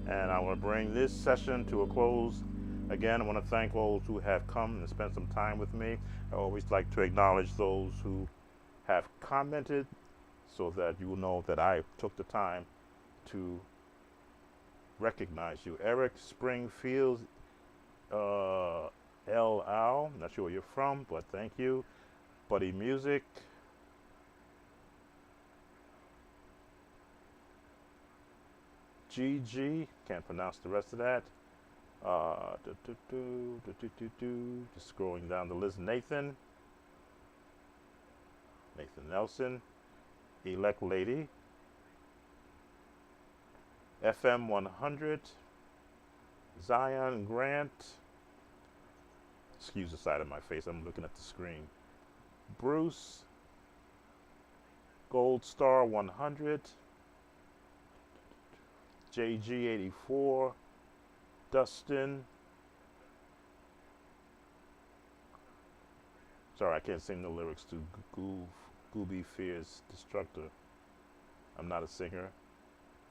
And I want to bring this session to a close. Again, I want to thank those who have come and spent some time with me. I always like to acknowledge those who have commented so that you will know that I took the time to recognize you. Eric Springfield, L. Al, not sure where you're from, but thank you. Buddy Music. GG, can't pronounce the rest of that. Just scrolling down the list. Nathan Nelson, Elect Lady, FM 100, Zion Grant. Excuse the side of my face, I'm looking at the screen. Bruce, Gold Star 100, JG84, Dustin. Sorry, I can't sing the lyrics to Gooby Fears Destructor. I'm not a singer.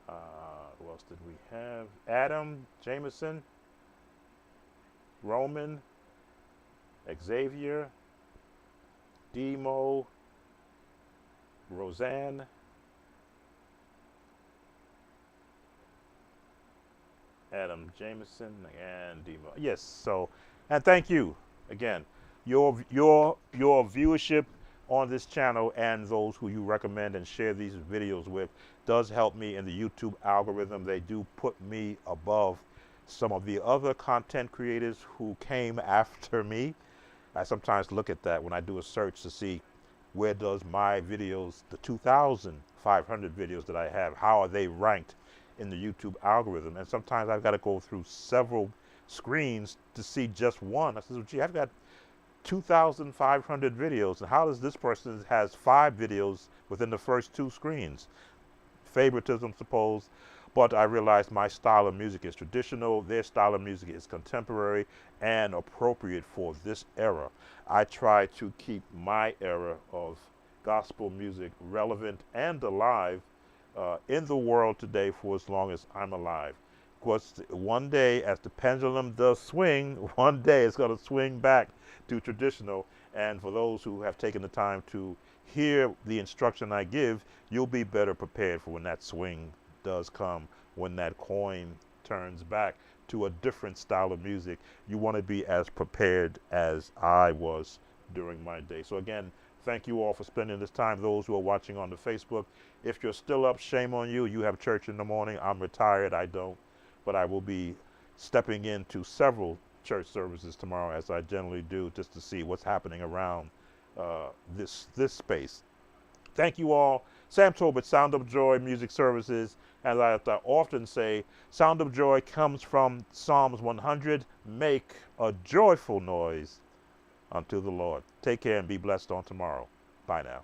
Who else did we have? Adam Jameson, Roman, Xavier, Demo, Roseanne, Adam Jameson, and Demo. Yes, so, and thank you again. Your viewership on this channel and those who you recommend and share these videos with does help me in the YouTube algorithm. They do put me above some of the other content creators who came after me. I sometimes look at that when I do a search to see where does my videos, the 2,500 videos that I have, how are they ranked in the YouTube algorithm. And sometimes I've got to go through several screens to see just one. I said, well, gee, I've got 2,500 videos, and how does this person has 5 videos within the first 2 screens? Favoritism, suppose. But I realized my style of music is traditional, their style of music is contemporary and appropriate for this era. I try to keep my era of gospel music relevant and alive in the world today for as long as I'm alive. Of course, one day, as the pendulum does swing, one day it's going to swing back to traditional. And for those who have taken the time to hear the instruction I give, you'll be better prepared for when that swing does come, when that coin turns back to a different style of music. You want to be as prepared as I was during my day. So again, thank you all for spending this time. Those who are watching on the Facebook, if you're still up, shame on you. You have church in the morning. I'm retired, I don't. But I will be stepping into several church services tomorrow, as I generally do, just to see what's happening around this space. Thank you all. Sam Tobit, Sound of Joy Music Services. As I often say, Sound of Joy comes from Psalms 100. Make a joyful noise unto the Lord. Take care and be blessed on tomorrow. Bye now.